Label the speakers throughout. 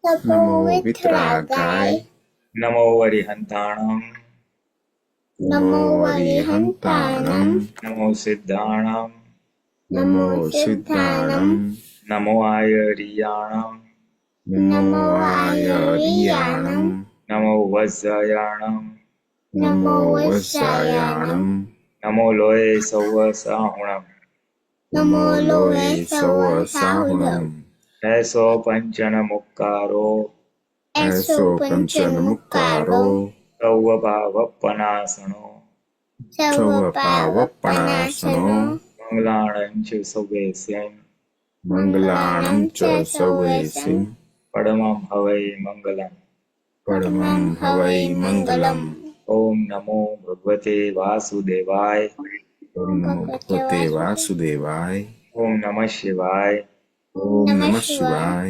Speaker 1: नमो वितरागाय
Speaker 2: नमो वरिहन्ताणं
Speaker 1: नमो वरिहन्ताणं
Speaker 2: नमो सिद्धाणं
Speaker 1: नमो सिद्धाणं
Speaker 2: नमो आयर्याणं
Speaker 1: नमो आयर्याणं
Speaker 2: नमो वज्रयाणं
Speaker 1: नमो वत्सायाणं
Speaker 2: नमो लोये सौवसाहुणं
Speaker 1: नमो लोये सवसाहुणं
Speaker 2: ऐसो पंचन मुक्कारो
Speaker 1: ऐसो पंचनमुक्कारो
Speaker 2: सौवभावपनासनो
Speaker 1: सर्वपावपणासनो
Speaker 2: मंगलाणं च सुवेस्यं
Speaker 1: मङ्गलाणं च सर्वेसिं
Speaker 2: परमं हवै मङ्गलम्
Speaker 1: परमं हवै मङ्गलम्
Speaker 2: ओम नमो भगवते वासुदेवाय
Speaker 1: ॐ नमो भगवते वासुदेवाय
Speaker 2: ओम नमः शिवाय
Speaker 1: ॐ नमः शिवाय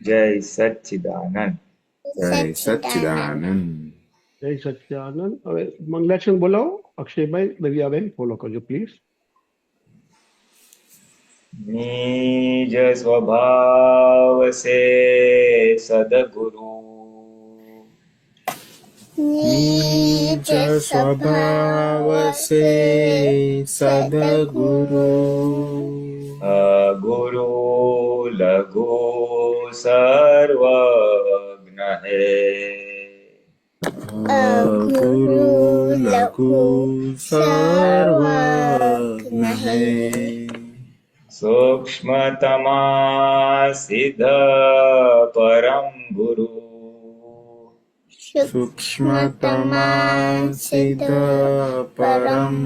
Speaker 2: जय सच्चिदानंद
Speaker 1: जय सच्चिदानंद
Speaker 3: જય સચ્ચિદાનંદ. હવે મંગલાચરણ બોલાવો. અક્ષયભાઈ, દરિયાબેન ફોલો કરજો પ્લીઝ.
Speaker 2: निज स्वभाव से सदगुरु
Speaker 1: निज स्वभाव से सद्गुरु
Speaker 2: गुरु लघु सर्वज्ञ है
Speaker 1: गुरु लघु सर्वज्ञ है
Speaker 2: सूक्ष्मतमा सिद्ध परम गुरु
Speaker 1: सूक्ष्मतमा सिद्ध परम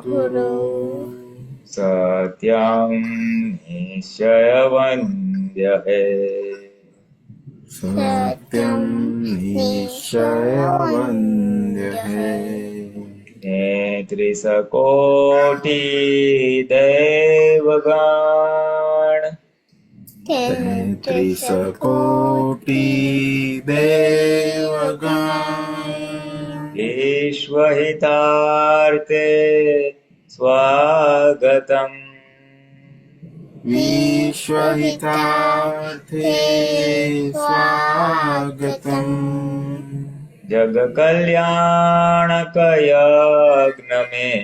Speaker 1: गुरु
Speaker 2: सत्यं निश्चय वन्द्य है
Speaker 1: सत्यं निश्चय वन्द्य है
Speaker 2: त्रिसकोटि देवगण
Speaker 1: तैत्रिसकोटि देवगण
Speaker 2: विश्वहितार्थे स्वागतम्
Speaker 1: विश्वहितार्थे स्वागतम्
Speaker 2: जगकल्याणक यज्ञ में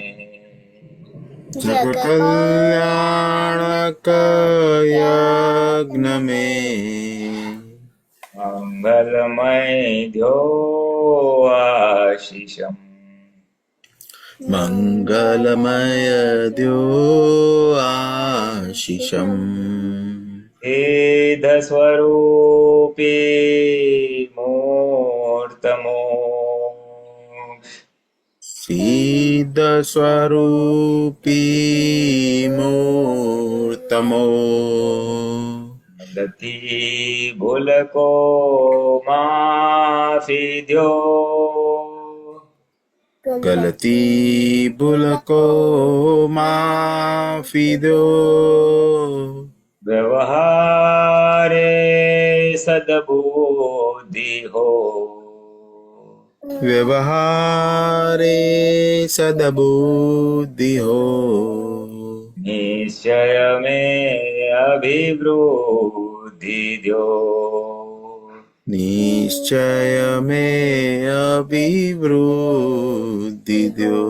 Speaker 1: जगकल्याणक यज्ञ में
Speaker 2: मंगलमय द्यो आशीषम्
Speaker 1: मंगलमय द्यो आशीषम्
Speaker 2: वेद स्वरूपी मूर्तमोक्ष
Speaker 1: सिद्ध स्वरूपी मूर्तमो
Speaker 2: गति भूल को माफी द्यो
Speaker 1: गलती भूल को माफी दो
Speaker 2: व्यवहारे सद्बुद्धि हो
Speaker 1: व्यवहारे सद्बुद्धि हो
Speaker 2: निश्चय में अभिवृद्धि द्यो
Speaker 1: निश्चय में अभिवृद्धि दो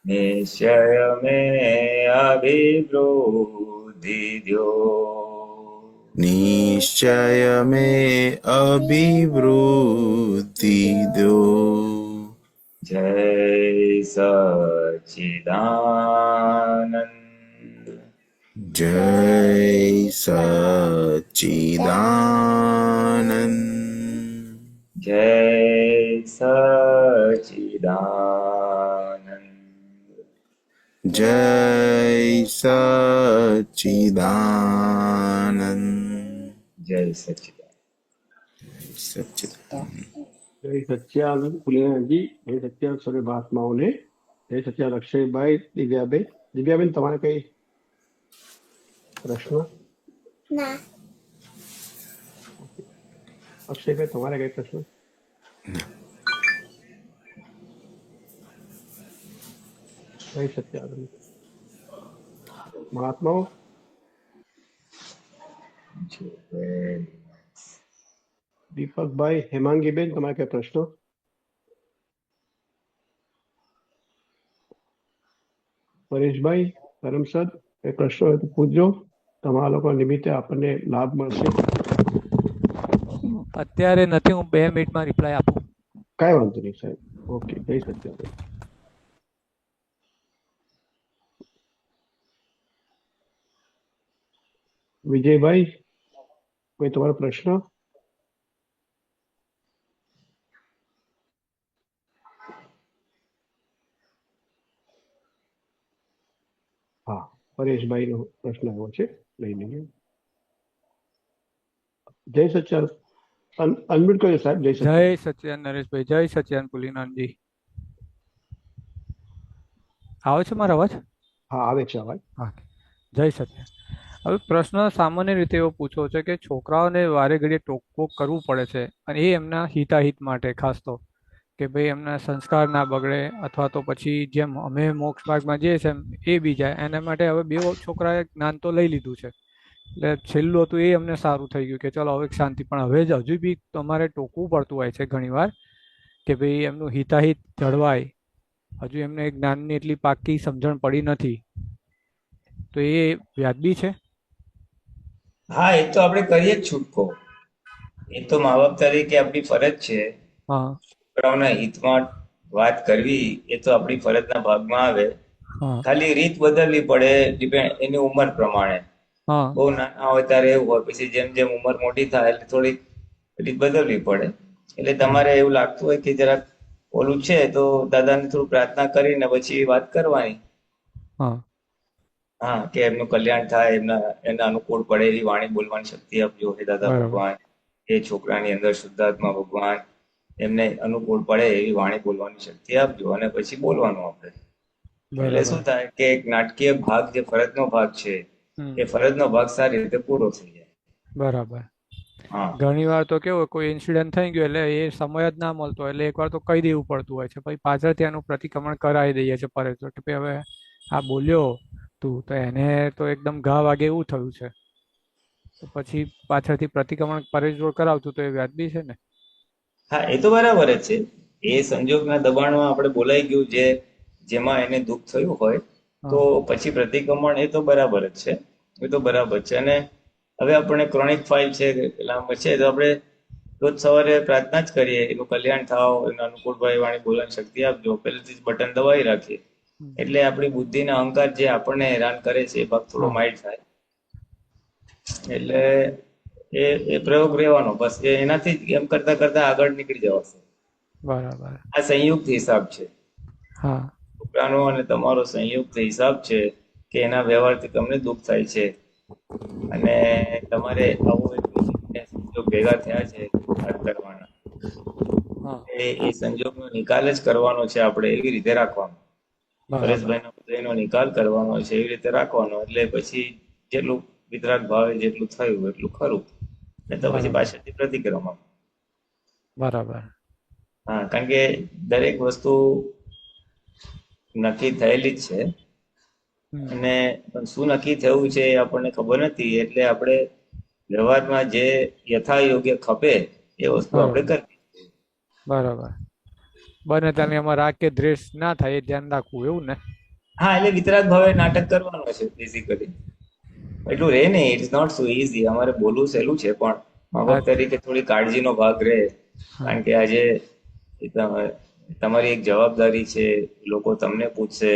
Speaker 2: निश्चय में अभिवृद्धि द्यो
Speaker 1: निश्चय में अभिवृद्धि दो
Speaker 2: जय सच्चिदानंद
Speaker 1: जय सच्चिदानंद
Speaker 2: जय सच्चिदानंद
Speaker 1: जय सच्चिदानंद
Speaker 2: जय सच्चिदानंद
Speaker 1: सच्चिदानंद
Speaker 3: જય સચ્ચિદાનંદ ફુલેનાજી. જય સચ્ચિદાનંદ સર્વે મહાત્માઓને. જય સચ્ચિદાનંદ અક્ષયભાઈ, દિવ્યાબેન. દિવ્યાબેન, તમારે કઈ પ્રશ્ન?
Speaker 1: ના.
Speaker 3: અક્ષયભાઈ, તમારે કઈ પ્રશ્ન? જય સચ્ચિદાનંદ મહાત્માઓ. દીપકભાઈ, હેમાંગીબેન, તમારે કઈ પ્રશ્નો? પરેશભાઈ, કરમસદ, કઈ પ્રશ્નો હોય તો પૂછજો. તમારા લોકો નિમિત્તે આપણને લાભ મળશે.
Speaker 4: અત્યારે નથી, હું 2 મિનિટમાં રિપ્લાય આપું.
Speaker 3: કાંઈ વાંધો નહીં સાહેબ. ઓકે, જય સચ્ચિદાનંદ. વિજયભાઈ, કોઈ તમારો પ્રશ્ન? હા, પરેશભાઈ નો પ્રશ્ન આવ્યો છે, લઈ લઈએ. જય સચ્ચિદાનંદ. અનમ્યુટ કર્યો સાહેબ. જય
Speaker 4: જય
Speaker 3: સચ્ચિદાનંદ.
Speaker 4: સચ્ચિદાનંદ નરેશભાઈ, જય સચ્ચિદાનંદ પુલિનાથજી. આવે છે મારો અવાજ?
Speaker 3: હા, આવે છે અવાજ.
Speaker 4: હા, જય સચ્ચિદાનંદ. હવે પ્રશ્ન સામાન્ય રીતે એવો પૂછવો છે કે છોકરાઓને વારે ઘડીએ ટોકપોક કરવું પડે છે, અને એ એમના હિતાહિત માટે, ખાસ તો કે ભાઈ એમના સંસ્કાર ના બગડે, અથવા તો પછી જેમ અમે મોક્ષ માર્ગમાં જઈએ છીએ એ બી જાય. એના માટે હવે 2 છોકરાએ જ્ઞાન તો લઈ લીધું છે, એટલે છેલ્લું હતું એ અમને સારું થઈ ગયું કે ચલો હવે શાંતિ. પણ હવે હજુ બી તમારે ટોકવું પડતું હોય છે ઘણીવાર કે ભાઈ એમનું હિતાહિત જળવાય. હજુ એમને જ્ઞાનની એટલી પાકી સમજણ પડી નથી, તો એ વ્યાજબી છે?
Speaker 2: હા, એ તો આપણે કરીએ જ છૂટકો. એ તો મા બાપ તરીકે આપણી ફરજ છે.
Speaker 4: હા
Speaker 2: છોકરાઓના હિતમાં વાત કરવી એ તો આપણી ફરજના ભાગમાં આવે.
Speaker 4: હા
Speaker 2: ખાલી રીત બદલવી પડે, ડિપેન્ડ એની ઉંમર પ્રમાણે.
Speaker 4: હા
Speaker 2: બહુ નાના હોય ત્યારે એવું હોય, પછી જેમ જેમ ઉંમર મોટી થાય એટલે થોડીક રીત બદલવી પડે. એટલે તમારે એવું લાગતું હોય કે જરાક ઓલું છે તો દાદાને થોડું પ્રાર્થના કરીને પછી વાત કરવાની.
Speaker 4: હા
Speaker 2: હા, કે એમનું કલ્યાણ થાય, એના અનુકૂળ પડે એવી વાણી બોલવાની શક્તિ આપજો હે દાદા
Speaker 4: બરાબર
Speaker 2: ભગવાન. એ છોકરાની અંદર શુદ્ધાત્મા ભગવાન એમને અનુકૂળ પડે એવી વાણી બોલવાની શક્તિ આપજો, અને પછી બોલવાનું આપણે. એટલે
Speaker 4: બરાબર.
Speaker 2: શું થાય કે એક નાટકીય ભાગ, જે ફરજનો ભાગ છે, એ ફરજનો ભાગ સારી રીતે પૂરો થઈ જાય.
Speaker 4: બરાબર.
Speaker 2: હા
Speaker 4: ઘણી વાર તો કેવું કોઈ ઇન્સિડન્ટ થઈ ગયો એટલે એ સમય જ ના મળતો, એટલે એકવાર તો કહી દેવું પડતું હોય છે, પછી પાછળથી એનું પ્રતિક્રમણ કરાવી દઈએ છે પરેશ કે ભાઈ હવે આ બોલ્યો તું તો એને તો એકદમ ઘા વાગે એવું થયું છે, તો પછી પાછળથી પ્રતિક્રમણ પરેશ જોડ કરાવતું તો એ વ્યાજબી છે ને?
Speaker 2: હા, એ તો બરાબર જ છે. એ સંજોગના દબાણમાં આપણે બોલાઈ ગયું, જેમાં એને દુઃખ થયું હોય, તો
Speaker 4: હા
Speaker 2: પછી પ્રતિક્રમણ એ તો બરાબર જ છે. એ તો બરાબર છે. અને હવે આપણે ક્રોનિક ફાઇલ છે, પેલામાં છે, તો આપણે રોજ સવારે પ્રાર્થના જ કરીએ, એનું કલ્યાણ થાવ, એનું અનુકૂળભાઈ વાણી બોલવાની શક્તિ આપજો, પહેલેથી જ બટન દબાવી રાખીએ. એટલે આપણી બુદ્ધિના અહંકાર જે આપણને હેરાન કરે છે એ ભાગ થોડો
Speaker 4: હા
Speaker 2: માઇટ થાય. એટલે એ પ્રયોગ રહેવાનો બસ. એનાથી જ એમ કરતા કરતા આગળ નીકળી જવાશે.
Speaker 4: બરાબર.
Speaker 2: આ સંયુક્ત હિસાબ છે,
Speaker 4: હા
Speaker 2: છોકરાનો અને તમારો સંયુક્ત હિસાબ છે, કે એના વ્યવહારથી તમને દુઃખ થાય છે, અને તમારે આવું એક સંજોગ ભેગા થયા છે વાત કરવાના,
Speaker 4: હા
Speaker 2: એ સંજોગનો નિકાલ જ કરવાનો છે આપણે, એવી રીતે રાખવાનો.
Speaker 4: બરાબર.
Speaker 2: પરેશભાઈનો હૃદયનો નિકાલ કરવાનો છે, એવી રીતે રાખવાનો. એટલે પછી જેટલું વિતરાગ ભાવે જેટલું થયું એટલું ખરું, ને તો પછી
Speaker 4: બરાબર.
Speaker 2: પાછળથી પ્રતિક્રમણ.
Speaker 4: બરાબર.
Speaker 2: હા, કારણ કે દરેક વસ્તુ નક્કી થયેલી જ છે, અને શું નક્કી થયું છે એ આપણને ખબર નથી. એટલે આપણે વ્યવહારમાં જે યથા યોગ્ય ખપે એ વસ્તુ આપણે
Speaker 4: બરાબર.
Speaker 2: કરવી.
Speaker 4: બરાબર. બને ત્યાં એમાં રાગ કે દ્વેષ ના થાય એ ધ્યાન રાખવું, એવું ને?
Speaker 2: હા, એટલે વિતરાગ ભાવે નાટક કરવાનો છે બેઝિકલી. એટલું રે નહીં, ઇટ્સ નોટ સો ઇઝી. અમારે બોલવું સહેલું છે, પણ મા બાપ તરીકે થોડી કાળજીનો ભાગ રહે. કારણ કે આજે તમારી એક જવાબદારી છે, લોકો તમને પૂછશે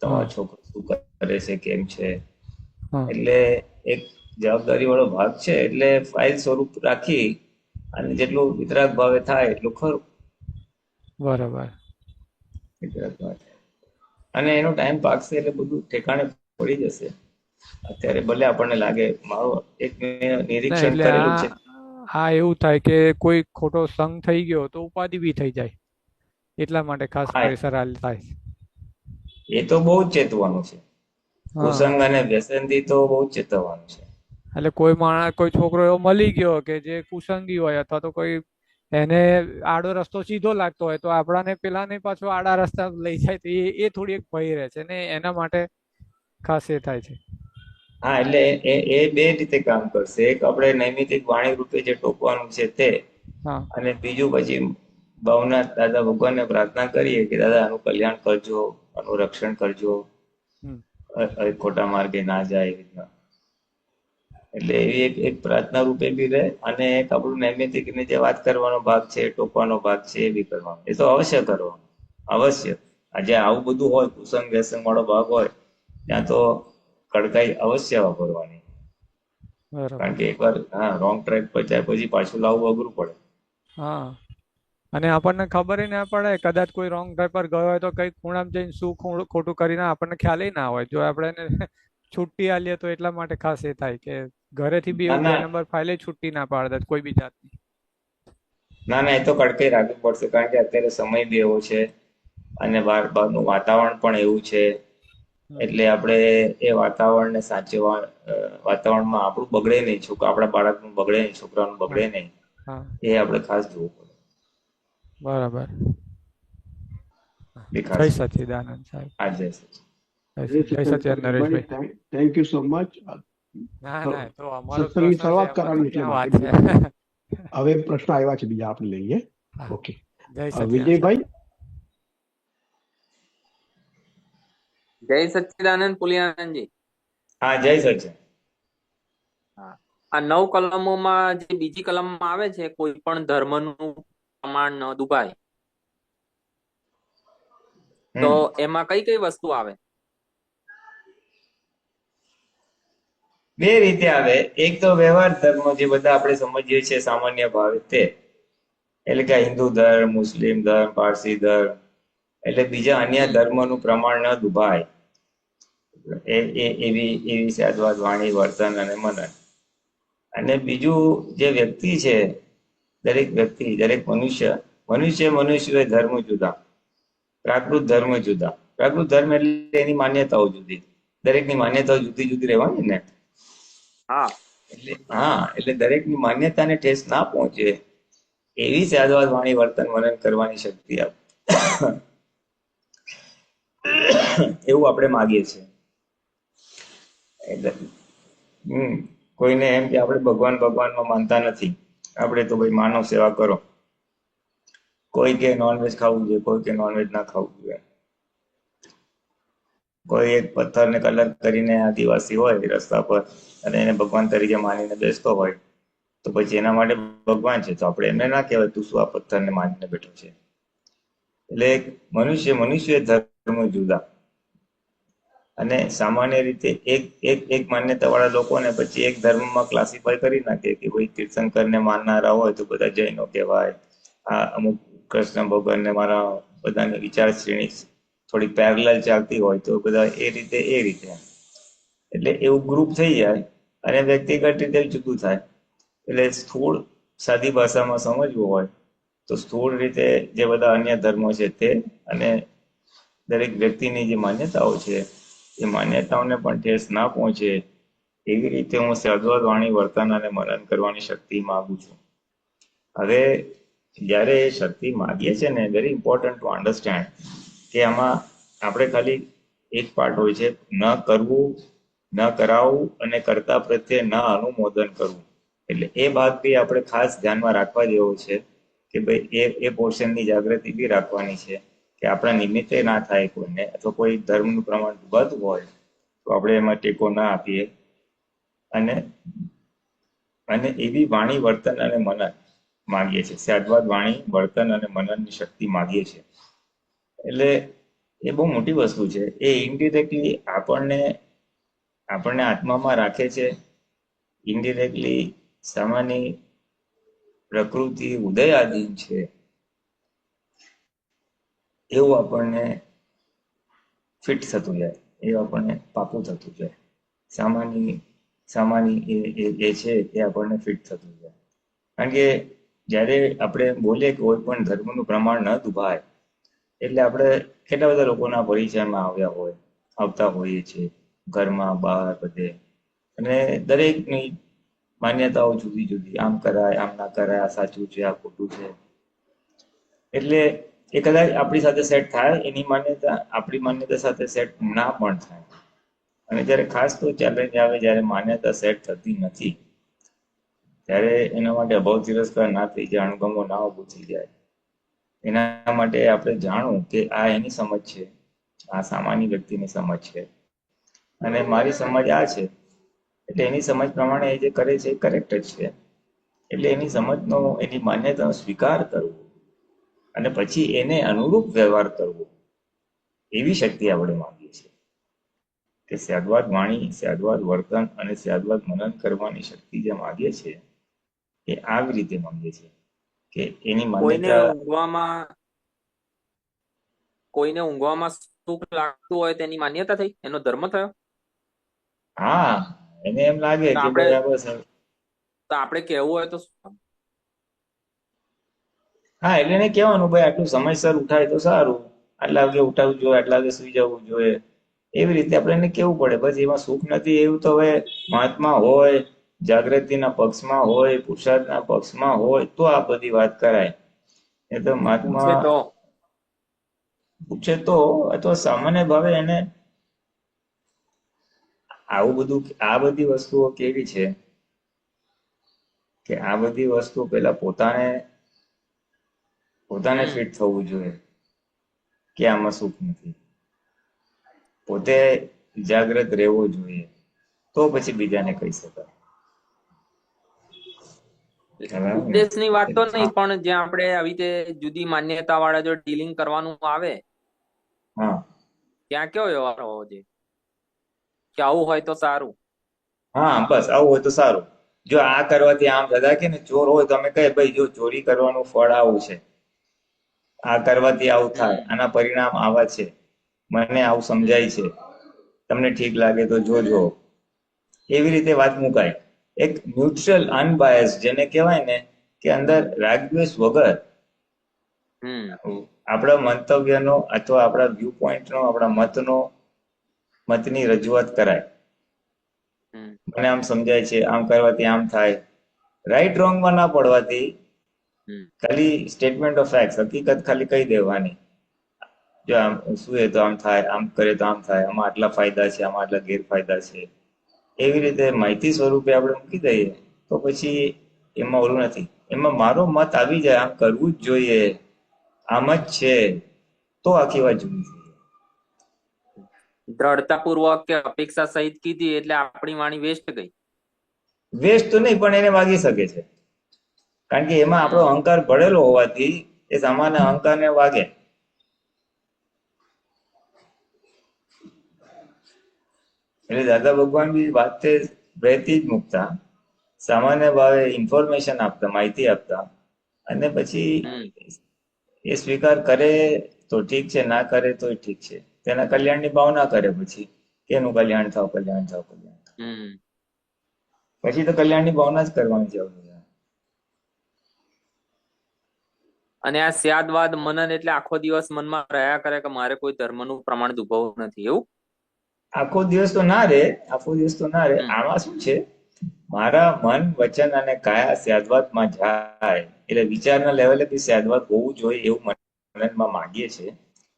Speaker 2: તમારો છોકરો શું કરે છે, કેમ છે. એટલે એક જવાબદારી વાળો ભાગ છે. એટલે ફાઇલ સ્વરૂપ રાખી અને જેટલું વિતરાગ ભાવે થાય એટલું ખરું.
Speaker 4: બરાબર.
Speaker 2: વિતરાગ ભાવે અને એનો ટાઈમ પાકશે એટલે બધું ઠેકાણે પડી જશે. અત્યારે ભલે આપણને લાગે, મારું એક
Speaker 4: ના
Speaker 2: નિરીક્ષણ
Speaker 4: એટલે
Speaker 2: કરેલું છે.
Speaker 4: આ એવું થાય કે કોઈ ખોટો સંગ થઈ ગયો તો ઉપાધિ બી થઈ જાય, એટલા માટે ખાસ
Speaker 2: હા,
Speaker 4: પ્રેશર હાલ થાય.
Speaker 2: એ તો બહુ જ ચેતવાનું છે.
Speaker 4: હા
Speaker 2: કુસંગ અને વ્યસનથી તો બહુ જ ચેતવવાનું છે.
Speaker 4: એટલે કોઈ માણસ, કોઈ છોકરો એવો મળી ગયો કે જે કુસંગી હોય, અથવા તો કોઈ એને આડો રસ્તો સીધો લાગતો હોય, તો આપણાને પેલાને પાછો આડા રસ્તા લઈ જાય, તો એ થોડી એક ભય રહે છે ને, એના માટે ખાસ એ થાય છે.
Speaker 2: હા, એટલે એ બે રીતે કામ કરશે. એક આપણે નૈમિતિક વાણી રૂપે જે ટોકવાનું છે તે,
Speaker 4: હા
Speaker 2: અને બીજું પછી ભાવનાથ દાદા ભગવાનને પ્રાર્થના કરીએ કે દાદા આનું કલ્યાણ કરજો, આનું રક્ષણ કરજો,
Speaker 4: હમ
Speaker 2: ખોટા માર્ગે ના જાય એવી રીતના. એટલે એવી એક પ્રાર્થના રૂપે બી રહે, અને એક આપણું નૈમિતિક જે વાત કરવાનો ભાગ છે, ટોકવાનો ભાગ છે, એ બી કરવાનો. એ તો અવશ્ય કરવાનો, અવશ્ય. આજે આવું બધું હોય, કુસંગ વ્યસન વાળો ભાગ હોય, ત્યાં તો કડકાઈ અવશ્ય વાપરવાની.
Speaker 4: બરાબર.
Speaker 2: કારણ કે એકવાર રોંગ ટ્રેક પર જાય પછી પાછું લાવવું અઘરું પડે.
Speaker 4: હા, અને આપણને ખબર ના પડે, કદાચ કોઈ રોંગ ડ્રાઈવ પર ગયો હોય તો કઈ ખૂણામાં જઈને શું ખોટું કરીને આપણને ખ્યાલ ના હોય. જો આપણે એને છુટ્ટી આલીએ તો એટલા માટે ખાસ એ થાય કે ઘરેથી બી
Speaker 2: ના
Speaker 4: એવું 2
Speaker 2: ના
Speaker 4: નંબર ફાઇલે છૂટી ના પાડે કોઈ બી જાતની.
Speaker 2: ના ના, એ તો કડકાઈ રાખવી પડશે, કારણ કે અત્યારે સમય બી એવો છે અને બહારનું વાતાવરણ પણ એવું છે. એટલે આપણે એ વાતાવરણને સાચવવા, વાતાવરણમાં આપણું બગડે નહીં, આપણા બાળકનું બગડે નહીં, છોકરાનું
Speaker 4: હા
Speaker 2: બગડે નહીં,
Speaker 4: હા
Speaker 2: એ આપણે ખાસ જોવું પડે.
Speaker 4: બરાબર.
Speaker 2: એ
Speaker 4: જય
Speaker 2: ખાસ
Speaker 4: સચ્ચિદાનંદ સાહેબ.
Speaker 2: આજે
Speaker 4: જય સચ્ચિદાનંદ
Speaker 3: ભાઈ,
Speaker 4: Nareshbhai.
Speaker 3: Thank you so much.
Speaker 4: ના ના, એ તો અમારો જ
Speaker 3: સત્સંગની
Speaker 4: પ્રશ્ન છે,
Speaker 3: શરૂઆત
Speaker 4: એમાં તો
Speaker 3: કરવાની એટલા
Speaker 4: ક્યાં વાત
Speaker 3: માટે
Speaker 4: છે.
Speaker 3: હવે પ્રશ્ન આવ્યા છે બીજા, આપણે લઈએ.
Speaker 4: હા,
Speaker 3: ઓકે,
Speaker 4: જય સચ્ચિદાનંદ સાહેબ.
Speaker 3: વિજયભાઈ.
Speaker 5: જય સચ્ચિદાનંદ પુલિયાનંદજી.
Speaker 2: હા, જય સચિન.
Speaker 5: આ 9 કલમોમાં જે બીજી કલમમાં આવે છે, કોઈ પણ ધર્મનું પ્રમાણ ન દુભાય, તો એમાં કઈ કઈ વસ્તુ આવે?
Speaker 2: બે રીતે આવે. એક તો વ્યવહાર ધર્મ, જે બધા આપણે સમજીએ છીએ સામાન્ય ભાવે તે, એટલે કે હિન્દુ ધર્મ, મુસ્લિમ ધર્મ, પારસી ધર્મ, એટલે બીજા અન્ય ધર્મનું પ્રમાણ ન દુભાય, એવી સાદવાદ વાણી, વર્તન અને મનન. અને બીજું જે વ્યક્તિ છે, દરેક વ્યક્તિ, દરેક મનુષ્ય ધર્મ જુદા, પ્રાકૃત ધર્મ જુદા. પ્રાકૃત ધર્મ એટલે એની માન્યતાઓ જુદી, દરેકની માન્યતાઓ જુદી જુદી રહેવાની ને.
Speaker 5: હા,
Speaker 2: એટલે દરેકની માન્યતાને ઠેસ ના પહોંચે એવી સાદવાદ વાણી, વર્તન, મનન કરવાની શક્તિ આપે, એવું આપણે માગીએ છીએ. એટલે કોઈને એમ કે આપણે ભગવાનમાં માનતા નથી, આપણે તો ભાઈ માનવ સેવા કરો. કોઈ કે નોનવેજ ખાવું જોઈએ, કોઈ કે નોનવેજ ના ખાવું જોઈએ. કોઈ એક પથ્થરને કલર કરીને આદિવાસી હોય રસ્તા પર અને એને ભગવાન તરીકે માનીને બેસતો હોય, તો પછી એના માટે ભગવાન છે, તો આપણે એમને ના કહેવાય તું શું આ પથ્થરને માનીને બેઠો છે. એટલે મનુષ્ય ધર્મ જુદા. અને સામાન્ય રીતે એક માન્યતા વાળા લોકોને પછી એક ધર્મમાં ક્લાસિફાય કરી નાખે કે ભાઈ તીર્થંકરને માનનારા હોય તો બધા જૈનો કહેવાય, આ અમુક કૃષ્ણ ભગવાનને મારા બધાની વિચાર શ્રેણી થોડી પેરેલલ ચાલતી હોય તો બધા એ રીતે. એટલે એવું ગ્રુપ થઈ જાય અને વ્યક્તિગત રીતે જુદું થાય. એટલે સ્થૂળ સાદી ભાષામાં સમજવું હોય તો સ્થૂળ રીતે જે બધા અન્ય ધર્મો છે તે, અને દરેક વ્યક્તિની જે માન્યતાઓ છે એ માન્યતાઓને પણ ઠેસ ના પહોંચે એવી રીતે હું સાદવાદ વાણી, વર્તન અને મનન કરવાની શક્તિ માંગુ છું. હવે જ્યારે એ શક્તિ માગીએ છીએ ને, વેરી ઇમ્પોર્ટન્ટ ટુ અન્ડરસ્ટેન્ડ કે આમાં આપણે ખાલી એક પાર્ટ હોય છે, ન કરવું, ન કરાવવું અને કરતા પ્રત્યે ન અનુમોદન કરવું. એટલે એ ભાગ બી આપણે ખાસ ધ્યાનમાં રાખવા જેવો છે કે ભાઈ એ પોર્શનની જાગૃતિ બી રાખવાની છે કે આપણા નિમિત્તે ના થાય કોઈને, અથવા કોઈ ધર્મનું પ્રમાણ દુભાતું હોય તો આપણે એમાં ટેકો ના આપીએ. અને એવી વાણી, વર્તન અને મનન માગીએ છીએ, સાદવાદ વાણી, વર્તન અને મનનની શક્તિ માગીએ છીએ. એટલે એ બહુ મોટી વસ્તુ છે. એ ઇનડિરેક્ટલી આપણને આત્મામાં રાખે છે. ઇનડિરેક્ટલી સામાન્ય પ્રકૃતિ ઉદયાધીન છે એવું આપણને ફિટ થતું જાય, એવું આપણને પાકું થતું જાય. સામાન્ય એ છે એ આપણને ફિટ થતું જાય. કારણ કે જ્યારે આપણે બોલીએ કે કોઈ પણ ધર્મનું પ્રમાણ ન દુભાય, એટલે આપણે કેટલા બધા લોકોના પરિચયમાં આવતા હોઈએ છીએ, ઘરમાં, બહાર, બધે. અને દરેકની માન્યતાઓ જુદી જુદી, આમ કરાય, આમ ના કરાય, આ સાચું છે, આ ખોટું છે. એટલે એ કદાચ આપણી સાથે સેટ થાય, એની માન્યતા આપણી માન્યતા સાથે સેટ ના પણ થાય. અને જ્યારે ખાસ તો ચેલેન્જ આવે જ્યારે માન્યતા સેટ થતી નથી, ત્યારે એના માટે અભાવ તિરસ્કાર ના થઈ જાય, અણગમો ના ઉભું થઈ જાય. એના માટે આપણે જાણવું કે આ એની સમજ છે, આ સામાન્ય વ્યક્તિની સમજ છે, અને મારી સમજ આ છે. એટલે એની સમજ પ્રમાણે એ જે કરે છે એ કરેક્ટ જ છે. એટલે એની સમજનો, એની માન્યતાનો સ્વીકાર કરવો અને પછી એને અનુરૂપ વ્યવહાર કરવો, એવી શક્તિ આપણે માંગીએ છીએ. કે સ્યાદવાદ વાણી, સ્યાદવાદ વર્તન અને સ્યાદવાદ મનન કરવાની શક્તિ જે માંગીએ છીએ એ આવી રીતે માંગીએ છીએ કે એની માન્યતા.
Speaker 5: કોઈને ઊંઘવામાં સુખ લાગતું હોય તેની માન્યતા થઈ, એનો ધર્મ થયો.
Speaker 2: હા, એને એમ લાગે
Speaker 5: તો
Speaker 2: કે ભાઈ બસ.
Speaker 5: તો આપણે કહેવું હોય તો
Speaker 2: હા, એટલે એને કહેવાનું ભાઈ આટલું સમયસર ઉઠાય તો સારું, આટલા વાગે ઉઠાવવું જોઈએ, આટલા વાગે સુઈ જવું જોઈએ, એવી રીતે આપણે એને કેવું પડે. પછી એમાં સુખ નથી એવું તો હવે મહાત્મા હોય, જાગૃતિના પક્ષમાં હોય, પુરુષાર્થના પક્ષમાં હોય તો આ બધી વાત કરાય. એ તો મહાત્મા પૂછે તો અથવા સામાન્ય ભાવે એને આવું બધું, આ બધી વસ્તુઓ કેવી છે કે આ બધી વસ્તુ પેલા પોતાને ફિટ થવું જોઈએ કે આમાં સુખ નથી. પોતે જાગ્રત રહેવો જોઈએ, તો પછી બીજાને કહી શકાય.
Speaker 5: ઉપદેશની વાત તો નહીં, પણ જ્યાં આપણે આવી રીતે જુદી માન્યતા વાળા જો ડીલિંગ કરવાનું આવે ત્યાં કેવો વ્યવહાર હોવો જોઈએ કે આવું હોય તો સારું.
Speaker 2: હા, બસ આવું હોય તો સારું. જો આ કરવાથી આમ દાદા કે ને ચોર હોય તો અમે કહે ભાઈ જો ચોરી કરવાનું ફળ આવું છે, આ કરવાથી આવું થાય, આના પરિણામ આવા છે, મને આવું સમજાય છે, તમને ઠીક લાગે તો જોજો. એવી રીતે વાત મુકાય. એક ન્યુટ્રલ અનબાયસ જેને કહેવાય ને કે અંદર રાગદ્વેષ વગર આપણા મંતવ્યનો અથવા આપણા વ્યૂ પોઈન્ટનો, આપણા મતની રજૂઆત કરાય. મને આમ સમજાય છે, આમ કરવાથી આમ થાય. રાઈટ રોંગમાં ના પડવાથી ખાલી સ્ટેટમેન્ટ ઓફ ફેક્ટ, હકીકત ખાલી કહી દેવાની. જો આમ સુએ તો આમ થાય, આમ કરે તો આમ થાય, આમાં આટલા ફાયદા છે, આમાં આટલા ગેરફાયદા છે, એવી રીતે માહિતી સ્વરૂપે આપણે મૂકી દઈએ તો પછી એમાં ઓલું નથી. એમાં મારો મત આવી જાય, આમ કરવું જ જોઈએ, આમ જ છે, તો આખી વાત જુદી થઈ જાય.
Speaker 5: દ્રઢતાપૂર્વક કે અપેક્ષા સહિત કીધી એટલે આપણી વાણી વેસ્ટ ગઈ.
Speaker 2: વેસ્ટ તો નહીં, પણ એને વાગી શકે છે. કારણ કે એમાં આપણો અહંકાર ભળેલો હોવાથી એ સામાન્ય અહંકારને વાગે. એટલે દાદા ભગવાન બી વાત રહેતી જ મૂકતા, સામાન્ય ભાવે ઇન્ફોર્મેશન આપતા, માહિતી આપતા, અને પછી એ સ્વીકાર કરે તો ઠીક છે, ના કરે તો ઠીક છે. તેના કલ્યાણની ભાવના કરે પછી કેનું કલ્યાણ થાવ, કલ્યાણ થાવ, કલ્યાણ થાવ. પછી તો કલ્યાણની ભાવના જ કરવાની છે.
Speaker 5: અને આ સ્યાદવાદ મનન એટલે આખો દિવસ મનમાં રહ્યા કરે કે મારે કોઈ ધર્મનું પ્રમાણ દુભવવું નથી, એવું
Speaker 2: આખો દિવસ તો ના રે, આખો દિવસ તો ના રે. આમાં શું છે, મારા મન, વચન અને કાયા સ્યાદવાદમાં જાય એટલે વિચારના લેવલે બી સ્યાદવાદ હોવું જોઈએ એવું મનનમાં માંગીએ છીએ.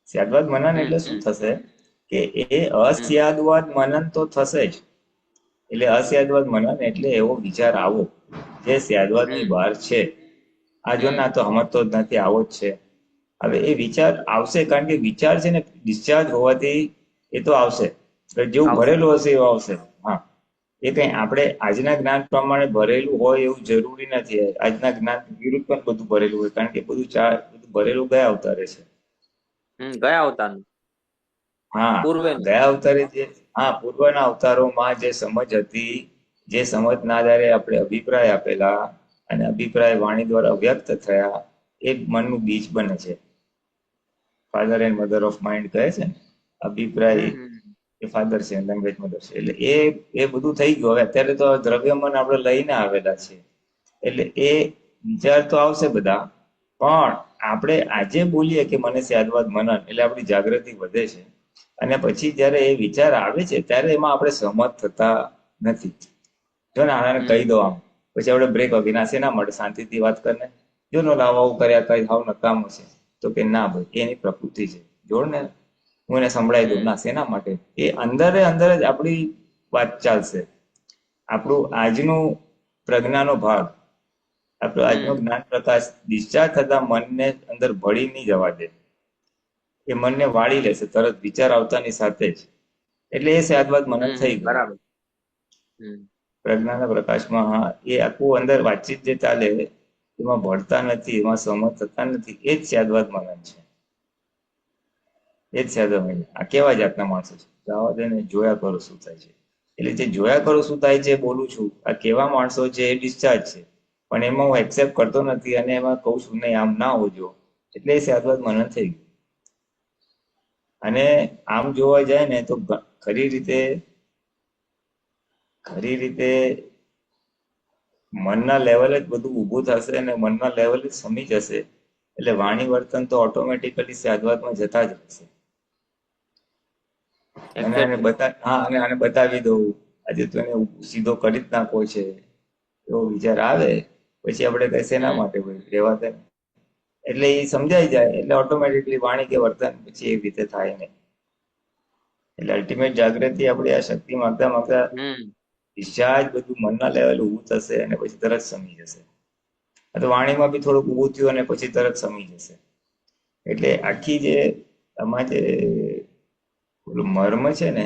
Speaker 2: સ્યાદવાદ મનન એટલે શું થશે કે એ અસ્યાદવાદ મનન તો થશે જ. એટલે અસ્યાદવાદ મનન એટલે એવો વિચાર આવો જે સ્યાદવાદની બહાર છે. આ જો ના તો સમજતો જ નથી, આવો જ છે. હવે એ વિચાર આવશે, કારણ કે વિચાર છે ને ડિસ્ચાર્જ હોવાથી એ તો આવશે. જેવું ભરેલું હશે એવું આવશે. હા, એ કઈ આપણે આજના જ્ઞાન પ્રમાણે ભરેલું હોય એવું જરૂરી નથી. આજના જ્ઞાન વિરુદ્ધ પણ બધું ભરેલું હોય, કારણ કે બધું ભરેલું ગયા અવતારે છે.
Speaker 5: ગયા અવતારનું.
Speaker 2: હા, ગયા અવતારે જે, હા, પૂર્વના અવતારોમાં જે સમજ હતી, જે સમજના આધારે આપણે અભિપ્રાય આપેલા અને અભિપ્રાય વાણી દ્વારા વ્યક્ત થયા, એ મનનું બીજ બને છે. Father and mother of mind કહે છે ને, અભિપ્રાય એ ફાધર છે, લેંગ્વેજ મધર છે. એટલે એ બધું થઈ ગયું. હવે અત્યારે તો દ્રવ્યમન આપણે લઈને આવેલા છે. એટલે એ વિચાર તો આવશે બધા, પણ આપણે આજે બોલીએ કે મને સ્યાદવાદ મનન, એટલે આપણી જાગૃતિ વધે છે. અને પછી જયારે એ વિચાર આવે છે ત્યારે એમાં આપણે સહમત થતા નથી. જો ને આને કહી દો આમ, પછી આપણે બ્રેક વાગી ના શેના માટે, શાંતિથી વાત કરીને જો નો લાવ આવું કર્યા કઈ હાવ નકામો છે. તો કે ના ભાઈ, એની પ્રકૃતિ છે, જોડ ને હું એને સંભળાઈ દઉં. ના, શેના માટે? એ અંદર જ આપણી વાત ચાલશે. આપણું આજનું પ્રજ્ઞાનો ભાગ આપણો આજનો જ્ઞાન પ્રકાશ ડિસ્ચાર્જ થતા મનને અંદર ભળી નહીં જવા દે, એ મનને વાળી લેશે તરત વિચાર આવતાની સાથે જ. એટલે એ સ્યાદવાદ મનન થઈ ગયું.
Speaker 5: બરાબર.
Speaker 2: પ્રજ્ઞાના પ્રકાશમાં હા, એ આખું અંદર વાતચીત જે ચાલે એમાં ભળતા નથી, એમાં સહમત થતા નથી, એ જ સ્યાદવાદ મનન છે. એ જ સ્યાદવાદ મનન. આ કેવા જાતના માણસો છે? જવા દે ને, જોયા કરો શું થાય છે. એટલે જે જોયા કરો શું થાય છે બોલું છું, આ કેવા માણસો છે એ ડિસ્ચાર્જ છે, પણ એમાં હું એક્સેપ્ટ કરતો નથી અને એમાં કહું છું નહીં આમ ના હોજો, એટલે એ સ્યાદવાદ મનન થઈ ગયું. અને આમ જોવા જાય ને તો ખરી રીતે મનના લેવલે જ બધું ઊભું થશે અને મનના લેવલે જ સમી જશે, એટલે વાણી વર્તન તો ઓટોમેટિકલી સ્યાદવાદમાં જતા જ રહેશે. અને આને બતાવી દઉં, આજે તો એને સીધો કરી જ નાખો છે, એવો વિચાર આવે પછી આપણે કઈ શેના માટે રહેવા દે, એટલે એ સમજાઈ જાય એટલે ઓટોમેટિકલી વાણી કે વર્તન પછી એવી રીતે થાય નહીં. એટલે અલ્ટિમેટ જાગૃતિ આપણી આ શક્તિ માંગતા ડિસ્ચાર્જ બધું મનના લેવલ ઊભું થશે અને પછી તરત સમી જશે. આ તો વાણીમાં બી થોડુંક ઊભું થયું અને પછી તરત સમી જશે. એટલે આખી જે આમાં જે મર્મ છે ને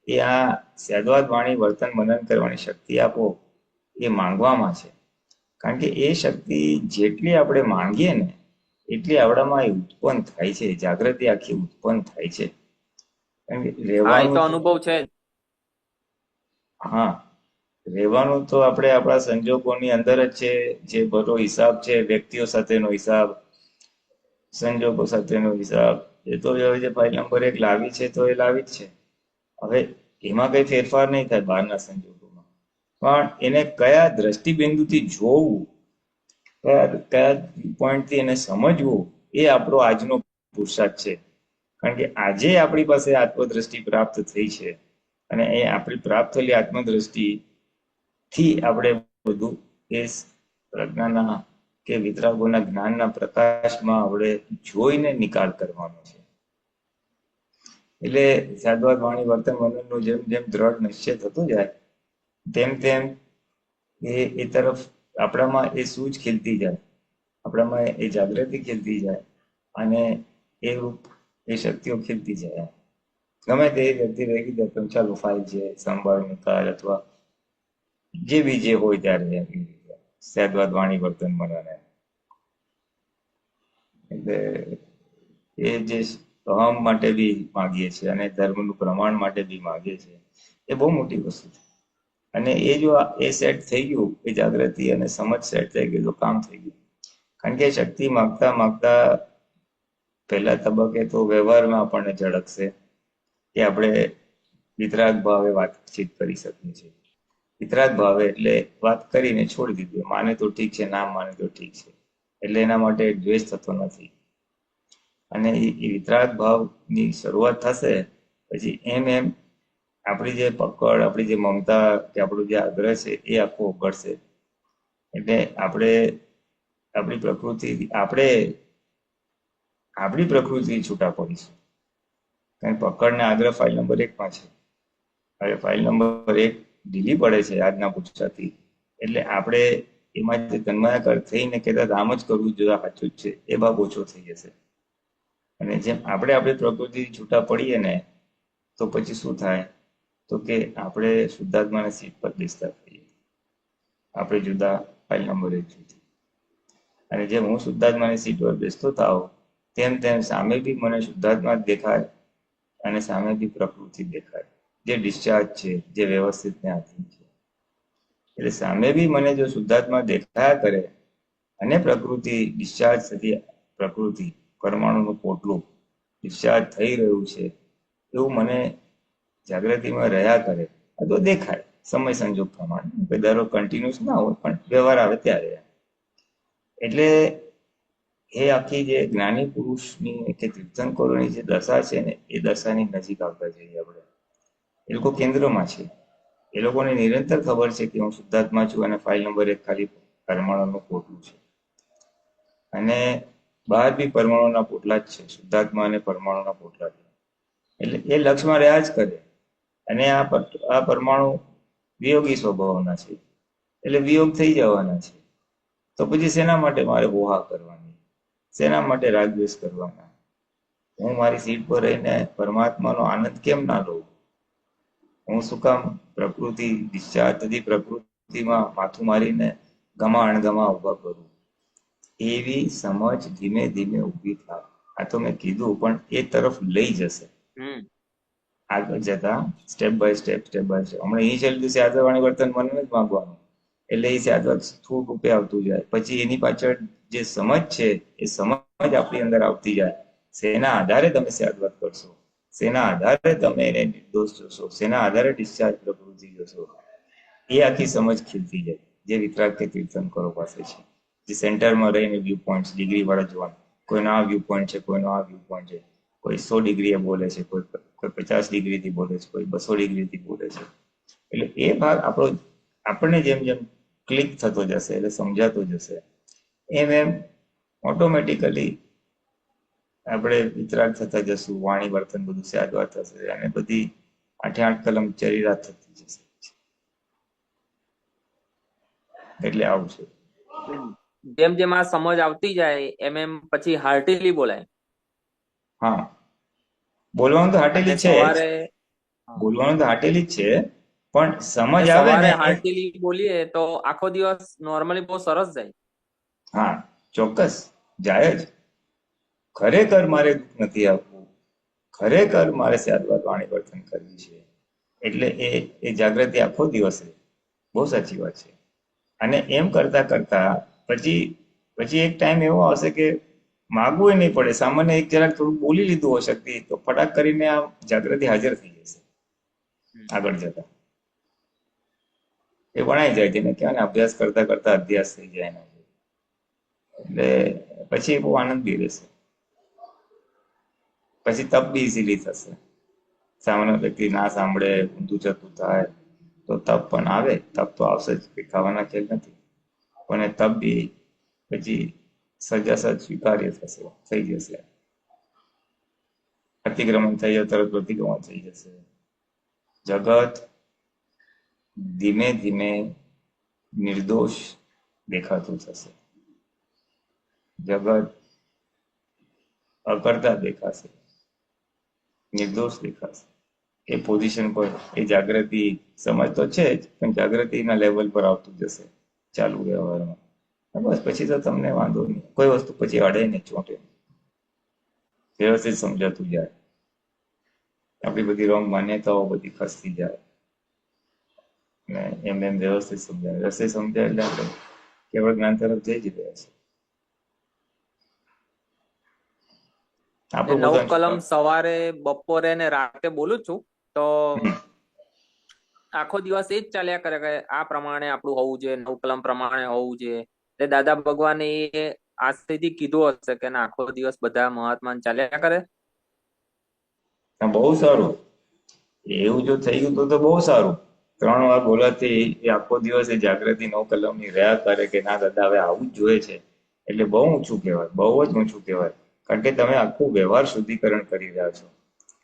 Speaker 2: એ આ સ્યાદવાદ વાણી વર્તન મનન કરવાની શક્તિ આપો એ માંગવામાં છે. કારણ કે એ શક્તિ જેટલી આપણે માંગીએ ને એટલી આપણામાં એ ઉત્પન્ન થાય છે, જાગૃતિ આખી ઉત્પન્ન થાય છે. કારણ કે રહેવાનું
Speaker 5: અનુભવ છે.
Speaker 2: હા, રહેવાનું તો આપણે આપણા સંજોગોની અંદર જ છે. જે બધો હિસાબ છે, વ્યક્તિઓ સાથેનો હિસાબ, સંજોગો સાથેનો હિસાબ, એ તો જે ફાઇલ નંબર 1 લાવી છે તો એ લાવી જ છે. હવે એમાં કઈ ફેરફાર નહીં થાય બહારના સંજોગોમાં, પણ એને કયા દ્રષ્ટિબિંદુથી જોવું, કયા પોઈન્ટથી એને સમજવું, એ આપણો આજનો પુરુષાર્થ છે. કારણ કે આજે આપણી પાસે આત્મદ્રષ્ટિ પ્રાપ્ત થઈ છે અને એ આપણી પ્રાપ્ત થયેલી આત્મદ્રષ્ટિથી આપણે બધું એ પ્રજ્ઞાના કે વિતરાગોના જ્ઞાનના પ્રકાશમાં આપણે જોઈને નિકાલ કરવાનો છે. એટલે સ્યાદવાદ વાણી વર્તન મનનનો જેમ જેમ દ્રઢ નિશ્ચય થતો જાય તેમ તેમ એ તરફ આપણામાં એ સૂઝ ખીલતી જાય, આપણામાં એ જાગૃતિ ખીલતી જાય અને એ રૂપ એ શક્તિઓ ખીલતી જાય. ગમે તે વ્યક્તિ રહી દે ચાલો ફાઇલ છે, સંભાળ નિકાલ અથવા જે બી જે હોય ત્યારે સ્યાદવાદ વાણી વર્તન મનન. એટલે એ જે અહમ માટે બી માગીએ છીએ અને ધર્મનું પ્રમાણ માટે બી માગીએ છીએ, એ બહુ મોટી વસ્તુ છે. અને એ જો એ સેટ થઈ ગયું, એ જાગૃતિ અને સમજ સેટ થઈ ગયું તો કામ થઈ ગયું. કારણ કે શક્તિ માગતા પહેલા તબક્કે તો વ્યવહારમાં આપણને ઝળકશે કે આપણે વિતરાગ ભાવે વાતચીત કરી શકીએ છીએ. વિતરાગ ભાવે એટલે વાત કરીને છોડી દીધું, માને તો ઠીક છે, ના માને તો ઠીક છે, એટલે એના માટે દ્વેષ થતો નથી. અને એ વિતરાગ ભાવની શરૂઆત થશે પછી એમ એમ આપણી જે પકડ, આપણી જે મમતા કે આપણું જે આગ્રહ છે એ આખું ઓગળશે. એટલે આપણી પ્રકૃતિ છૂટા પડીશું. કારણ પકડને આગ્રહ ફાઇલ નંબર 1 માં છે. હવે ફાઇલ નંબર 1 ઢીલી પડે છે આજના પુરુષાર્થી, એટલે આપણે એમાં જે તન્માયાકાર થઈને કહેતા આમ જ કરવું જોઈએ, સાચું જ છે, એ ભાગ ઓછો થઈ જશે. અને જેમ આપણે આપણી પ્રકૃતિ છૂટા પડીએ ને તો પછી શું થાય, તો કે આપણે શુદ્ધાત્માની સીટ પર બેસતા થઈએ. આપણે જુદા ફાઇલ નંબર 1 જુદી. અને જેમ હું શુદ્ધાત્માની સીટ પર બેસતો થાવ તેમ તેમ સામે બી મને શુદ્ધાત્મા જ દેખાય અને સામે બી પ્રકૃતિ દેખાય, જે ડિસ્ચાર્જ છે, જે વ્યવસ્થિત ને આધીન છે. એટલે સામે બી મને જો શુદ્ધાત્મા દેખાયા કરે અને પ્રકૃતિ ડિસ્ચાર્જ થતી, પ્રકૃતિ પરમાણુનું પોટલું ડિસ્ચાર્જ થઈ રહ્યું છે એવું મને જાગૃતિમાં રહ્યા કરે તો દેખાય સમય સંજોગ પ્રમાણે. દરરોજ કન્ટિન્યુઅસ ના હોય પણ વ્યવહાર આવે ત્યારે. એટલે એ આખી જે જ્ઞાની પુરુષની કે તીર્થંકરોની જે દશા છે ને એ દશાની નજીક આવતા જઈએ આપણે. એ લોકો કેન્દ્રમાં છે, એ લોકોને નિરંતર ખબર છે કે હું શુદ્ધાત્મા છું અને ફાઇલ નંબર 1 ખાલી પરમાણુનું પોટલું છે. અને બહાર બી પરમાણુના પોટલા જ છે, શુદ્ધાત્મા અને પરમાણુના પોટલા છે. એટલે એ લક્ષમાં રહ્યા જ કરે. અને આ પરમાણુ વિયોગી સ્વભાવના છે, એટલે વિયોગ થઈ જવાના છે. તો તો પછી શેના માટે મારે વોહા કરવાની, શેના માટે રાગદ્વેષ કરવાના? હું મારી સીટ પર રહીને પરમાત્માનો આનંદ કેમ ના લઉં? હું શું કામ પ્રકૃતિ ડિસ્ચાર્જ થતી પ્રકૃતિમાં માથું મારીને ગમા અણગમા ઉભા કરું? એવી સમજ ધીમે ધીમે ઊભી થાય. આ તો મેં કીધું, પણ એ તરફ લઈ જશે આગળ જતા, સ્ટેપ બાય સ્ટેપ. હમણાં એ છેલ્લે દિવસે આદરવાણી વર્તન મનને જ માંગવાનું, એટલે એ સાદવત સ્થૂળ રૂપે આવતું જાય. પછી એની પાછળ જે સમજ છે એ સમજ આપણી અંદર આવતી જાય. શેના આધારે તમે સાદવત કરશો, શેના આધારે તમે એને નિર્દોષ જોશો, શેના આધારે ડિસ્ચાર્જ પ્રકૃતિ જોશો, એ આખી સમજ ખીલતી જાય. જે વિતરાગ કે તીર્થંકરો પાસે છે, જે સેન્ટરમાં રહીને વ્યૂ પોઈન્ટ ડિગ્રી વાળા જોવાનું, કોઈનો આ વ્યૂ પોઈન્ટ છે, કોઈનો આ વ્યૂ પોઈન્ટ છે, કોઈ 100 ડિગ્રીએ બોલે છે, કોઈ 50 ડિગ્રીથી બોલે છે, કોઈ 200 ડિગ્રીથી બોલે છે. એટલે એ ભાગ આપણને જેમ જેમ ક્લિક થતો જશે, એટલે સમજાતો જશે, એમ ઓટોમેટિકલી આપણે વિતરાગ થતા જશું. વાણી વર્તન બધું સાદવા થશે, અને બધી 8 કલમ ચરીરાત થતી જશે. એટલે આવું છે.
Speaker 5: જેમ જેમ આ સમજ આવતી જાય એમ એમ પછી હાર્ટીલી બોલાય.
Speaker 2: હા, બોલવાનું તો હાટેલી છે જ,
Speaker 5: સવારે
Speaker 2: બોલવાનું તો હાટેલી જ છે, પણ સમજ આવે
Speaker 5: સવારે
Speaker 2: ને
Speaker 5: હાર્ટીલી બોલીએ તો આખો દિવસ નોર્મલી બહુ સરસ જાય.
Speaker 2: હા, ચોક્કસ જાય જ. ખરેખર મારે દુઃખ નથી આપવું, ખરેખર મારે સાદવાદ વાણી વર્તન કરવી છે, એટલે એ જાગૃતિ આખો દિવસ રહે. બહુ સાચી વાત છે. અને એમ કરતા કરતા પછી એક ટાઈમ એવો આવશે કે માગવું નહીં પડે. સામાન્ય એક જરાક થોડું બોલી લીધું હોય શક્તિ, તો ફટાક કરીને આ જાગૃતિ હાજર થઈ જશે આગળ જતા. એ વણાઈ જાય, જેને કહેવાય ને અભ્યાસ કરતા કરતા અભ્યાસ થઈ જાય એના. એટલે પછી બહુ આનંદ બી રહેશે. પછી તપ બી ઇઝીલી થશે. સામાન્ય વ્યક્તિ ના સાંભળે, ઊંધું જતું થાય, તો તપ પણ આવે. તપ તો આવશે જ, કે ખાવાના ખેલ નથી. પણ એ તપ બી પછી સજાસજ સ્વીકાર્ય થશે, થઈ જશે. અતિક્રમણ થઈ જાય તરત પ્રતિક્રમણ થઈ જશે. જગત ધીમે ધીમે નિર્દોષ દેખાતું થશે. જગત અકર્તા દેખાશે, નિર્દોષ દેખાશે. એ પોઝિશન પર એ જાગૃતિ સમજ તો છે જ, પણ જાગૃતિના લેવલ પર આવતું જશે ચાલુ વ્યવહારમાં. બસ પછી તો તમને વાંધો નહીં, કોઈ વસ્તુ પછી અડે નહીં, ચોંટે નહીં. વ્યવસ્થિત સમજાતું જાય. આપણી બધી રોંગ માન્યતાઓ બધી ખસતી જાય. ને એમ વ્યવસ્થિત સમજાય એટલે આપણે કેવળ જ્ઞાન તરફ જઈ જ રહ્યા છે. આપણું
Speaker 5: 9 કલમ
Speaker 2: પોતાનું
Speaker 5: સવારે, બપોરે ને રાતે બોલું છું, તો આખો દિવસ એ જ ચાલ્યા કરે કે આ પ્રમાણે આપણું હોવું જોઈએ, 9 કલમ પ્રમાણે હોવું જોઈએ. એટલે દાદા ભગવાને એ આજથી કીધું હશે કે આખો દિવસ બધા મહાત્મા ચાલ્યા કરે.
Speaker 2: બહુ સારું. એવું જો થઈ ગયું તો બહુ સારું. 3 વાર બોલાથી એ આખો દિવસ એ જાગૃતિ 9 કલમની રહ્યા કરે કે ના દાદા હવે આવું જ જોઈએ છે, એટલે બહુ ઊંચું કહેવાય, બહુ જ ઊંચું કહેવાય. કારણ કે તમે આખું વ્યવહાર શુદ્ધિકરણ કરી રહ્યા છો,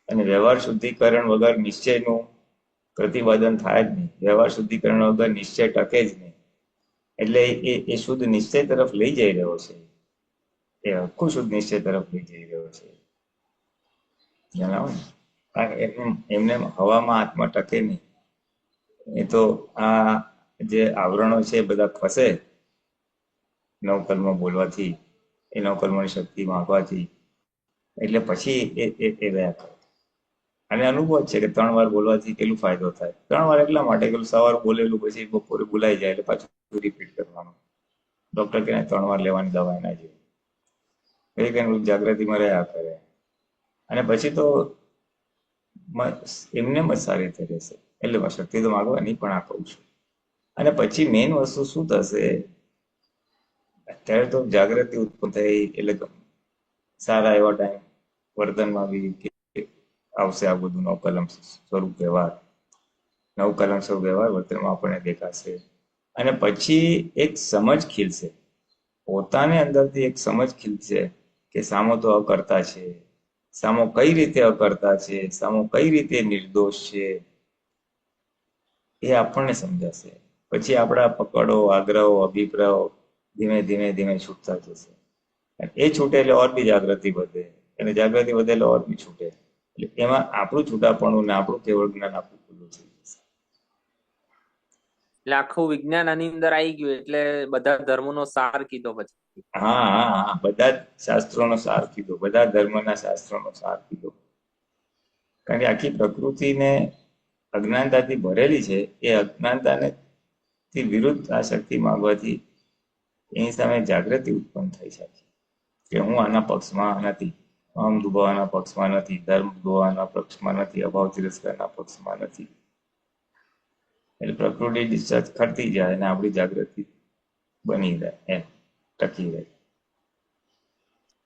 Speaker 2: અને વ્યવહાર શુદ્ધિકરણ વગર નિશ્ચયનું પ્રતિપાદન થાય જ નહીં. વ્યવહાર શુદ્ધિકરણ વગર નિશ્ચય ટકે જ નહીં. એટલે એ શુદ્ધ નિશ્ચય તરફ લઈ જઈ રહ્યો છે. એ આખું શુદ્ધ નિશ્ચય તરફ લઈ જઈ રહ્યો છે. જણાવો ને, એમને હવામાં આત્મા ટકે નહીં. એ તો આ જે આવરણો છે બધા ખસે 9 કલમો બોલવાથી, એ 9 કલમોની શક્તિ માંગવાથી. એટલે પછી એ રહ્યા કરે. અને અનુભવ છે કે 3 વાર બોલવાથી કેટલું ફાયદો થાય. 3 વાર એટલા માટે કે સવાર બોલેલું પછી બપોરે ભૂલાઈ જાય, એટલે પાછું રિપીટ કરવાનું. ડોક્ટર કહે 3 વાર લેવાની દવા એના જેવી. એ કઈ જાગૃતિમાં રહ્યા કરે, અને પછી તો એમને જ સારી રીતે રહેશે. એટલે શક્તિ તો માગવાની, પણ આ કહું છું. અને પછી મેઇન વસ્તુ શું થશે, અત્યારે તો જાગૃતિ ઉત્પન્ન થઈ એટલે સારા એવા ટાઈમ વર્તનમાં બી આવશે આ બધું 9 કલમ સ્વરૂપ વ્યવહાર. 9 કલમ સ્વરૂપ વ્યવહાર વર્તનમાં આપણને દેખાશે. અને પછી એક સમજ ખીલશે, પોતાને અંદરથી એક સમજ ખીલશે કે સામો તો અકર્તા છે, સામો કઈ રીતે અકર્તા છે, સામો કઈ રીતે નિર્દોષ છે, એ આપણને સમજાશે. પછી આપણા પકડો, આગ્રહો, અભિપ્રાયો ધીમે ધીમે ધીમે છૂટતા જશે. એ છૂટે એટલે ઓર બી જાગૃતિ વધે, અને જાગૃતિ વધે એટલે ઓર બી છૂટે. એટલે એમાં આપણું છૂટાપણું ને આપણું કેવળ જ્ઞાન આપણું ખુલ્લું થઈ જશે.
Speaker 5: એટલે આખું વિજ્ઞાન આની અંદર આવી ગયું, એટલે બધા ધર્મનો સાર કીધો પછી.
Speaker 2: હા હા હા, બધા જ શાસ્ત્રોનો સાર કીધો, બધા ધર્મના શાસ્ત્રોનો સાર કીધો. કારણ કે આખી પ્રકૃતિને અજ્ઞાનતાથી ભરેલી છે. એ અજ્ઞાનતાને થી વિરુદ્ધ આ શક્તિ માંગવાથી એની સામે જાગૃતિ ઉત્પન્ન થઈ શકે કે હું આના પક્ષમાં નથી, અહમ દુભાવના પક્ષમાં નથી, ધર્મ દુભાવના પક્ષમાં નથી, અભાવ તિરસ્કારના પક્ષમાં નથી. એટલે પ્રકૃતિ ડિસ્ચાર્જ કરતી જાય અને આપણી જાગૃતિ બની રહે, એમ ટકી રહે.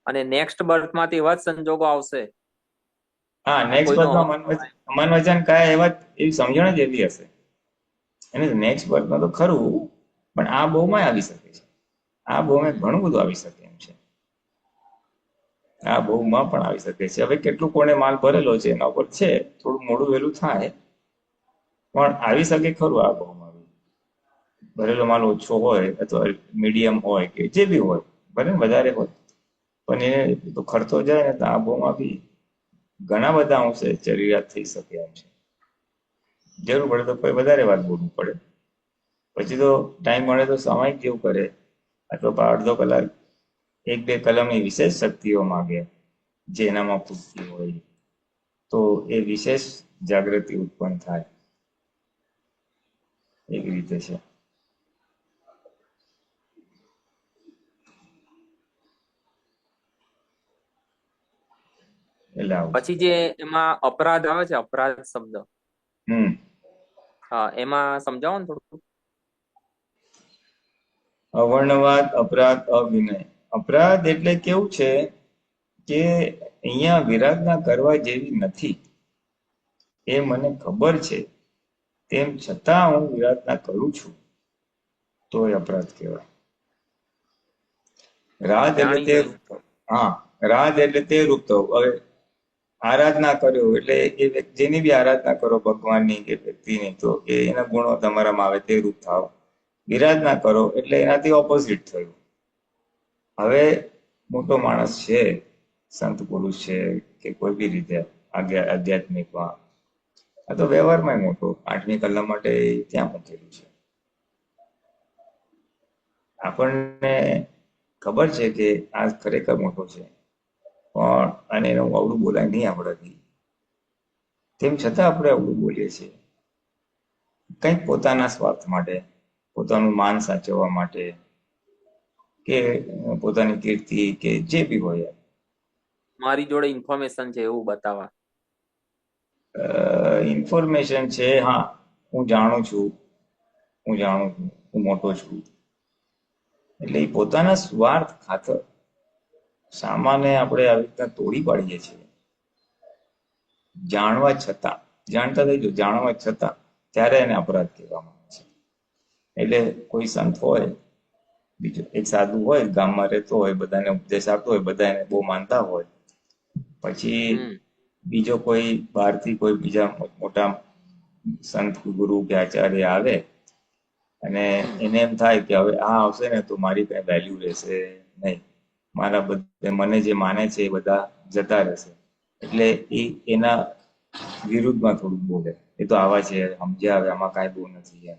Speaker 5: અને નેક્સ્ટ બર્થમાંથી એવા જ સંજોગો આવશે.
Speaker 2: હા, નેક્સ્ટ
Speaker 5: કોઈનો
Speaker 2: બર્થમાં મન વચન કાયા એવા એવી સમજણ જ એવી હશે. એને નેક્સ્ટ બર્થમાં તો ખરું, પણ આ બહુમાં આવી શકે છે. આ બહુમાં ઘણું બધું આવી શકે એમ છે. આ બહુમાં પણ આવી શકે છે. હવે કેટલું કોને માલ ભરેલો છે એના ઉપર છે, થોડું મોડું વહેલું થાય, પણ આવી શકે ખરું. આ બહુમાં ભરેલો માલ ઓછો હોય અથવા મીડિયમ હોય કે જે બી હોય, ભલે ને વધારે હોય, પણ એને તો ખર્ચો જાય ને તો આ બહુમાં બી ઘણા બધા અંશે જરૂરિયાત થઈ શકે એમ છે. જરૂર પડે તો કોઈ વધારે વાત બોલવું પડે, પછી તો ટાઈમ મળે તો સામાયિક જેવું કરે, અથવા અડધો કલાક 1-2 કલમની વિશેષ શક્તિઓ માગે જે એનામાં પૂછતી હોય, તો એ વિશેષ જાગૃતિ ઉત્પન્ન થાય. એવી રીતે છે. એટલે આવું
Speaker 5: પછી જે એમાં અપરાધ આવે છે, અપરાધ શબ્દ, હા, એમાં સમજાવો ને થોડું.
Speaker 2: અવર્ણવાદ, અપરાધ, અવિનય. અપરાધ એટલે કેવું છે કે અહીંયા વિરાધના કરવા જેવી નથી, એ મને ખબર છે, તેમ છતાં હું વિરાધના કરું છું, તો એ અપરાધ કહેવાય. રાજ એટલે તે રૂપ થવું. હા, રાજ એટલે તે રૂપ થવું. હવે આરાધના કર્યો એટલે એ જેની બી આરાધના કરો, ભગવાનની કે વ્યક્તિની, તો એ એના ગુણો તમારામાં આવે, તે રૂપ થાવ. વિરાધના કરો એટલે એનાથી ઓપોઝિટ થયું. હવે મોટો માણસ છે, સંત પુરુષ છે કે કોઈ બી રીતે આધ્યાત્મિકમાં, આ તો વ્યવહારમાં મોટો 8મી કલમ માટે ત્યાં મૂકેલું છે. આપણને ખબર છે કે આ ખરેખર મોટો છે, પણ અને એનું અવળું બોલાય નહીં આપણાથી, તેમ છતાં આપણે અવળું બોલીએ છીએ. કંઈક પોતાના સ્વાર્થ માટે, પોતાનું માન સાચવવા માટે, કે પોતાની કીર્તિ કે જે બી હોય,
Speaker 5: મારી જોડે ઇન્ફોર્મેશન છે એવું બતાવવા.
Speaker 2: ઇન્ફોર્મેશન છે, હા, હું જાણું છું, હું મોટો છું, એટલે એ પોતાના સ્વાર્થ ખાતર સામાન્ય આપણે આવી રીતના તોડી પાડીએ છીએ. જાણવા છતાં, જાણતા થઈ ગયું, જાણવા છતાં, ત્યારે એને અપરાધ કહેવામાં આવે છે. એટલે કોઈ સંત હોય, બીજો એક સાધુ હોય, ગામમાં રહેતો હોય, બધાને ઉપદેશ આપતો હોય, બધા એને બહુ માનતા હોય, પછી બીજો કોઈ બહારથી કોઈ બીજા મોટા સંત ગુરુ કે આચાર્ય આવે અને એને એમ થાય કે હવે આ આવશે ને તો મારી કઈ વેલ્યુ રહેશે નહીં, મારા મને જે માને છે એ બધા જતા રહેશે, એટલે એ એના વિરુદ્ધમાં થોડું બોલે, એ તો આવા છે, સમજ્યા, હવે આમાં કાંઈ બહુ નથી.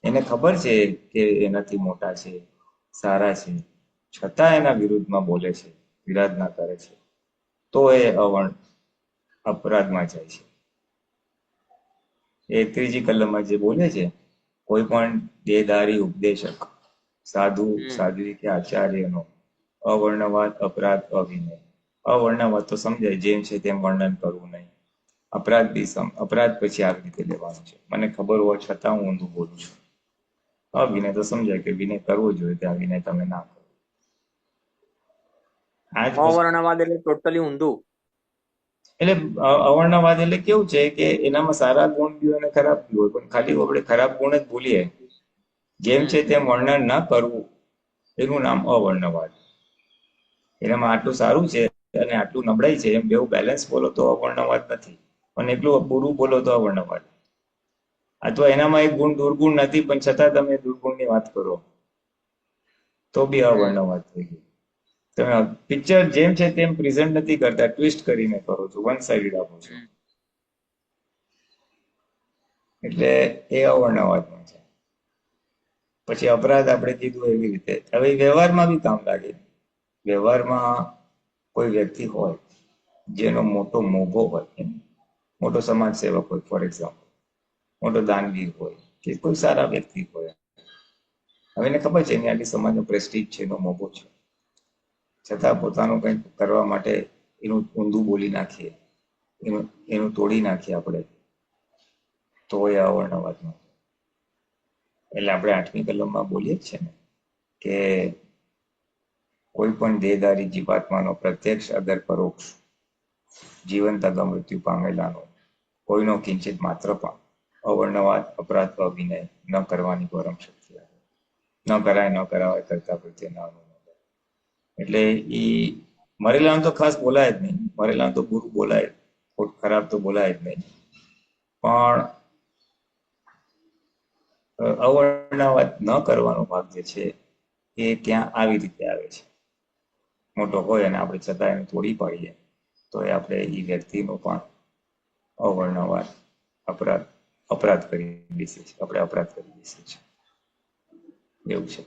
Speaker 2: એને ખબર છે કે એનાથી મોટા છે, સારા છે, છતાં એના વિરુદ્ધમાં બોલે છે, વિરાધના કરે છે, તો એ અપરાધમાં જાય છે. એ 3જી કલમમાં જે બોલે છે, કોઈ પણ દેહધારી ઉપદેશક, સાધુ, સાધ્વી કે આચાર્યનો અવર્ણવાદ, અપરાધ, અવિનય. અવર્ણવાદ તો સમજાય, જેમ છે તેમ વર્ણન કરવું નહીં. અપરાધ પછી આવી રીતે લેવાનું છે, મને ખબર હોવા છતાં હું ઊંધું બોલું છું. અવિનય તો સમજાય કે વિનય કરવો જોઈએ, ત્યાં વિનય તમે ના કરો.
Speaker 5: અવર્ણવાદ એટલે ટોટલી ઊંધું.
Speaker 2: એટલે અવર્ણવાદ એટલે કેવું છે કે એનામાં સારા ગુણ બી હોય અને ખરાબ બી હોય, પણ ખાલી આપણે ખરાબ ગુણ જ ભૂલીએ, જેમ છે તેમ વર્ણન ન કરવું, એનું નામ અવર્ણવાદ. એનામાં આટલું સારું છે અને આટલું નબળાઈ છે, એમ બેવું બેલેન્સ બોલો તો અવર્ણવાદ નથી, પણ એટલું બુરું બોલો તો અવર્ણવાદ. અથવા એનામાં એક ગુણ દુર્ગુણ નથી, પણ છતાં તમે દુર્ગુણની વાત કરો તો બી અવર્ણવાદ થઈ ગયું. તમે પિક્ચર જેમ છે તેમ પ્રેઝન્ટ નથી કરતા, ટ્વિસ્ટ કરીને કરો છો, વન સાઇડેડ આપો છો, એટલે એ અવર્ણવાદમાં છે. પછી અપરાધ આપણે કીધું એવી રીતે. હવે વ્યવહારમાં બી કામ લાગે. વ્યવહારમાં કોઈ વ્યક્તિ હોય જેનો મોટો મોભો હોય, મોટો સમાજ સેવક હોય, ફોર એક્ઝામ્પલ મોટો દાનવીર હોય કે કોઈ સારા વ્યક્તિ હોય, હવે એને ખબર છે એની આટલી સમાજનો પ્રેસ્ટીજ છે, એનો મોભો છે, છતાં પોતાનું કંઈક કરવા માટે એનું ઊંધું બોલી નાખીએ, એનું તોડી નાખીએ આપણે, તો એ અવર્ણવાદમાં. એટલે આપણે 8મી કલમમાં બોલીએ જ છે ને કે કોઈ પણ દેહધારી જીવાત્માનો પ્રત્યક્ષ અગર પરોક્ષ જીવન તથા મૃત્યુ પામેલાનો કોઈનો કિંચિત માત્ર પણ અવર્ણવાદ અપરાધ અભિનય ન કરવાની પરમ શક્તિ આપે. ન કરાય ન કરાવાય કરતા પ્રત્યે નાનું. એટલે ઈ મરેલાનું તો ખાસ બોલાય જ નહીં, મરેલાનું તો બુરું બોલાય, ખરાબ તો બોલાય જ નહીં, પણ અવર્ણવાદ ન કરવાનો ભાગ જે છે એ ત્યાં આવી રીતે આવે છે. મોટો હોય અને આપણે છતાં એને તોડી પાડીએ તો એ આપણે એ વ્યક્તિનો પણ અવર્ણવાદ અપરાધ કરી બેસીએ છીએ, આપણે અપરાધ કરી બેસીએ છીએ, એવું છે.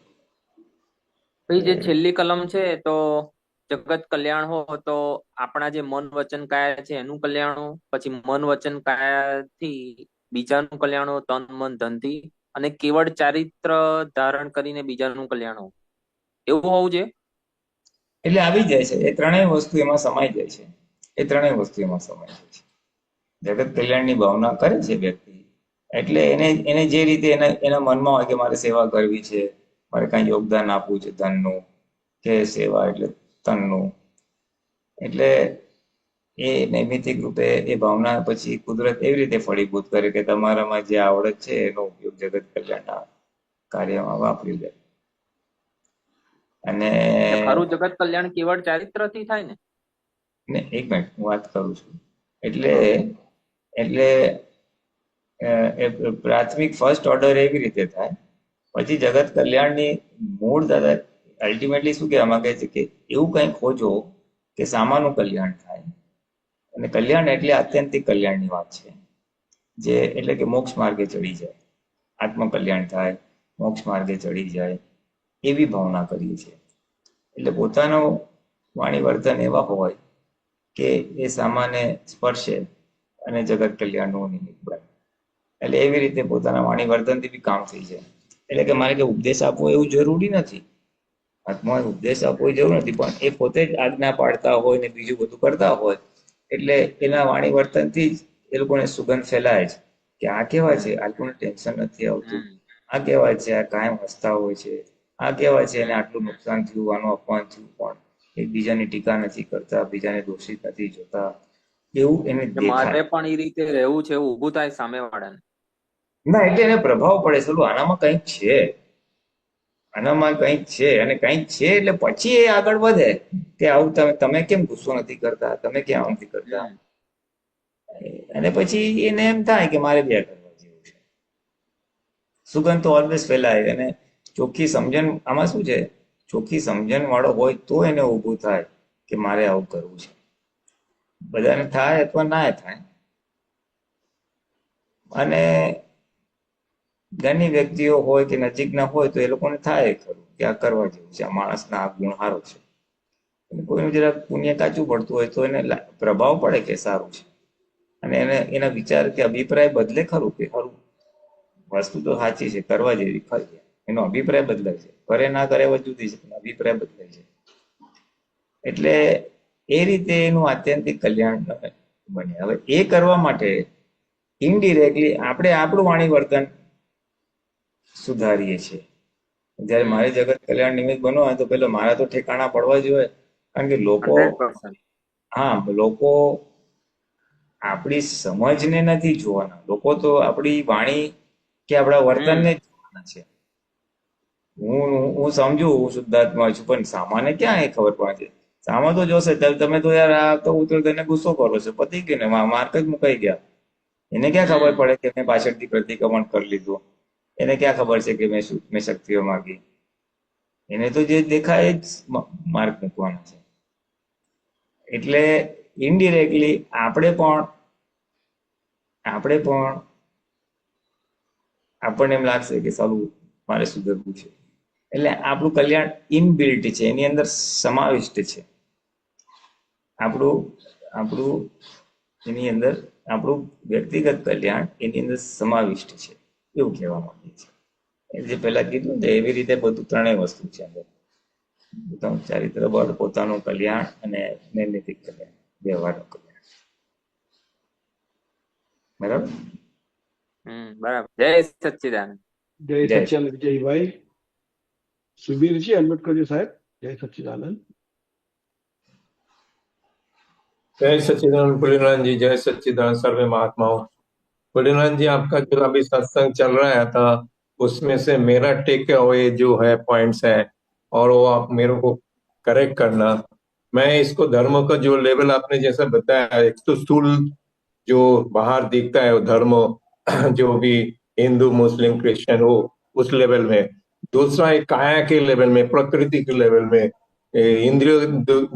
Speaker 5: ભાઈ જે છેલ્લી કલમ છે તો જગત કલ્યાણ હો તો આપણા જે મન વચન કાયા છે એનું કલ્યાણ હો, પછી મન વચન કાયાથી બીજાનું કલ્યાણ હો, તન મન ધનથી, અને કેવળ ચારિત્ર ધારણ કરીને બીજાનું કલ્યાણ હો, એવું હોવું જોઈએ.
Speaker 2: એટલે આવી જાય છે એ ત્રણેય વસ્તુ એમાં સમાઈ જાય છે, એ ત્રણેય વસ્તુ એમાં સમાઈ જાય છે. જગત કલ્યાણની ભાવના કરે છે વ્યક્તિ, એટલે એને જે રીતે એના મનમાં હોય કે મારે સેવા કરવી છે, મારે કાંઈ યોગદાન આપવું છે ધનનું, કે સેવા એટલે તનનું, એટલે એ નૈમિતિક રૂપે એ ભાવના પછી કુદરત એવી રીતે ફળીભૂત કરે કે તમારામાં જે આવડત છે એનો ઉપયોગ જગત કલ્યાણના કાર્યમાં વાપરી લે. અને
Speaker 5: ખરું જગત કલ્યાણ કેવળ ચારિત્રથી થાય ને?
Speaker 2: એક મિનિટ હું વાત કરું છું. એટલે પ્રાથમિક ફર્સ્ટ ઓર્ડર એવી રીતે થાય, પછી જગત કલ્યાણની મૂળ દાદા અલ્ટિમેટલી શું કહેવા માંગે છે કે એવું કંઈક ખોજો કે સામાનું કલ્યાણ થાય. અને કલ્યાણ એટલે આત્યંતિક કલ્યાણની વાત છે, જે એટલે કે મોક્ષ માર્ગે ચડી જાય, આત્મકલ્યાણ થાય, મોક્ષ માર્ગે ચડી જાય, એવી ભાવના કરીએ છીએ. એટલે પોતાનો વાણી વર્તન એવા હોય કે એ સામાન્ય સ્પર્શે અને જગત કલ્યાણનું નિમિત્ત બને. એટલે એવી રીતે પોતાના વાણી વર્તનથી બી કામ થઈ જાય. એટલે કે મારે કે ઉપદેશ આપવો એવું જરૂરી નથી, આત્માને ઉપદેશ આપવો જરૂર નથી, પણ એ પોતે જ આજ્ઞા પાડતા હોય ને બીજું બધું કરતા હોય એટલે એના વાણી વર્તનથી જ એ લોકોને સુગંધ ફેલાય છે કે આ કેવા છે, આ લોકોને ટેન્શન નથી આવતું, આ કેવા છે, આ કાયમ હસતા હોય છે, આ કેવા છે એને આટલું નુકસાન થયું, આનું અપમાન થયું પણ એકબીજાની ટીકા નથી કરતા, બીજાને દોષિત નથી જોતા, એવું એને
Speaker 5: મારે
Speaker 2: દેખાય.
Speaker 5: પણ એ રીતે રહેવું છે એવું ઊભું થાય સામે વાળાને.
Speaker 2: ના, એટલે એને પ્રભાવ પડે, ચલો આનામાં કંઈક છે, આનામાં કંઈક છે, અને કંઈક છે એટલે પછી એ આગળ વધે કે આવું તમે કેમ ગુસ્સો નથી કરતા, તમે કેમ આમ નથી કરતા, અને પછી એને એમ થાય કે મારે બી આ કરવા જેવું છે. સુગંધ તો ઓલવેઝ ફેલાય. અને ચોખ્ખી સમજણ આમાં શું છે, ચોખ્ખી સમજણ વાળો હોય તો એને ઊભું થાય કે મારે આવું કરવું છે. બધાને થાય અથવા ના થાય. અને જ્ઞાની વ્યક્તિઓ હોય કે નજીકના હોય તો એ લોકોને થાય ખરું કે આ કરવા જેવું છે, આ માણસના આ ગુણ સારો છે. કોઈનું જરાક પુણ્ય કાચું પડતું હોય તો એને પ્રભાવ પડે કે સારું છે, અને એના વિચાર કે અભિપ્રાય બદલે ખરું કે ખરું વસ્તુ તો સાચી છે, કરવા જેવી ખરી, એનો અભિપ્રાય બદલાય છે, કરે ના કરે એ જુદી છે, અભિપ્રાય બદલાય છે. એટલે એ રીતે એનું આત્યંતિક કલ્યાણ બને. હવે એ કરવા માટે ઇનડિરેક્ટલી આપણે આપણું વાણી વર્તન સુધારીએ છીએ. જયારે મારે જગત કલ્યાણ નિમિત્ત બનવું હોય તો પેલા મારા તો ઠેકાણા પડવા જોઈએ, કારણ કે લોકો
Speaker 5: 100%.
Speaker 2: લોકો આપણી સમજને નથી જોવાના, લોકો તો આપણી વાણી કે આપણા વર્તનને જ જોવાના છે. હું સમજુ હું શુદ્ધાત્મા છું, પણ સામાન્ય ક્યાં એ ખબર પડે છે? સામા તો જોશે તમે તો યાર આ તો ઉતર તેને ગુસ્સો કરો છો, પતી ગયું ને, માર્ક જ મુકાઈ ગયા. એને ક્યાં ખબર પડે કે મેં પાછળથી પ્રતિક્રમણ કરી લીધું, એને ક્યાં ખબર છે કે મેં શક્તિઓ માગી. એને તો જે દેખાય જ માર્ક મૂકવાનો છે. એટલે ઇનડિરેક્ટલી આપણે પણ આપણને એમ લાગશે કે સાલું મારે સુધરવું છે. એટલે આપણું કલ્યાણ ઇનબિલ્ટ છે, એની અંદર સમાવિષ્ટ છે. આપણું એની અંદર આપણું વ્યક્તિગત કલ્યાણ એની અંદર સમાવિષ્ટ છે, એવું કહેવા માંગીએ છીએ. જે પહેલા કીધું ને એવી રીતે બધું ત્રણેય વસ્તુ છે અંદર. પોતાનું ચારિત્ર બળ, પોતાનું કલ્યાણ અને નૈતિક કલ્યાણ, વ્યવહારનું કલ્યાણ. બરાબર.
Speaker 5: બરાબર. જય સચ્ચિદાનંદ.
Speaker 3: જય સચ્ચિદાનંદ વિજયભાઈ. સુબીરજી અનમ્યુટ કરજો સાહેબ. જય સચ્ચિદાનંદ.
Speaker 6: जय सच्चिदानंद भोलेनाथ जी, जय सच्चिदानंद सर्वे महात्माओं। भोलेनाथ जी, आपका जो अभी सत्संग चल रहा था उसमें से मेरा टेक अवे जो है पॉइंट्स है, और वो आप मेरे को करेक्ट करना। मैं इसको धर्म का जो लेवल आपने जैसा बताया, एक तो स्थूल जो बाहर दिखता है वो धर्म जो भी हिंदू मुस्लिम क्रिश्चियन हो उस लेवल में, दूसरा एक काया के लेवल में, प्रकृति के लेवल में, इंद्रिय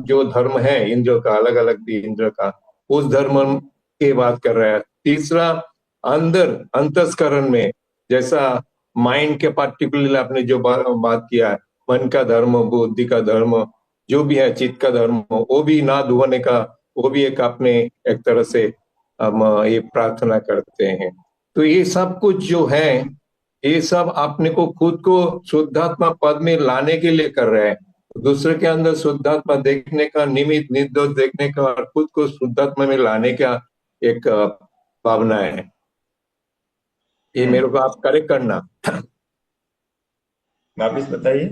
Speaker 6: जो धर्म है इंद्रियों का, अलग अलग इंद्रियों का, उस धर्म की बात कर रहा है। तीसरा अंदर अंतस्करण में, जैसा माइंड के पार्टिकुलर आपने जो बात किया है, मन का धर्म, बुद्धि का धर्म, जो भी है चित्त का धर्म, वो भी ना धोने का, वो भी एक अपने एक तरह से हम ये प्रार्थना करते हैं। तो ये सब कुछ जो है, ये सब अपने को खुद को शुद्धात्मा पद में लाने के लिए कर रहे हैं। दूसरे के अंदर शुद्धात्मा देखने का, निमित्त निर्दोष देखने का, और खुद को शुद्धात्मा में लाने का एक भावना है। ये मेरे को आप करेक्ट करना।
Speaker 2: वापिस बताइए।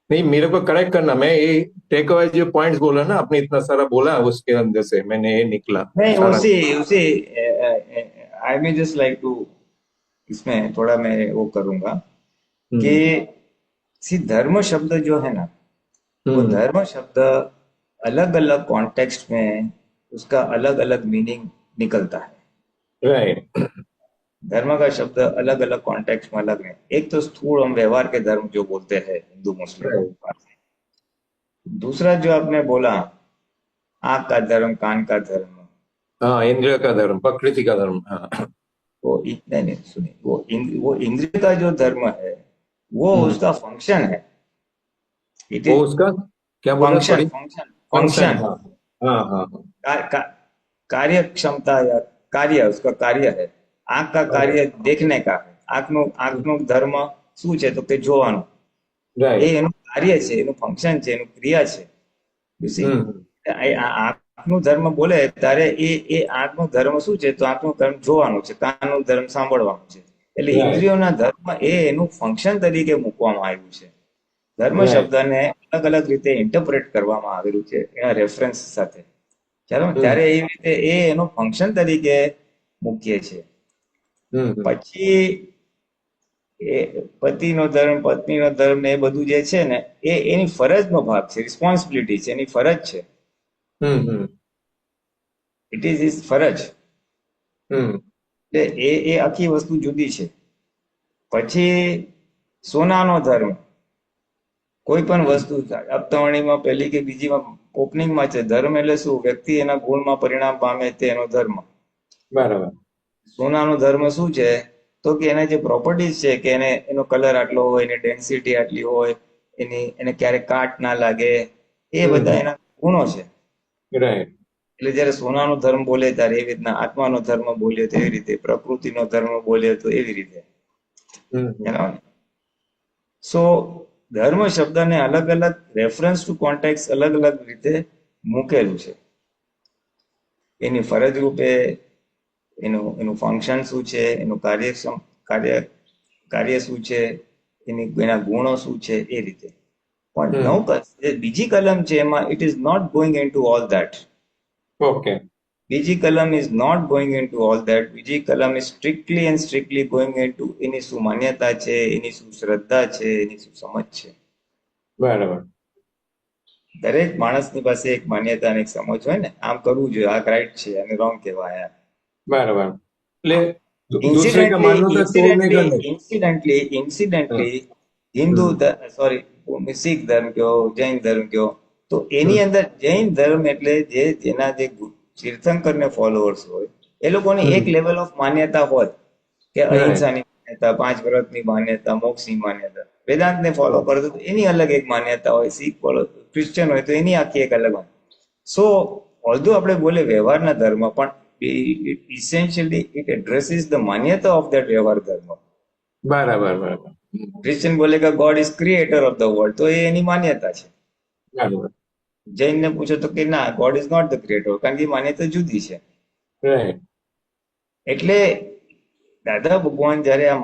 Speaker 6: नहीं, मेरे को करेक्ट करना। मैं ये टेक अवे जो पॉइंट्स बोला ना, आपने इतना सारा बोला, उसके अंदर से मैंने ये निकला।
Speaker 2: नहीं, उसी आई मे जस्ट लाइक टू, इसमें थोड़ा मैं वो करूंगा कि धर्म शब्द जो है ना, वो धर्म शब्द अलग अलग कॉन्टेक्स्ट में उसका अलग अलग मीनिंग निकलता है।
Speaker 6: राइट।
Speaker 2: धर्म का शब्द अलग अलग कॉन्टेक्स्ट में अलग है। एक तो स्थूल हम व्यवहार के धर्म जो बोलते हैं हिंदू मुस्लिम। दूसरा जो आपने बोला आंख का धर्म, कान का धर्म,
Speaker 6: हाँ, इंद्रिय का धर्म, प्रकृति का धर्म। हाँ।
Speaker 2: वो नहीं सुनिए, वो इंद्रिय का जो धर्म है वो उसका फंक्शन है।
Speaker 6: वो उसका क्या बोला?
Speaker 2: फंक्शन।
Speaker 6: हाँ।
Speaker 2: कार्य क्षमता या कार्य उसका कार्य है। आंख का कार्य देखने का है। આંખનો ધર્મ શું છે તો કે જોવાનું, એ એનું કાર્ય છે, એનું ફંક્શન છે, એનું ક્રિયા છે. આંખનું ધર્મ બોલે ત્યારે એ આંખનો ધર્મ શું છે તો આંખનું ધર્મ જોવાનું છે, કાનનું ધર્મ સાંભળવાનું છે. એટલે ઇન્દ્રિયોના ધર્મ એ એનું ફંક્શન તરીકે મૂકવામાં આવ્યું છે. ધર્મ શબ્દને અલગ અલગ રીતે ઇન્ટરપ્રેટ કરવામાં આવેલું છે એના રેફરન્સ સાથે. ચાલો, ત્યારે એ રીતે એ એનું ફંક્શન તરીકે મૂકીએ છીએ. પછી એ પતિનો ધર્મ, પત્નીનો ધર્મ ને એ બધું જે છે ને એ એની ફરજનો ભાગ છે, રિસ્પોન્સિબિલિટી છે, એની ફરજ છે. ઇટ ઇઝ હિઝ ફરજ. એટલે એ આખી વસ્તુ જુદી છે. પછી સોનાનો ધર્મ, કોઈ પણ વસ્તુ હપ્તાવણીમાં પહેલી કે બીજીમાં ઓપનિંગમાં છે. ધર્મ એટલે શું? વ્યક્તિ એના ગુણમાં પરિણામ પામે તે એનો ધર્મ.
Speaker 6: બરાબર.
Speaker 2: સોનાનો ધર્મ શું છે તો કે એના જે પ્રોપર્ટીઝ છે કે એનો કલર આટલો હોય, એની ડેન્સિટી આટલી હોય, એને ક્યારેક કાટ ના લાગે, એ બધા એના ગુણો છે. એટલે જયારે સોનાનો ધર્મ બોલે ત્યારે એવી રીતના, આત્માનો ધર્મ બોલે તો એવી રીતે, પ્રકૃતિનો ધર્મ બોલે તો એવી રીતે. સો ધર્મ શબ્દને અલગ અલગ રેફરન્સ ટુ કોન્ટેક્સ અલગ અલગ રીતે મૂકેલું છે. એની ફરજ રૂપે, એનું ફંક્શન શું છે, એનું કાર્ય શું છે, એના ગુણો શું છે, એ રીતે. પણ બીજી કલમ છે એમાં it is not going into all that.
Speaker 6: Okay.
Speaker 2: બીજી કલમ is not going into all that. બીજી કલમ is strictly going into any શું માન્યતા છે, એની શું શ્રદ્ધા છે, એની શું સમજ છે.
Speaker 6: બરાબર.
Speaker 2: દરેક માણસની પાસે એક માન્યતા અને એક સમજ હોય ને, આમ કરવું જોઈએ, આ રાઈટ છે અને રોંગ કહેવાય. બરાબર. એટલે ઇન્સિડેન્ટલી હિન્દુ શીખ ધર્મ કયો, જૈન ધર્મ કયો, તો એની અંદર જૈન ધર્મ એટલે જેના જે તીર્થંકર ને ફોલોઅર્સ હોય એ લોકોની એક લેવલ ઓફ માન્યતા હોત કે અહિંસાની માન્યતા, 5 વ્રતની માન્યતા, મોક્ષની માન્યતા. વેદાંતને ફોલો કરો તો એની અલગ એક માન્યતા હોય, શીખ ફોલો ક્રિશ્ચિયન હોય તો એની આખી એક અલગ હોય. સો ઓલ્ધો આપણે બોલે વ્યવહારના ધર્મ, પણ ઇસેન્શિયલી ઇટ એડ્રેસીસ ધ માન્યતા ઓફ ધેટ વ્યવહાર ધર્મ.
Speaker 6: બરાબર બરાબર
Speaker 2: ક્રિશ્ચિયન બોલે કે God is creator of the world, તો એ એની માન્યતા છે.
Speaker 6: બરાબર
Speaker 2: જૈનને પૂછો તો કે ના, God is not the creator, કારણ કે એ માન્યતા જુદી છે.
Speaker 6: રાઈટ
Speaker 2: એટલે દાદા ભગવાન જયારે આ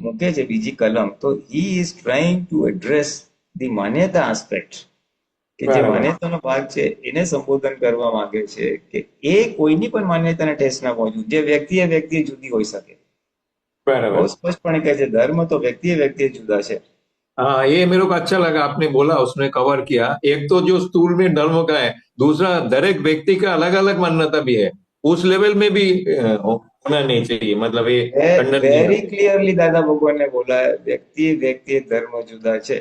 Speaker 2: મૂકે છે બીજી કલમ, તો he is trying to address the માન્યતા આસ્પેક્ટ, કે જે
Speaker 6: બરાબર.
Speaker 2: માન્યતાનો ભાગ છે એને સંબોધન કરવા માંગે છે કે એ કોઈની પણ માન્યતાને ઠેસ ના પહોંચવું, જે વ્યક્તિએ જુદી હોઈ શકે.
Speaker 6: बराबर
Speaker 2: બહુ સ્પષ્ટપણે કહે છે ધર્મ તો વ્યક્તિએ જુદા છે.
Speaker 6: हाँ ये मेरे को अच्छा लगा आपने बोला, उसने कवर किया। एक तो जो स्थूल में धर्म का है, दूसरा दरेक व्यक्ति का अलग अलग मान्यता भी है, उस लेवल में भी होना नहीं चाहिए, मतलब ये खंडन नहीं
Speaker 2: વેરી
Speaker 6: है।
Speaker 2: ક્લિયરલી દાદા ભગવાનને બોલા વ્યક્તિએ ધર્મ જુદા છે.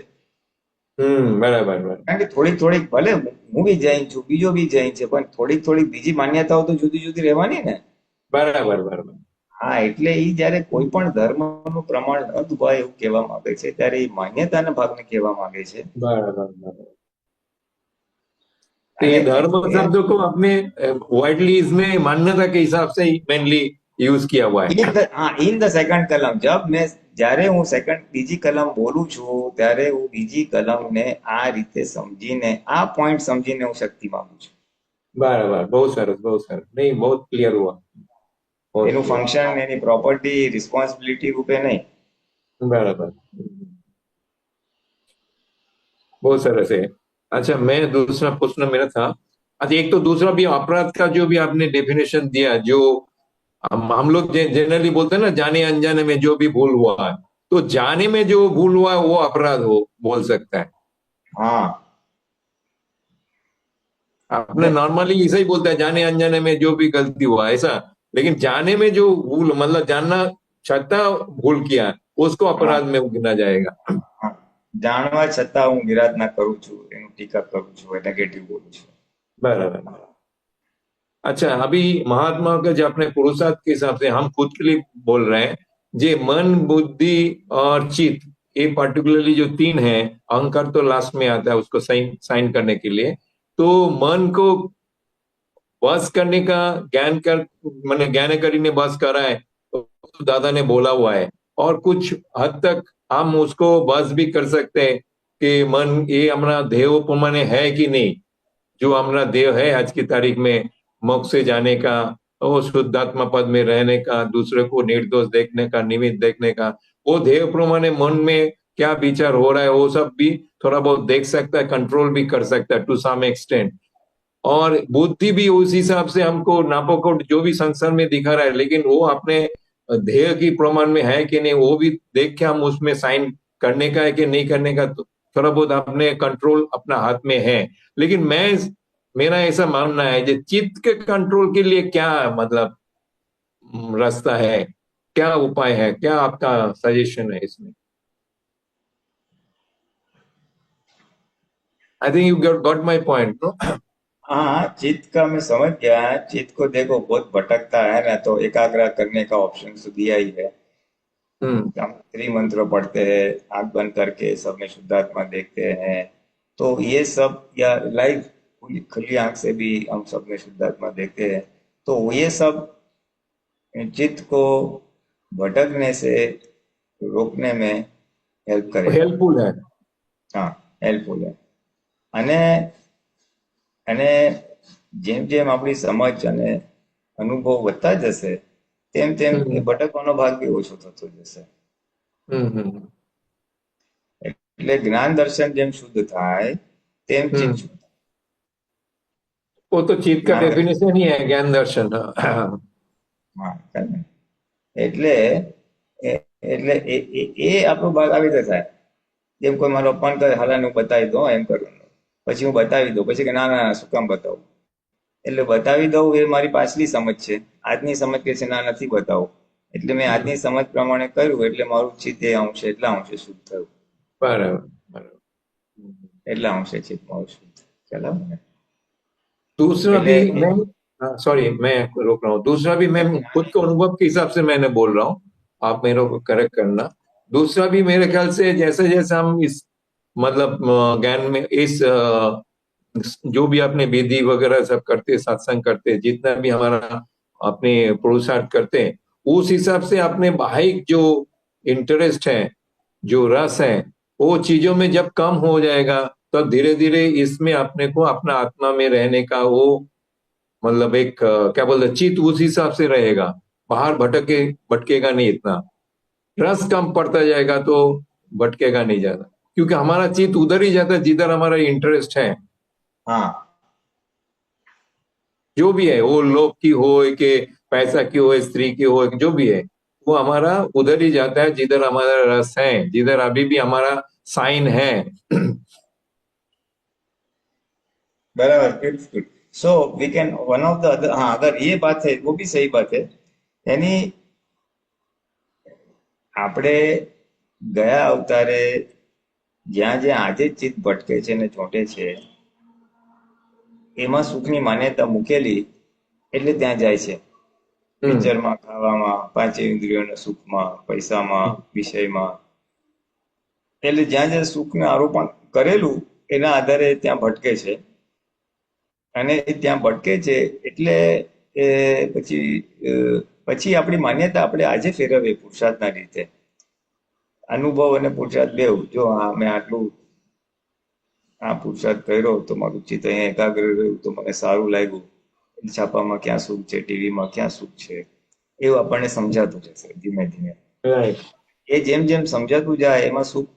Speaker 6: बराबर बराबर
Speaker 2: કારણ કે થોડીક ભલે હું બી જૈન છું, બીજો બી જૈન છે, પણ થોડીક બીજી માન્યતાઓ તો જુદી રહેવાની ને.
Speaker 6: बराबर बराबर
Speaker 2: હા, એટલે એ જયારે કોઈ પણ ધર્મનું પ્રમાણ ન દુભાય એવું કહેવા માંગે છે, ત્યારે એ માન્યતાના ભાગને કહેવા માંગે છે.
Speaker 6: बराबर बराबर तो ये
Speaker 2: અને
Speaker 6: धर्म शब्द को अपने वाइडली इसमें मान्यता के हिसाब से मेनली यूज किया हुआ है।
Speaker 2: ઇન ધ સેકન્ડ કલમ જ્યારે હું બીજી કલમ બોલું છું, ત્યારે હું બીજી કલમને આ રીતે સમજીને, આ પોઈન્ટ સમજીને હું શક્તિ માંગુ છું.
Speaker 6: बराबर बहुत सरस नहीं, बहुत क्लियर हुआ। बहुत
Speaker 2: એનું
Speaker 6: clear.
Speaker 2: ફંક્શન, એની પ્રોપર્ટી, રિસ્પોન્સિબિલિટી રૂપે નહીં.
Speaker 6: बराबर बहुत सरस है। अच्छा, मैं दूसरा प्रश्न मेरा था, अच्छा एक तो दूसरा भी अपराध का जो भी आपने डेफिनेशन दिया, जो हम लोग जनरली बोलते हैं ना, जाने अनजाने में जो भी भूल हुआ है, तो जाने में जो भूल हुआ है वो अपराध हो बोल सकता है।
Speaker 2: હા,
Speaker 6: आपने नॉर्मली ऐसा ही बोलता है, जाने अनजाने में जो भी गलती हुआ ऐसा, लेकिन जाने में जो भूल, मतलब जानना छता भूल किया, उसको अपराध में गिना जाएगा।
Speaker 2: હા. જાણવા છતાં હું નિરાધના કરું છું, એનું ટીકા કરું છું, નેગેટિવ બોલું છું.
Speaker 6: बराबर। अच्छा, अभी महात्मा का जो अपने पुरुषार्थ के हिसाब से हम खुद के लिए बोल रहे हैं, जे मन, बुद्धि और चित्त, ये पर्टिकुलरली जो 3 है, अहंकार तो लास्ट में आता है उसको साइन करने के लिए, तो मन को बस करने का मैंने ज्ञान કરીને बस करा है, तो दादा ने बोला हुआ है, और कुछ हद तक हम उसको बस भी कर सकते हैं कि मन ये हमारा देह प्रमाणे है कि नहीं, जो हमारा देह है आज की तारीख में मोक्ष से जाने का और शुद्धात्मा पद में रहने का, दूसरे को निर्दोष देखने का, निमित्त देखने का, वो देह प्रमाणे मन में क्या विचार हो रहा है वो सब भी थोड़ा बहुत देख सकता है, कंट्रोल भी कर सकता है टू सम एक्सटेंट। और बुद्धि भी उस हिसाब से हमको नापोकोट जो भी संसार में दिखा रहा है, लेकिन वो अपने ध्येय की प्रमाण में है कि नहीं, वो भी देख के हम उसमें साइन करने का है कि नहीं करने का, तो थोड़ा बहुत अपने कंट्रोल अपना हाथ में है। लेकिन मेरा ऐसा मानना है कि चित्त के कंट्रोल के लिए क्या मतलब रास्ता है, क्या उपाय है, क्या आपका सजेशन है इसमें? I think you got my point, no?
Speaker 2: हाँ, चित्त का मैं समझ गया। चित्त को देखो बहुत भटकता है ना, तो एकाग्र करने का ऑप्शन तो दिया ही है। हम त्रिमंत्र पढ़ते हैं, आंख बंद करके सब में शुद्धात्मा देखते हैं, तो ये सब, या लाइव खुली आंख से भी हम सब में शुद्धात्मा देखते हैं, तो ये सब चित्त को भटकने से रोकने में हेल्प करेगा।
Speaker 6: हेल्पफुल है।
Speaker 2: हाँ, हेल्पफुल है। અને જેમ આપણી સમજ અને અનુભવ વધતા જશે, તેમ એ ભટકવાનો ભાગ બી ઓછો થતો જશે. એટલે જ્ઞાન દર્શન જેમ શુદ્ધ થાય, તેમ ચિત્ત શુદ્ધ.
Speaker 6: वो तो चित्त का डेफिनेशन ही है ज्ञान दर्शन।
Speaker 2: હા, એટલે એ આપણો ભાગ આવી રીતે થાય. જેમ કોઈ મારો અપમાન કરે, હાલાને હું બતાવી દઉં, એમ કરું, પછી હું બતાવી દઉં, પછી કે ના શું કામ બતાવું, એટલે બતાવી દઉં એ મારી પાછલી સમજ છે. આજની સમજ કે છે ના, નથી બતાવું, એટલે મેં આજની સમજ પ્રમાણે કર્યું, એટલે મારું ચિત્ત એ અંશે એટલા અંશે શુદ્ધ થયું.
Speaker 6: બરાબર બરાબર
Speaker 2: એટલા અંશે ચિત્તમાં અશુદ્ધ ખ્યાલ આવે ને?
Speaker 6: दूसरा
Speaker 2: એટલે
Speaker 6: भी मैं सॉरी मैं रोक रहा हूँ, दूसरा भी मैं खुद के अनुभव के हिसाब से मैंने बोल रहा हूँ, आप मेरे को करेक्ट करना। दूसरा भी मेरे ख्याल से जैसे जैसे हम इस मतलब ज्ञान में इस जो भी अपने विधि वगैरह सब करते, सत्संग करते, जितना भी हमारा अपने पुरुषार्थ करते हैं, उस हिसाब से अपने बाहिक जो इंटरेस्ट है, जो रस है, वो चीजों में जब कम हो जाएगा तब धीरे धीरे इसमें अपने को अपना आत्मा में रहने का वो मतलब एक क्या बोलते हैं, चित्त उस हिसाब से रहेगा, बाहर भटकेगा नहीं इतना। रस कम पड़ता जाएगा तो भटकेगा नहीं ज्यादा, क्योंकि हमारा चित्त उधर ही जाता है जिधर हमारा इंटरेस्ट है।
Speaker 2: હા
Speaker 6: जो भी है वो लोभ की हो कि पैसा की हो, स्त्री की हो, जो भी है वो हमारा उधर ही जाता है जिधर हमारा रस है, जिधर अभी भी हमारा साइन है।
Speaker 2: बराबर, good. So we can one of the other, हाँ अगर ये बात है वो भी सही बात है। यानी આપણે ગયા અવતારે જ્યાં જ્યાં આજે ચિત્ત ભટકે છે ને ચોંટે છે એમાં સુખની માન્યતા મૂકેલી એટલે ત્યાં જાય છે। પિક્ચરમાં, ખાવામાં, પાંચે ઇન્દ્રિયોના સુખમાં, પૈસામાં, વિષયમાં, એટલે જ્યાં જ્યાં સુખને આરોપણ કરેલું એના આધારે ત્યાં ભટકે છે। અને એ ત્યાં ભટકે છે એટલે એ પછી આપણી માન્યતા આપણે આજે ફેરવીએ પુરુષાર્થના રીતે। અનુભવ અને પુરુષાર્થ બેવ, જો મેં આટલું આ પુરુષાર્થ કર્યો તો મારું ચિત્ત અહીંયા એકાગ્ર રહ્યું તો મને સારું લાગ્યું, છાપામાં ક્યાં સુખ છે, ટીવીમાં ક્યાં સુખ છે, એવું આપણને સમજાતું જશે ધીમે ધીમે। એ જેમ જેમ સમજાતું જાય એમાં સુખ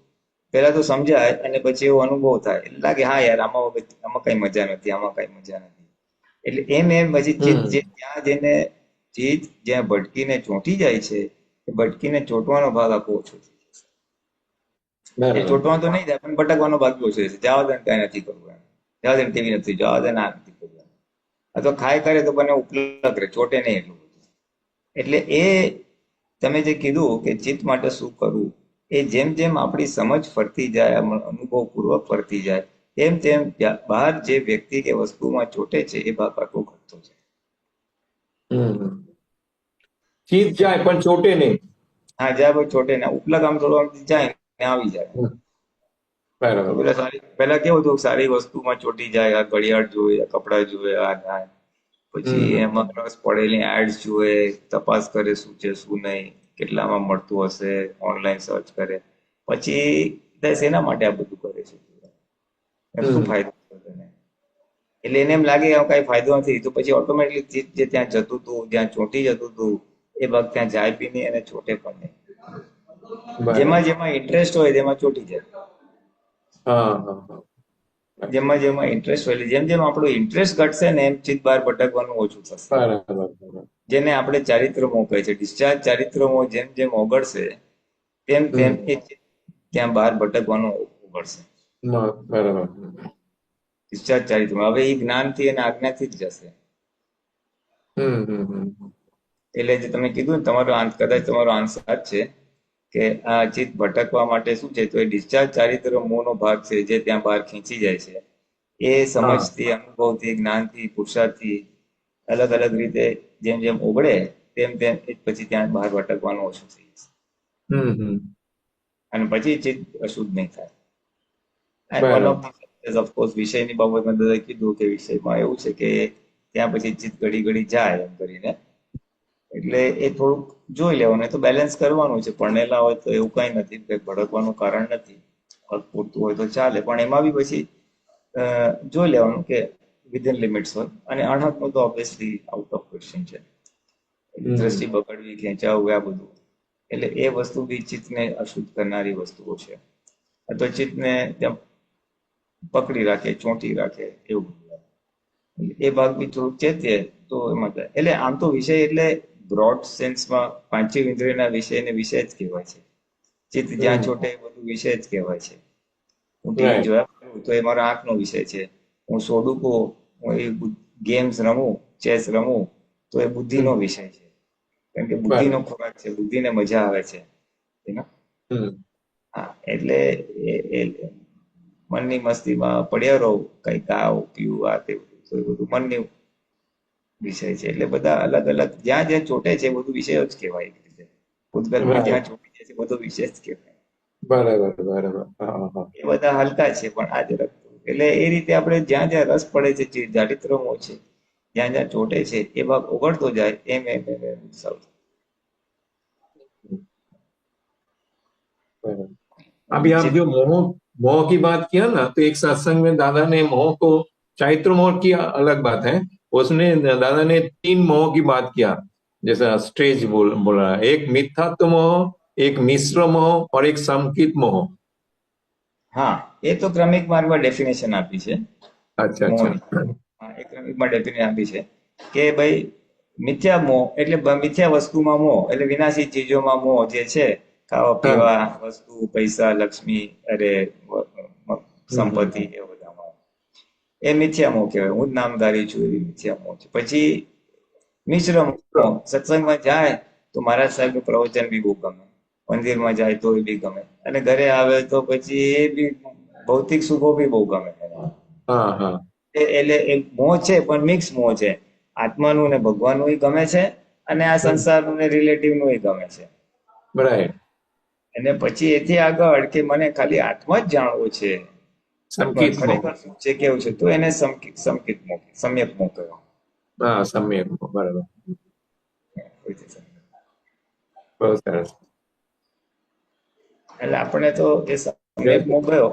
Speaker 2: પહેલા તો સમજાય અને પછી એવો અનુભવ થાય એટલે લાગે હા યાર આમાં કઈ મજા નથી, આમાં કઈ મજા નથી। એટલે એમ પછી ચિત્ત ત્યાં જઈને ચિત્ત જ્યાં ભટકીને ચોંટી જાય છે એ ભટકીને ચોંટવાનો ભાગ આખો ઓછો થઈ જાય। એ ચોંટવાનો તો નહીં થાય પણ ભટકવાનો ભાગ ઓછો થશે। જવા દે કઈ નથી કરવું, જવા દે ટીવી નથી, જવા દે ના નથી કરવું, અથવા ખાય કરે તો બને ઉપલબ્ધ કરે, ચોટે નહીં એટલું બધું। એટલે એ તમે જે કીધું કે ચિત્ત માટે શું કરવું, એ જેમ જેમ આપણી સમજ ફરતી જાય, અનુભવ પૂર્વક ફરતી જાય, તેમ તેમ બહાર જે વ્યક્તિ કે વસ્તુમાં ચોટે છે એ ભાગ આટલો ઘટતો જાય।
Speaker 6: ચિત્ત જાય પણ ચોટે નહીં।
Speaker 2: હા, જાય પણ ચોટે ના, ઉપલક આમ થોડો જાય ને આવી જાય।
Speaker 6: બરાબર।
Speaker 2: પેલા કેવું હતું, સારી વસ્તુમાં ચોટી જાય, આ ઘડિયાળ જોઈએ, કપડા જોઈએ, આ જાય, પછી એમાં રસ પડેલી એડ્સ જોઈએ, તપાસ કરે શું છે શું નહીં, કેટલામાં મળતું હશે, ઓનલાઈન સર્ચ કરે, પછી શેના માટે આ બધું કરે છે, શું ફાયદો થયો તને? એટલે એને એમ લાગે કઈ ફાયદો નથી તો પછી ઓટોમેટિકલી જે ત્યાં જતું હતું, જ્યાં ચોંટી જતું હતું એ ભાગ ત્યાં જાય બી નહીં અને ચોટે પણ નહીં। જેમાં જેમાં ઇન્ટરેસ્ટ હોય તેમાં ચોટી જાય। જેમાં જેમાં ઇન્ટરેસ્ટ હોય, જેમ જેમ આપણો ઇન્ટરેસ્ટ ઘટશે ને એમ ચિત્ત બહાર ભટકવાનું ઓછું થશે। જેને આપણે ચારિત્ર મોહ કહે છે, ડિસ્ચાર્જ ચારિત્ર મોહ જેમ જેમ ઓગળશે તેમ તેમ એ ત્યાં બહાર ભટકવાનું ઓગળશે। ડિસ્ચાર્જ ચારિત્ર હવે એ જ્ઞાનથી અને આજ્ઞાથી જ જશે। એટલે જે તમે કીધું ને તમારો કદાચ તમારો આન્સર છે કે આ ચિત્ત ભટકવા માટે શું છે, તો એ ડિસ્ચાર્જ ચારિત્ર મોહનો ભાગ છે જે ત્યાં બહાર ખેંચી જાય છે। એ સમજથી, અનુભવથી, જ્ઞાનથી, પુરુષાર્થથી અલગ અલગ રીતે જેમ જેમ ઓગળે તેમ તેમ પછી ત્યાં બહાર ભટકવાનું ઓછું થઈ જશે અને પછી ચિત્ત અશુદ્ધ નહીં થાય। ઓફકોર્સ વિષયની બાબતમાં દાદા કીધું કે વિષયમાં એવું છે કે ત્યાં પછી ચિત્ત ઘડી ઘડી જાય એમ કરીને, એટલે એ થોડુંક જોઈ લેવાનું, તો બેલેન્સ કરવાનું છે। ભણેલા હોય તો એવું કઈ નથી કે ભડકવાનું કારણ નથી, પૂરતું હોય તો ચાલે, પણ એમાં બી પછી જોઈ લેવાનું કે વિધિન લિમિટ્સ હોય, અને અણહકનું તો ઓબ્વિયસલી આઉટ ઓફ ક્વેશ્ચન છે। દ્રષ્ટિ બગડવી, ખેંચાવું, આ બધું, એટલે એ વસ્તુ બી ચિત્તને અશુદ્ધ કરનારી વસ્તુઓ છે, તો ચિત્તને ત્યાં પકડી રાખે, ચોંટી રાખે, એવું એ ભાગ બી થોડુંક ચેતીએ તો એમાં થાય। એટલે આમ તો વિષય એટલે બ્રોડ સેન્સમાં પાંચે ઇન્દ્રિયના વિષયને વિષય જ કહેવાય છે। ચિત્ત જ્યાં છોટે એ બધું વિષય જ કહેવાય છે। હું ટીવી જોયા કરું તો એ મારો આંખનો વિષય છે, હું સોડુકો, હું એ ગેમ્સ રમું, ચેસ રમું તો એ બુદ્ધિનો વિષય છે, કારણ કે બુદ્ધિનો ખોરાક છે, બુદ્ધિને મજા આવે છે। હા, એટલે મનની મસ્તીમાં પડ્યા રહો, કઈ ખાવ પીવું આ તે બધું, તો એ બધું મનની વિષય છે. એટલે બધા અલગ અલગ જ્યાં જ્યાં ચોટે છે એ બધું વિષય જ કહેવાય. એક રીતે પૂતગલમાં
Speaker 6: Right.
Speaker 2: જ્યાં ચોટી જાય છે બધો વિષય જ કહેવાય.
Speaker 6: બરાબર બરાબર. હા હા.
Speaker 2: એ બધા હલકા છે પણ આ જરાક, એટલે એ રીતે આપણે જ્યાં જ્યાં રસ પડે છે, જે ચારિત્રમો છે, જ્યાં જ્યાં ચોટે છે એ ભાગ ઓગળતો જાય એમ એમ એમ એમ ઉત્સવ.
Speaker 6: बराबर। अभी आप जो मोह मोह की बात किया ना, तो एक सत्संग में दादा ने मोह को, चैत्र मोह की अलग बात है, उसने दादा ने 3 मोह की बात किया, जैसा स्टेज बोला, एक मिथ्यात्व मोह, एक मिश्र मोह और एक समकित मोह।
Speaker 2: હા, એ તો ક્રમિક માર્ગમાં ડેફિનેશન આપી છે
Speaker 6: अच्छा
Speaker 2: મોહની.
Speaker 6: अच्छा।
Speaker 2: હા, એ ક્રમિકમાં ડેફિનેશન આપી છે કે ભાઈ મિથ્યા મોહ એટલે મિથ્યા વસ્તુમાં મોહ, એટલે વિનાશી ચીજોમાં મોહ જે છે, ખાવા પીવા વસ્તુ, પૈસા, લક્ષ્મી, અરે સંપત્તિ, એ બધામાં એ મિથ્યા મોહ કહેવાય. હું જ નામધારી છું એવી મિથ્યા મોહ છે. પછી મિશ્ર મોહ, સત્સંગમાં જાય તો મહારાજ સાહેબનું પ્રવચન બી બહુ ગમે, મંદિરમાં જાય તો એ બી ગમે, અને ઘરે આવે તો પછી એ બી ભૌતિક સુખો બી બહુ ગમે.
Speaker 6: हाँ हाँ।
Speaker 2: એટલે એ મોહ છે પણ મિક્સ મોહ છે. આત્માનું ને ભગવાનનું ગમે છે, અને આ સંસારનું ને રિલેટિવનું ગમે છે.
Speaker 6: राइट।
Speaker 2: અને પછી એથી આગળ કે મને ખાલી આત્મા જ જાણવો છે, આત્મા
Speaker 6: संकित मोह।
Speaker 2: ખરેખર શું છે કેવું છે, તો એને સંકિત મોહ, સમ્યક મોહ કહેવાય.
Speaker 6: हाँ, सम्यक मोह, बराबर। बहुत सरस।
Speaker 2: એટલે આપણે તો એ સમ્યક મોહ ગયો,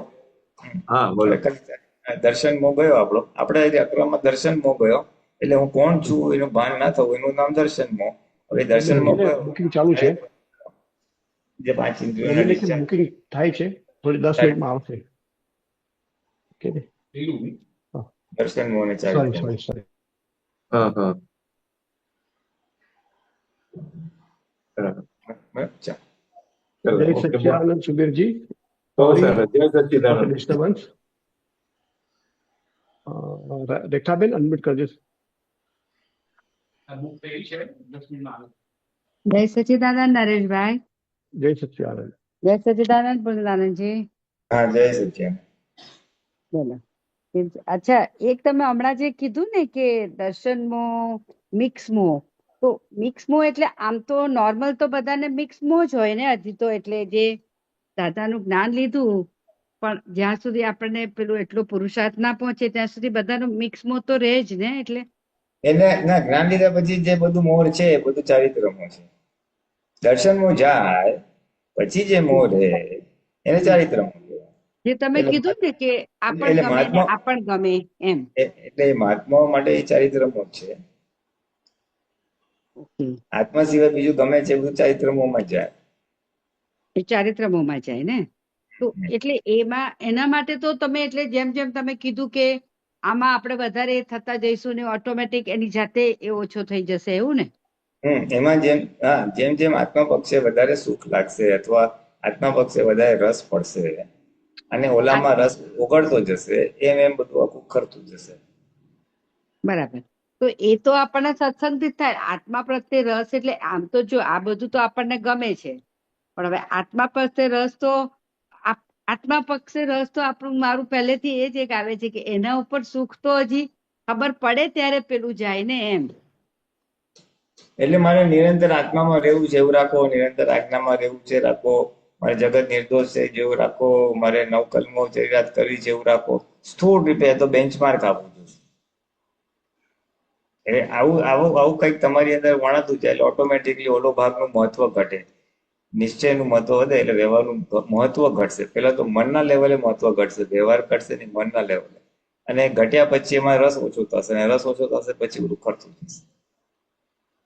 Speaker 6: हाँ बोलो।
Speaker 2: ખરેખર દર્શન મોહ ગયો આપણો. આપણે અક્રમમાં દર્શન મોહ ગયો, એટલે હું કોણ છું એનું ભાન ના થવું, એનું નામ દર્શન મોહ. હવે દર્શન મોહ ગયો
Speaker 3: બુકિંગ ચાલુ છે,
Speaker 2: જે 5 ઇન્દ્રિયોના
Speaker 3: વેલિડેશન
Speaker 2: ડિસ્ચાર્જ.
Speaker 3: બુકિંગ થાય છે, થોડી 10 મિનિટમાં આવશે. ઓકે,
Speaker 2: દર્શન મોહ ને
Speaker 3: સોરી
Speaker 2: ચારિત્ર મોહ.
Speaker 3: Sorry sorry.
Speaker 6: हाँ हाँ, बराबर।
Speaker 2: બરાબર? ચાલો.
Speaker 6: चलो
Speaker 3: જય
Speaker 6: ओके।
Speaker 3: સચ્ચિદાનંદ સુબીરજી,
Speaker 6: बहुत
Speaker 3: સોરી
Speaker 6: सरस, जय
Speaker 3: ફોર
Speaker 6: सच्चिदानंद।
Speaker 3: ડિસ્ટર્બન્સ. રેખાબેન અનમ્યુટ કરજો.
Speaker 7: જય સચિદાનંદ નરેશભાઈ.
Speaker 3: જય સચ્ચિદાનંદ.
Speaker 7: જય સચિદાનંદ પૂર્ણદાનંદજી.
Speaker 2: હા, જય સચ્ચિદાનંદ.
Speaker 7: બોલો. અચ્છા, એક તમે હમણાં જે કીધું ને કે દર્શન મોહ, મિક્સ મોહ, તો મિક્સ મોહ એટલે આમ તો નોર્મલ તો બધાને મિક્સ મોહ જ હોય ને હજી તો, એટલે જે દાદાનું જ્ઞાન લીધું પણ જ્યાં સુધી આપણને પેલું એટલો પુરુષાર્થ ના પહોંચે ત્યાં સુધી બધાનો મિક્સ મોહ તો રહે જ ને. એટલે
Speaker 2: એટલે ના, જ્ઞાન લીધા પછી જે બધું મોહ છે એ બધું ચારિત્ર મોહ છે. દર્શન મોહ જાય પછી જે મોહ રહે એને ચારિત્ર મોહ કહેવાય.
Speaker 7: જે તમે
Speaker 2: એટલે
Speaker 7: કીધું ને કે આપણ
Speaker 2: એટલે
Speaker 7: ગમે ને આપણ ગમે એમ.
Speaker 2: એટલે મહાત્માઓ માટે એ ચારિત્ર મોહ છે.
Speaker 7: ઓકે,
Speaker 2: આત્મા સિવાય બીજું ગમે છે એ બધું ચારિત્ર મોહમાં જ જાય.
Speaker 7: એ ચારિત્ર મોહમાં જાય ને. તો એટલે એમાં એના માટે તો તમે એટલે જેમ જેમ તમે કીધું કે આમાં આપણે વધારે થતા જઈશું ને ઓટોમેટિક એની જાતે એ ઓછો થઈ જશે, એવું ને?
Speaker 2: એમાં જેમ જેમ આત્મા પક્ષે વધારે સુખ લાગશે અથવા આત્મા પક્ષે વધારે રસ પડશે અને ઓલામાં રસ ઓગળતો જશે, એમ એમ બધું આખું ખરતું જશે.
Speaker 7: બરાબર. તો એ તો આપણને સત્સંગથી જ થાય. આત્મા પ્રત્યે રસ એટલે આમ તો જો આ બધું તો આપણને ગમે છે, પણ હવે આત્મા પ્રત્યે રસ તો આત્મા પક્ષે રસ તો આપણું મારું પહેલેથી એ જ એક આવે છે કે એના ઉપર સુખ તો હજી ખબર પડે ત્યારે પેલું જાય ને એમ.
Speaker 2: એટલે મારે નિરંતર આત્મામાં રહેવું છે એવું રાખો, નિરંતર આજ્ઞામાં રહેવું છે રાખો, મારે જગત નિર્દોષ છે જેવું રાખો, મારે નવકલ્મો ચરિતાર્થ કરવી છે એવું રાખો. સ્થૂળ રૂપે તો બેન્ચમાર્ક આપવું જોઈએ. એટલે આવું કંઈક તમારી અંદર વણાતું જાય એટલે ઓટોમેટિકલી ઓલો ભાગનું મહત્વ ઘટે, નિશ્ચયનું મહત્વ વધે એટલે વ્યવહારનું મહત્વ ઘટશે. પેલા તો મનના લેવલે મહત્વ ઘટશે, વ્યવહાર ઘટશે નહીં, મનના લેવલે. અને ઘટ્યા પછી એમાં રસ ઓછો થશે, અને રસ ઓછો થશે પછી બધું ખર્ચું થશે.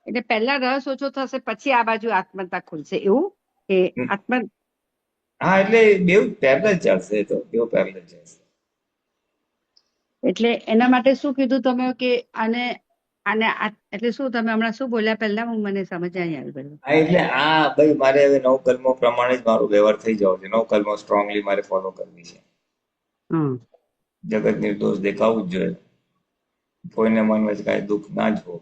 Speaker 7: એટલે પહેલા રસ ઓછો થશે પછી આ બાજુ આત્મતા ખુલશે, એવું કે આત્મા?
Speaker 2: હા, એટલે બેવ પેરેલલ ચાલશે, તો બેવ પેરેલલ ચાલશે.
Speaker 7: એટલે એના માટે શું કીધું તમે કે આને આને એટલે શું તમે હમણાં શું બોલ્યા પહેલા? હું મને સમજ નહીં આવી બધું.
Speaker 2: હા, એટલે ભાઈ મારે હવે નવ કલમો પ્રમાણે જ મારો વ્યવહાર થઈ જવો છે. નવ કલમો સ્ટ્રોંગલી મારે ફોલો કરવી છે. જગત નિર્દોષ દેખાવું જ જોઈએ, કોઈને મનમાં કાંઈ દુઃખ ના જ હો,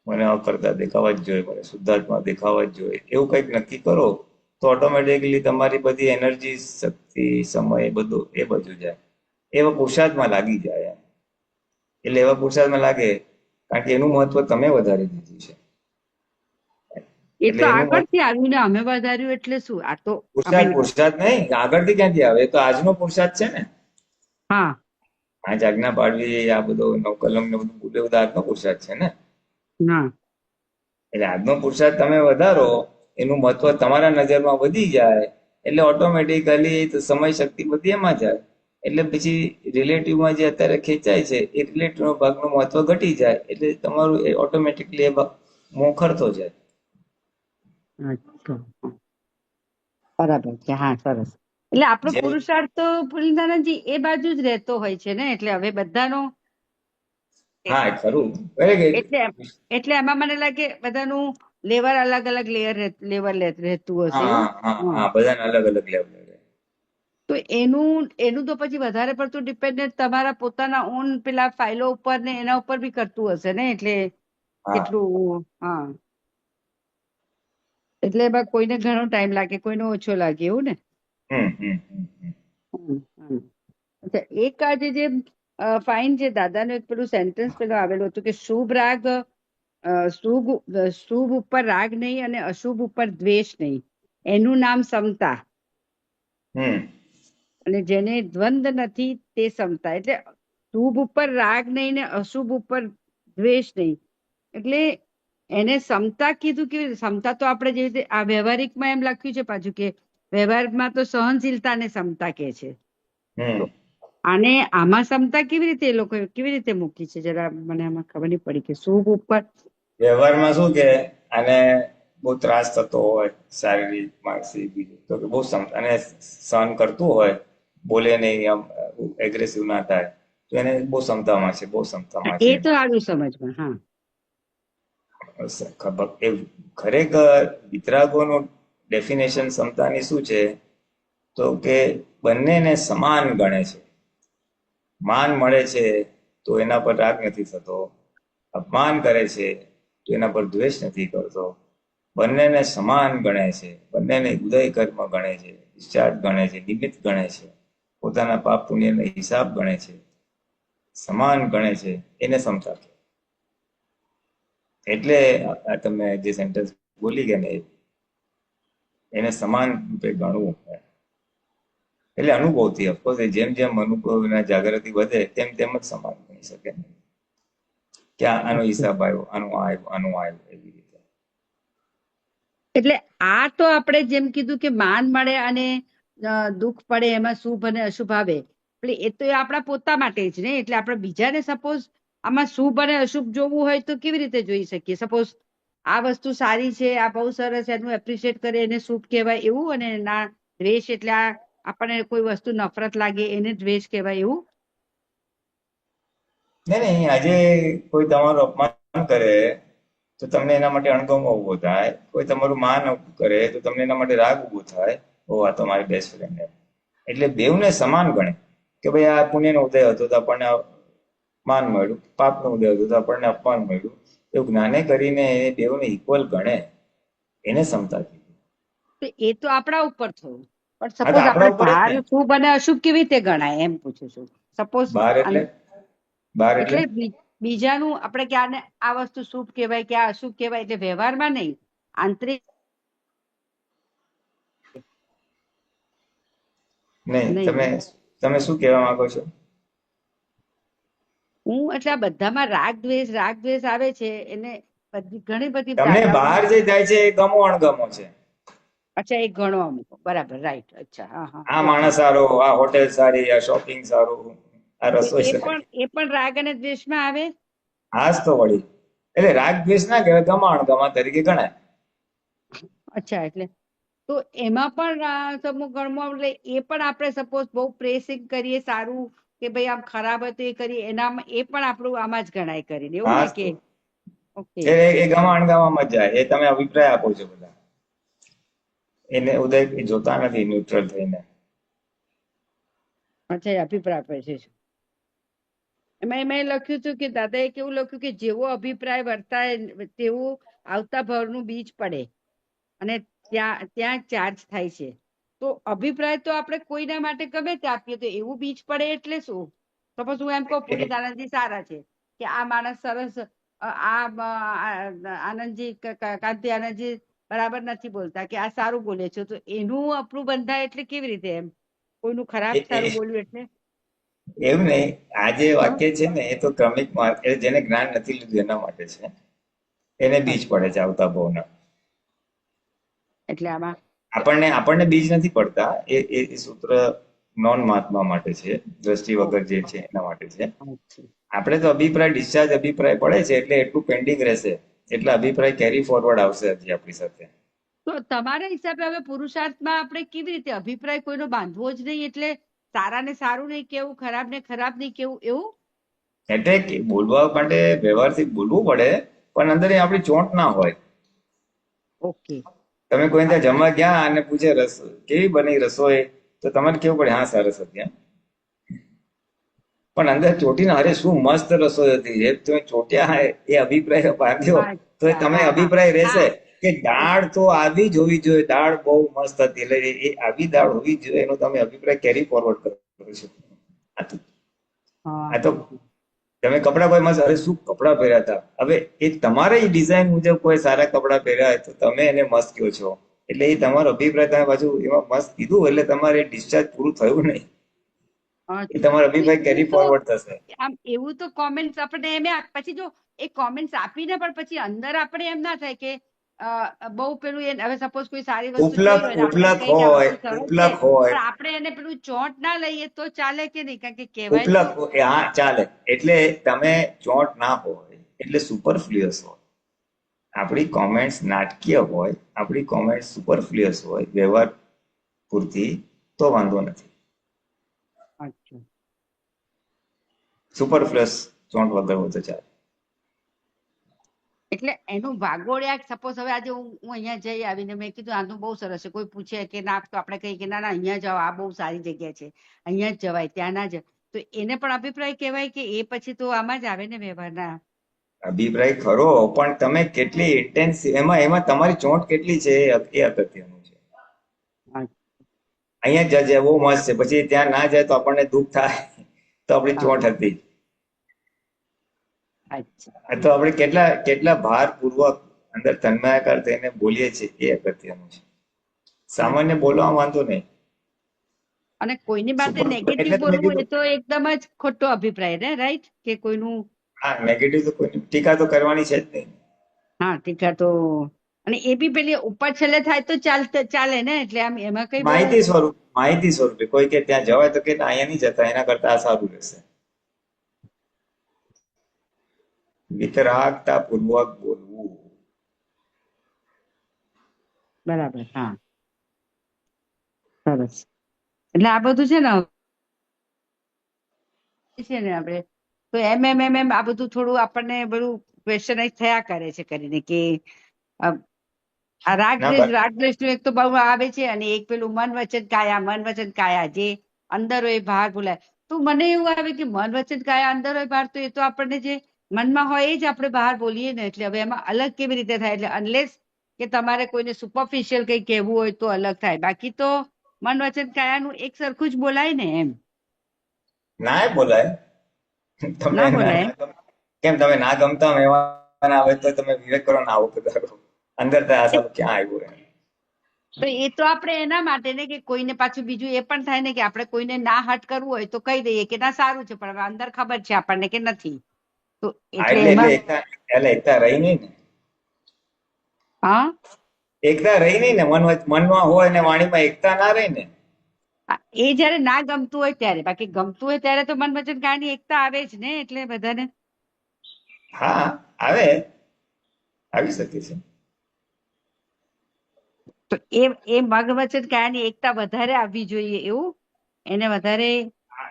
Speaker 2: મને અકર્તા દેખાવા જ જોઈએ, મને શુદ્ધાત્મા દેખાવા જ જોઈએ, એવું કંઈક નક્કી કરો તો તો ઓટોમેટિકલી તમારી બધી એનર્જી, શક્તિ, સમય બધું એ બધું જાય, એવા પુરુષાર્થમાં લાગી જાય એમ. એટલે એવા પુરુષાર્થમાં લાગે કારણ કે એનું મહત્વ તમે વધારી દીધું છે.
Speaker 7: એ
Speaker 2: એટલે
Speaker 7: તો
Speaker 2: એનું મહત્વ
Speaker 7: આગળથી આવ્યું ને, અમે વધાર્યું એટલે શું? આ તો
Speaker 2: પુરુષાર્થ નહીં, આગળથી ક્યાંથી આવે? એ તો આજનો પુરુષાર્થ છે ને.
Speaker 7: હા
Speaker 2: આ આજ્ઞા પાડવી, આ બધો નવકલમ ને બધું બધું આજનો પુરુષાર્થ છે ને.
Speaker 7: હા
Speaker 2: એટલે આજનો પુરુષાર્થ તમે વધારો, એનું મહત્વ તમારા નજરમાં વધી જાય, એટલે ઓટોમેટિકલી સમય શક્તિ બધી એમાં જાય. એટલે પછી રિલેટિવમાં જે અત્યારે ખેંચાય છે એ રિલેટિવ ભાગનું મહત્વ ઘટી જાય, એટલે તમારું એ ઓટોમેટિકલી એ ભાગ મોખરતો જાય.
Speaker 7: અચ્છા બરાબર છે. હા સરસ. એટલે આપણો
Speaker 2: જેમ
Speaker 7: પુરુષાર્થ તો પુરીનારાયણજી એ બાજુ જ રહેતો હોય છે ને, એટલે હવે બધાનો
Speaker 2: હા ખરું. બરાબર.
Speaker 7: એટલે એટલે એમાં મને લાગે બધાનું લેવલ અલગ અલગ લેવલ રહેતું હશે
Speaker 2: હા
Speaker 7: એવું.
Speaker 2: હા
Speaker 7: હા.
Speaker 2: હા, બધાને અલગ અલગ લેવલ.
Speaker 7: તો એનું તો પછી વધારે પડતું ડિપેન્ડન્ટ તમારા પોતાના ઓન પેલા ફાઇલો ઉપર ને એના ઉપર બી કરતું હશે ને, એટલે
Speaker 2: હા
Speaker 7: કેટલું. હા એટલે એમાં કોઈને ઘણો ટાઈમ લાગે, કોઈને ઓછો લાગે એવું ને.
Speaker 2: હમ હમ હમ હમ.
Speaker 7: હમ. અચ્છા, એક આજે જે ફાઇન છે દાદાનું એક પેલું સેન્ટેન્સ પેલું આવેલું હતું કે શુભ રાગ શુભ ઉપર રાગ નહીં અને અશુભ ઉપર દ્વેષ નહીં, એનું નામ સમતા.
Speaker 2: હમ
Speaker 7: અને જેને દ્વંદ નથી તે સમતા. એટલે શુભ ઉપર રાગ નહીં ને અશુભ ઉપર દ્વેષ નહીં, એટલે એને સમતા કીધું. કેવી રીતે સમતા? તો આપણે જેવી રીતે આ વ્યવહારિકમાં એમ લખ્યું છે પાછું કે વ્યવહારમાં તો સહનશીલતાને સમતા કે છે.
Speaker 2: હમ.
Speaker 7: અને આમાં સમતા કેવી રીતે એ લોકો કેવી રીતે મૂકી છે? જરા મને આમાં ખબર નહીં પડી કે શુભ ઉપર.
Speaker 2: વ્યવહારમાં શું કે આને બહુ ત્રાસ થતો હોય, શારીરિક, માનસિક, બીજું તો કે બહુ અને સહન કરતું હોય, બોલે નહીં, આમ એગ્રેસિવ ના થાય, તો એને બહુ ક્ષમતામાં છે, બહુ ક્ષમતામાં
Speaker 7: એ
Speaker 2: છે.
Speaker 7: તો આવ્યું સમજમાં. હા
Speaker 2: ખબર એ ખરેખર વિતરાગોનું ડેફિનેશન ક્ષમતાની શું છે? તો કે બંનેને સમાન ગણે છે. માન મળે છે તો એના પર રાગ નથી થતો, અપમાન કરે છે તો એના પર દ્વેષ નથી કરતો. બંનેને સમાન ગણે છે, બંનેને ઉદય કર્મ ગણે છે, ડિસ્ચાર્જ ગણે છે, નિમિત્ત ગણે છે, પોતાના પાપ પુણ્યનો હિસાબ ગણે છે, સમાન ગણે છે, એને સમતા. એટલે તમે જે સેન્ટેન્સ બોલી ગયા ને એને સમાન રૂપે ગણવું. એટલે અનુભવથી ઓફકોર્સ જેમ જેમ અનુભવના જાગૃતિ વધે તેમ તેમ જ સમાન બની શકે. ક્યાં આનો હિસાબ આવ્યો, આનું આવ્યું, આનું આવ્યું, એવી રીતે.
Speaker 7: એટલે આ તો આપણે જેમ કીધું કે માન મળે અને દુઃખ પડે એમાં શુભ અને અશુભ આવે, એટલે એ તો આપણા પોતા માટે જ ને. એટલે આપણે બીજાને સપોઝ આમાં શુભ અને અશુભ જોવું હોય તો કેવી રીતે જોઈ શકીએ? સપોઝ આ વસ્તુ સારી છે, આ બહુ સરસ, એનું એપ્રિશિએટ કરે એને શુભ કહેવાય એવું, અને ના દ્વેષ એટલે આ આપણને કોઈ વસ્તુ નફરત લાગે એને દ્વેષ કહેવાય એવું?
Speaker 2: નહીં, આજે કોઈ તમારું અપમાન કરે તો તમને એના માટે અણગમો ઉભો થાય, કોઈ તમારું માન કરે તો તમને એના માટે રાગ ઉભો થાય, ઓ આ તો મારી બેસ્ટ ફ્રેન્ડ. એટલે બેવને સમાન ગણે કે ભાઈ આ પુણ્યનો ઉદય હતો તો આપણને માન મળ્યું, પાપનો ઉદય હતો તો આપણને અપમાન મળ્યું. એવું જ્ઞાને કરીને એ બેવને ઇક્વલ ગણે, એને સમતા કીધું.
Speaker 7: એ તો આપણા ઉપર થયું. પણ
Speaker 2: હા તો
Speaker 7: સપોઝ
Speaker 2: આપણા
Speaker 7: આપણે
Speaker 2: ઉપર જ
Speaker 7: બહાર
Speaker 2: ને.
Speaker 7: શુભ અને અશુભ કેવી રીતે ગણાય એમ પૂછું છું. સપોઝ
Speaker 2: બહાર એટલે
Speaker 7: એટલે બીજાનું આપણે કે આને આ વસ્તુ શુભ કહેવાય કે આ અશુભ કહેવાય, એટલે વ્યવહારમાં નહીં, આંતરિક
Speaker 2: નહીં.
Speaker 7: નહીં.
Speaker 2: તમે શું કહેવા માંગો છો?
Speaker 7: હું એટલે આ બધામાં રાગ દ્વેષ આવે છે, એને ઘણી બધી
Speaker 2: તમને બહાર જે થાય છે એ ગમો અણગમો છે.
Speaker 7: અચ્છા, એક ગણો અમુક. બરાબર, રાઈટ. અચ્છા, હા હા.
Speaker 2: આ માણસ સારો, આ હોટેલ સારી, આ શોપિંગ સારું, આ રસોઈ સારી.
Speaker 7: એ પણ રાગ અને દ્વેષમાં આવે.
Speaker 2: આજ તો વળી એટલે રાગ દ્વેષ ના કહેવાય, ગમા અણગમા તરીકે ગણાય.
Speaker 7: અચ્છા, એટલે તો એમાં પણ અમુક ગણમાં, એટલે એ પણ આપણે સપોઝ બહુ પ્રેસિંગ કરીએ સારું કે ભાઈ આમ ખરાબ હતું એ કરીએ, એનામાં એ પણ આપણું આમાં જ ગણાય કરીને એવું ને કે ઓકે.
Speaker 2: એ ગમા અણગમામાં જ જાય. એ તમે અભિપ્રાય આપો છો બધા, એને ઉદય જોતા નથી ન્યુટ્રલ થઈને.
Speaker 7: અચ્છા, અભિપ્રાય આપે છે. એમાં લખ્યું હતું કે દાદાએ કેવું લખ્યું કે જેવો અભિપ્રાય વર્તાય તેવું આવતા ભાવનું બીજ પડે, અને ત્યાં ચાર્જ થાય છે. તો અભિપ્રાય તો આપણે કોઈના માટે ગમે તે આપીએ તો એવું બીજ પડે એટલે શું? સપોઝ હું એમ કહું પુનિત આનંદજી સારા છે કે આ માણસ સરસ, આનંદજી કાંતિ આનંદજી બરાબર નથી બોલતા કે આ સારું બોલે છે, તો એનું આપણું બંધાય એટલે કેવી રીતે? એમ કોઈનું ખરાબ સારું બોલ્યું એટલે
Speaker 2: એવું નહીં. આ જે
Speaker 7: હા?
Speaker 2: વાક્ય છે ને એ તો ક્રમિક જેને જ્ઞાન નથી લીધું એના માટે છે. એને બીજ પડે છે આવતા ભાવના.
Speaker 7: એટલે આમાં
Speaker 2: આપણને બીજ નથી પડતા. એ સૂત્ર નોન મહાત્મા માટે છે, દ્રષ્ટિ વગર જે છે એના માટે છે. આપણે તો અભિપ્રાય ડિસ્ચાર્જ અભિપ્રાય પડે છે એટલે એટલું પેન્ડિંગ રહેશે, એટલે અભિપ્રાય કેરી ફોરવર્ડ આવશે હજી આપણી સાથે.
Speaker 7: તો તમારા હિસાબે હવે પુરુષાર્થમાં આપણે કેવી રીતે અભિપ્રાય કોઈનો બાંધવો જ નહીં, એટલે સારાને સારું નહીં કેવું, ખરાબને ખરાબ નહીં કેવું, એવું?
Speaker 2: એટલે બોલવા માટે વ્યવહારથી બોલવું પડે, પણ અંદર એ આપણી ચોંટ ના હોય.
Speaker 7: ઓકે.
Speaker 2: તમે કોઈ ત્યાં જમવા ગયા અને પૂછે કેવી બની રસોઈ, તો તમારે કેવું પડે હા સરસ હતી એમ. પણ અંદર ચોટીને અરે શું મસ્ત રસોઈ હતી, જે તમે ચોટ્યા એ અભિપ્રાય બાંધ્યો તો તમે અભિપ્રાય રહેશે કે દાળ તો આવી જ હોવી જોઈએ, દાળ બહુ મસ્ત હતી, એટલે એ આવી દાળ હોવી જોઈએ એનો તમે અભિપ્રાય કેરી ફોરવર્ડ કરો છો. આ તો તમે કપડા કોઈ મસ્ત, અરે શું કપડા પહેર્યા હતા, હવે એ તમારે ડિઝાઇન મુજબ કોઈ સારા કપડા પહેર્યા હોય તો તમે એને મસ્ત કહો છો, એટલે એ તમારો અભિપ્રાય તમે પાછું એમાં મસ્ત કીધું એટલે તમારે ડિસ્ચાર્જ પૂરું થયું નહીં, એ તમારો અભિપ્રાય કેરી ફોરવર્ડ થશે.
Speaker 7: આમ એવું તો કોમેન્ટ્સ આપણે એમ પછી જો એ કોમેન્ટ્સ આપીને પણ પછી અંદર આપણે એમ ના થાય કે બહુ પેલું હવે સપોઝ કોઈ સારી વસ્તુ
Speaker 2: હોય
Speaker 7: આપણે એને પેલું ચોંટ ના લઈએ તો ચાલે કે નહીં? કારણ કે કહેવાય
Speaker 2: હા ચાલે, એટલે તમે ચોંટ ના હોય એટલે સુપરફ્લુઅસ હોય. આપણી કોમેન્ટ્સ નાટકીય હોય, આપણી કોમેન્ટ્સ સુપરફ્લુઅસ હોય વ્યવહાર પૂરતી, તો વાંધો નથી. સુપરફ્લુઅસ ચોંટ વગર હોય તો ચાલે.
Speaker 7: એટલે એનું વાગોળ્યા સપોઝ હવે આજે હું અહીંયા જઈ આવીને મેં કીધું આનું બહુ સરસ છે, કોઈ પૂછે કે ના તો આપણે કહીએ કે ના ના અહીંયા જાઓ, આ બહુ સારી જગ્યા છે, અહીંયા જ જવાય, ત્યાં ના જ, તો એને પણ અભિપ્રાય કહેવાય કે એ પછી તો આમાં જ આવે ને વ્યવહારના?
Speaker 2: અભિપ્રાય ખરો, પણ તમે કેટલી ઇન્ટેન્સ એમાં તમારી ચોંટ કેટલી છે એ અગત્યનું છે. અહીંયા જ બહુ મસ્ત છે, પછી ત્યાં ના જાય તો આપણને દુઃખ થાય, તો આપણી ચોંટ હતી. તો આપણે કેટલા ભારપૂર્વક અંદર તન્માયાકાર થઈને બોલીએ છીએ એ અગત્યનું છે. સામાન્ય બોલવા વાંધો નહીં.
Speaker 7: અને કોઈની બાતે નેગેટિવ બોલવું એ તો એકદમ જ ખોટો અભિપ્રાય ને, રાઈટ? કે કોઈનું
Speaker 2: નેગેટિવ તો કોઈ ટીકા તો કરવાની છે જ નહીં.
Speaker 7: હા, ટીકા તો, અને એ બી પેલી ઉપર છેલ્લે થાય તો ચાલે ને, એટલે આમ એમાં કઈ
Speaker 2: માહિતી સ્વરૂપે કોઈ કે ત્યાં જવાય તો કે અહીંયા નહીં જતા, એના કરતા આ સારું રહેશે. વિતરાગતા પૂર્વક બોલવું.
Speaker 7: બરાબર. હા, સરસ. એટલે આ બધું છે ને આપણે તો એમ આ બધું થોડું આપણને બધું ક્વેશ્ચનાઇઝ થયા કરે છે કરીને કે આ રાગદ્વેષ નું એક તો બહુ આવે છે, અને એક પેલું મન વચન કાયા જે અંદર હોય બહાર બોલાય. તો મને એવું આવે કે મન વચન કાયા અંદર હોય બહાર, તો એ તો આપણને જે મનમાં હોય એ જ આપણે બહાર બોલીએ ને, એટલે હવે એમાં અલગ કેવી રીતે થાય? એટલે અનલેસ કે તમારે કોઈને સુપરફિશિયલ કઈ કહેવું હોય તો અલગ થાય, બાકી તો મન વચન કાયાનું એક સરખું જ બોલાય ને. એમ
Speaker 2: ના બોલાય. કેમ તમે ના ગમતા મહેમાન આવે તો તમે વિવેક કરો ના આવો પધારો, અંદર આ સારું ક્યાં આવ્યું?
Speaker 7: તો એ તો આપણે એના માટે ને કે કોઈને પાછું બીજું એ પણ થાય ને કે આપણે કોઈને ના હટ કરવું હોય તો કહી દઈએ કે ના સારું છે, પણ અંદર ખબર છે આપણને કે નથી, તો
Speaker 2: એટલે એકતા રહી નહીં ને.
Speaker 7: હા,
Speaker 2: એકતા રહી નહીં ને, મનમાં હોય ને વાણીમાં એકતા ના રહી ને.
Speaker 7: એ જયારે ના ગમતું હોય ત્યારે, બાકી ગમતું હોય ત્યારે તો મન વચન કાયાની એકતા આવે જ ને, એટલે બધાને.
Speaker 2: હા, આવી શકે છે.
Speaker 7: તો એ મન વચન કાયાની એકતા વધારે આવવી જોઈએ, એવું એને વધારે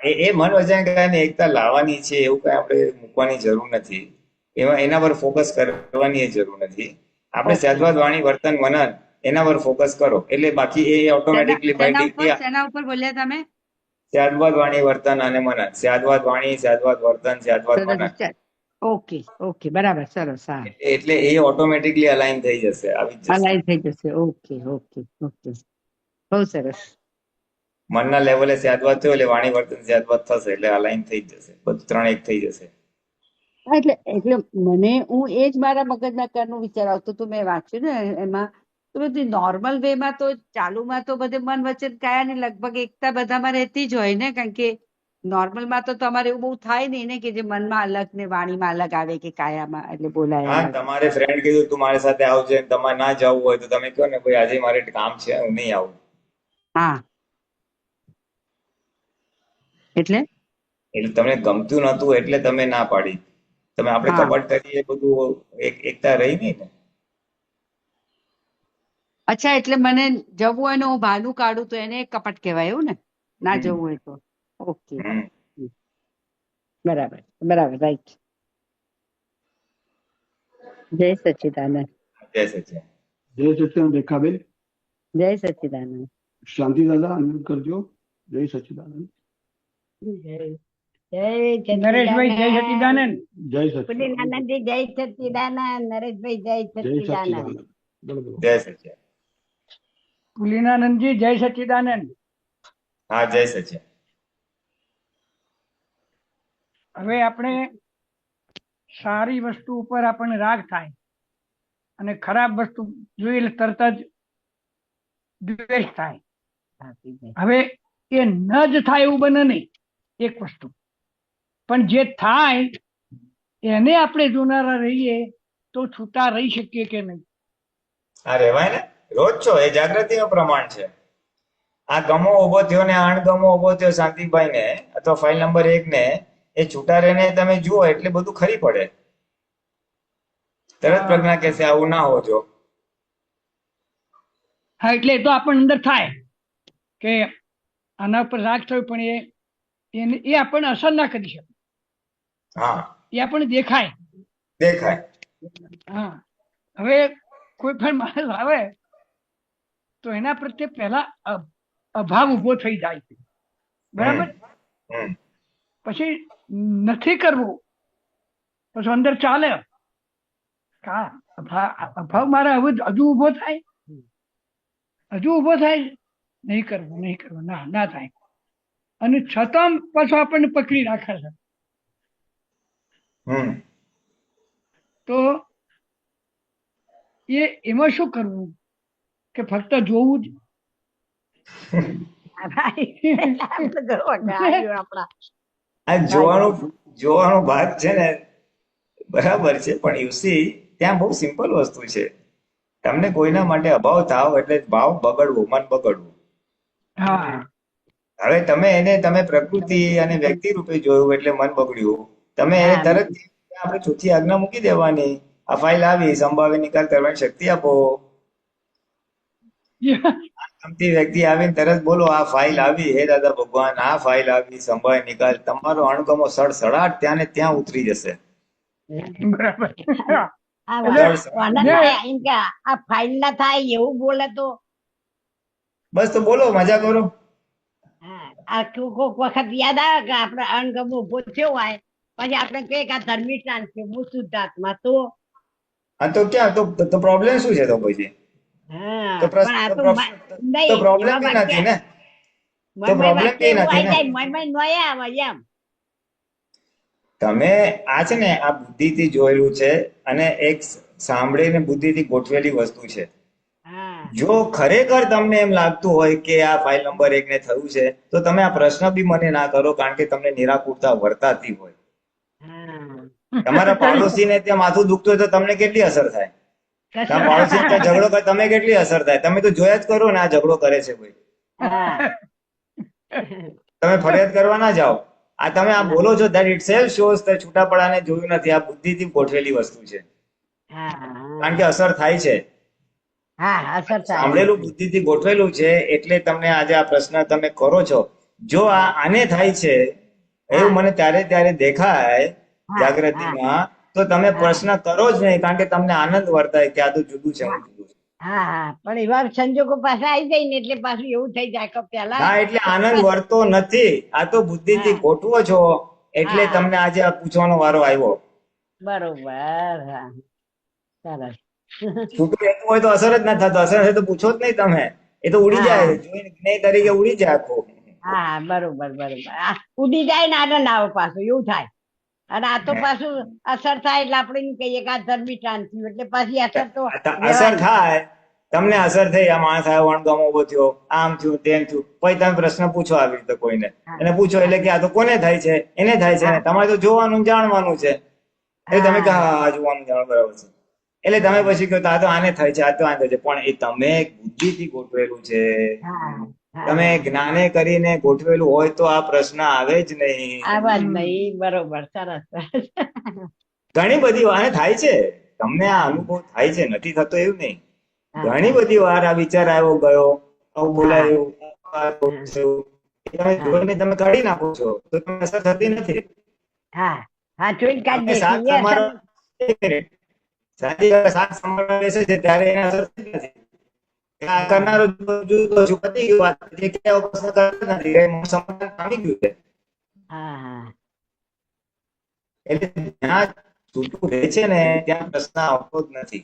Speaker 2: એ મન વચન કાયાની એકતા લાવવાની છે, એવું કઈ આપણે મૂકવાની જરૂર નથી. એના પર ફોકસ કરવાની જરૂર નથી. આપણે સદવાદ વાણી વર્તન મનન એના પર ફોકસ કરો, એટલે બાકી એ ઓટોમેટિકલી
Speaker 7: એના ઉપર બોલ્યા તમે?
Speaker 2: સદવાદ વાણી વર્તન અને મનન. સદવાદ વાણી, સદવાદ વર્તન, સદવાદ મનન.
Speaker 7: ઓકે ઓકે બરાબર સરસ હા
Speaker 2: એટલે એ ઓટોમેટિકલી અલાઈન થઈ જશે, આવી જ જશે.
Speaker 7: અલાઈન થઈ જશે ઓકે ઓકે ઓકે બહુ સરસ
Speaker 2: મનના લેવલે સ્યાદવાદ થયો એટલે વાણી વર્તન સ્યાદવાદ થશે, એટલે અલાઈન થઈ જ જશે, બધું ત્રણ એક થઈ જશે.
Speaker 7: હા, એટલે મને હું એ જ મારા મગજમાં કરનું વિચાર આવતું હતું મેં વાંચ્યું ને એમાં તો બધી નોર્મલ વે માં તો ચાલુમાં તો બધે મન વચન કાયાની લગભગ એકતા બધામાં રહેતી જ હોય ને કારણ કે નોર્મલમાં તો તમારે એવું બહુ થાય નહીં ને કે જે મનમાં અલગ ને વાણીમાં અલગ આવે કે કાયામાં એટલે બોલાય
Speaker 2: હા,
Speaker 7: અલગ
Speaker 2: તમારે ફ્રેન્ડ કીધું તું મારી સાથે આવજે, તમારે ના જવું હોય તો તમે કહો ને ભાઈ આજે મારે કામ છે, હું નહીં આવું.
Speaker 7: હા એટલે
Speaker 2: એટલે તમને ગમતું નતું એટલે તમે ના પાડી. તમે આપણે
Speaker 7: હા
Speaker 2: કપટ કરીએ બધું એકતા રહી નહીં ને.
Speaker 7: અચ્છા એટલે મને જવું હોય ને હું ભાનું કાઢું તો એને કપટ કહેવાય એવું ને ના જવું હોય તો ઓકે
Speaker 2: હમ.
Speaker 7: બરાબર બરાબર રાઈટ જય સચ્ચિદાનંદ
Speaker 2: જય સચિન.
Speaker 3: જય સચ્ચિદાનંદ રેખાબેન.
Speaker 7: જય સચ્ચિદાનંદ
Speaker 3: શાંતિ દાદા અનમ્યુટ કરજો. જય સચ્ચિદાનંદ.
Speaker 8: નરેશભાઈ જય સચ્ચિદાનંદ.
Speaker 3: જય સચ્ચિદાનંદ.
Speaker 7: પુનિનાનંદજી જય સચ્ચિદાનંદ નરેશભાઈ જય
Speaker 3: જય
Speaker 7: સચ્ચિદાનંદ
Speaker 3: સચ્ચિદાનંદ. બોલો બોલો.
Speaker 2: જય સચિન.
Speaker 8: પુલિનાનંદજી જય સચ્ચિદાનંદ.
Speaker 2: હા, જય સચિન.
Speaker 8: હવે આપણે સારી વસ્તુ ઉપર આપણને રાગ થાય અને ખરાબ વસ્તુ જોઈએ એટલે તરત જ દ્વેષ થાય. હવે એ ન જ થાય એવું બને નહીં એક વસ્તુ, પણ જે થાય એને આપણે જોનારા રહીએ તો છૂટા રહી શકીએ કે નહીં.
Speaker 2: આ રહેવાય ને, રોજ છો, એ જાગૃતિનું પ્રમાણ છે. આ ગમો ઉભો થયો ને અણગમો ઉભો થયો શાંતિભાઈ ને અથવા ફાઇલ નંબર 1 ને, એ છૂટા રહીને તમે જુઓ એટલે બધું ખરી પડે. તરત પ્રજ્ઞા કહેશે આવું ના હોજો.
Speaker 8: હા એટલે એ તો આપણને અંદર થાય કે આના ઉપર રાગ થયો પણ એ આપણને અસર ના કરી શકે,
Speaker 2: હા,
Speaker 8: એ આપણને દેખાય.
Speaker 2: દેખાય.
Speaker 8: હા હવે કોઈ પણ માણસ આવે તો એના પ્રત્યે પહેલા અભાવ ઉભો થઈ જાય છે, બરાબર.
Speaker 2: હમ.
Speaker 8: પછી નથી કરવું પછી અંદર ચાલે અભાવ મારા હજુ ઉભો થાય નહીં કરવું ના થાય અને છતાં પાછો આપણને પકડી રાખે છે.
Speaker 2: હમ.
Speaker 8: તો એમાં શું કરવું કે ફક્ત જોવું જ.
Speaker 2: આ જોવાનો ભાગ છે ને બરાબર છે, પણ યુસી ત્યાં બહુ સિમ્પલ વસ્તુ છે. તમને કોઈના માટે અભાવ થાવ એટલે ભાવ બગડવું, મન બગડવું.
Speaker 8: હા
Speaker 2: હવે તમે પ્રકૃતિ અને વ્યક્તિ રૂપે જોયું એટલે મન બગડ્યું. તમે એને તરત આપણે ચોથી આજ્ઞા મૂકી દેવાની, આ ફાઇલ આવી સંભાવે નિકાલ કરવાની શક્તિ આપો. ગમતી વ્યક્તિ આવીને તરત બોલો આ ફાઇલ આવી, હે દાદા ભગવાન આ ફાઇલ આવી, સંભાવે નિકાલ. તમારો અણગમો સડસડાટ ત્યાં ને ત્યાં ઉતરી જશે.
Speaker 8: બરાબર.
Speaker 7: આ ફાઇલ ના થાય એવું બોલે તો
Speaker 2: બસ તો બોલો, મજા કરો.
Speaker 7: આ કોક વખત યાદ આવે કે આપણે અણગમો ઉભો થયો હોય પછી આપણે કહીએ કે આ ધર્મિષ્ઠાન છે હું શુદ્ધાત્મા તો
Speaker 2: હા તો ક્યાં તો પ્રોબ્લેમ શું છે તો પછી? તો પ્રોબ્લેમ બી નથી ને, તો પ્રોબ્લેમ બી નથી ને. તમે આ છે ને આ બુદ્ધિથી જોયેલું છે અને એક સાંભળીને બુદ્ધિથી ગોઠવેલી વસ્તુ છે. જો ખરેખર તમને એમ લાગતું હોય કે આ ફાઇલ નંબર 1 ને થયું છે તો તમે આ પ્રશ્ન બી મને ના કરો, કારણ કે તમને નિરાકુરતા વર્તાતી હોય. તમારા પાડોશીને ત્યાં માથું દુખતું હોય તો તમને કેટલી અસર થાય? તમારા પાડોશી ત્યાં ઝઘડો કરે તમે કેટલી અસર થાય? તમે તો જોયા જ કરો ને આ ઝઘડો કરે છે ભાઈ. તમે ફરિયાદ કરવા ના જાઓ. આ તમે આ બોલો છો that itself shows that છૂટાપડાને જોયું નથી. આ બુદ્ધિથી ગોઠવેલી વસ્તુ છે, કારણ કે અસર થાય છે. સાંભળેલું બુદ્ધિથી ગોઠવેલું છે એટલે તમને આજે આ પ્રશ્ન તમે કરો છો. જો આને થાય છે એવું મને ત્યારે દેખાય જાગૃતિમાં તો તમે પ્રશ્ન કરો જ નહીં, કારણ કે તમને આનંદ વર્તાય કે આ તો જુદું છે, હું જુદું છું.
Speaker 7: પણ એવા સંજોગો પાછા આવી જાય ને એટલે પાછું એવું થઈ જાય કે પેલા
Speaker 2: ના, એટલે આનંદ વર્તો નથી. આ તો બુદ્ધિથી ગોઠવો છો એટલે તમને આજે આ પૂછવાનો વારો આવ્યો.
Speaker 7: બરોબર. હા, સરસ.
Speaker 2: છૂટું રહેતું હોય તો અસર જ ના થતો, અસર થાય તો પૂછો જ નહીં તમે, એ તો ઉડી જાય,
Speaker 7: હા
Speaker 2: જોઈને જ્ઞેય તરીકે ઉડી જાય આખું.
Speaker 7: હા, બરોબર બરોબર. આ ઉડી જાય ને આનંદ આવે પાછું એવું થાય. અને આ તો પાછું અસર થાય એટલે આપણે એમ કહીએ કે આ ધર્મી શાંતિ એટલે પાછી અસર તો
Speaker 2: અસર
Speaker 7: રહેવાની.
Speaker 2: થાય, તમને અસર થઈ, આ માણસ આવ્યો વણગમો ઉભો થયો, આમ થયું તેમ થયું, પછી તમે પ્રશ્ન પૂછો આવી રીતે કોઈને,
Speaker 7: હા
Speaker 2: એને પૂછો એટલે કે આ તો કોને થાય છે, એને થાય છે ને,
Speaker 7: હા
Speaker 2: તમારે તો જોવાનું ને જાણવાનું છે. એટલે તમે કહો
Speaker 7: હા
Speaker 2: હા જોવાનું જાણવું બરાબર છે, એટલે તમે પછી કહો આ તો આને થાય છે, આ તો આને થાય છે, પણ એ તમે બુદ્ધિથી ગોઠવેલું છે.
Speaker 7: હા
Speaker 2: તમે
Speaker 7: હા
Speaker 2: જ્ઞાને કરીને ગોઠવેલું હોય તો આ પ્રશ્ન આવે જ નહીં.
Speaker 7: આવા જ નહીં. બરોબર, સરસ સરસ.
Speaker 2: ઘણી બધી વાર થાય છે, તમને આ
Speaker 7: હા
Speaker 2: અનુભવ થાય છે, નથી થતો એવું નહીં.
Speaker 7: હા
Speaker 2: ઘણી
Speaker 7: હા
Speaker 2: બધી વાર આ વિચાર આવ્યો ગયો, આવું
Speaker 7: હા
Speaker 2: બોલાયું, આ થયું, એ તમે
Speaker 7: હા
Speaker 2: જોઈને તમે કાઢી નાખો છો તો તમને અસર થતી નથી.
Speaker 7: હા હા જોઈને
Speaker 2: તમે
Speaker 7: કાઢીએ
Speaker 2: શાક
Speaker 7: છીએ એ અસર
Speaker 2: સમારવા, એક મિનિટ, સાદી વાત, શાક સમારવા બેસે છે ત્યારે એને અસર થતી નથી. આ કરનારો જુદો છું, પતી ગયું, વાત જે ક્યાં પ્રશ્ન કરતો નથી, એ સમાધાન પામી ગયું છે.
Speaker 7: હા હા
Speaker 2: એટલે જ્યાં છૂટું રહે છે ને ત્યાં પ્રશ્ન આવતો જ નથી.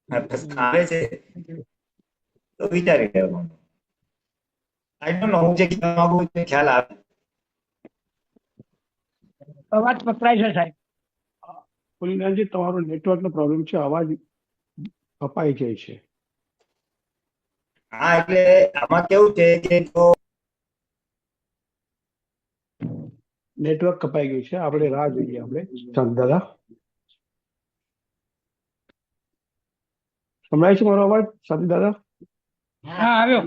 Speaker 2: આ પ્રશ્ન આવે છે તો વિચારી લેવાનું. આઈ ડોન્ટ નો હું જે કહેવા માંગુ છું એ ખ્યાલ આવે.
Speaker 8: અવાજ પકડાય છે સાહેબ.
Speaker 3: પુલિનાજી, તમારો નેટવર્કનો પ્રોબ્લેમ છે, અવાજ કપાઈ જાય છે.
Speaker 2: હા, એટલે આમાં કેવું છે કે જો
Speaker 3: નેટવર્ક કપાઈ ગયું છે, આપણે રાહ જોઈએ. આપણે ચાંદ દાદા, સંભળાય છે મારો અવાજ? શાંતિ દાદા?
Speaker 8: હા આવ્યો.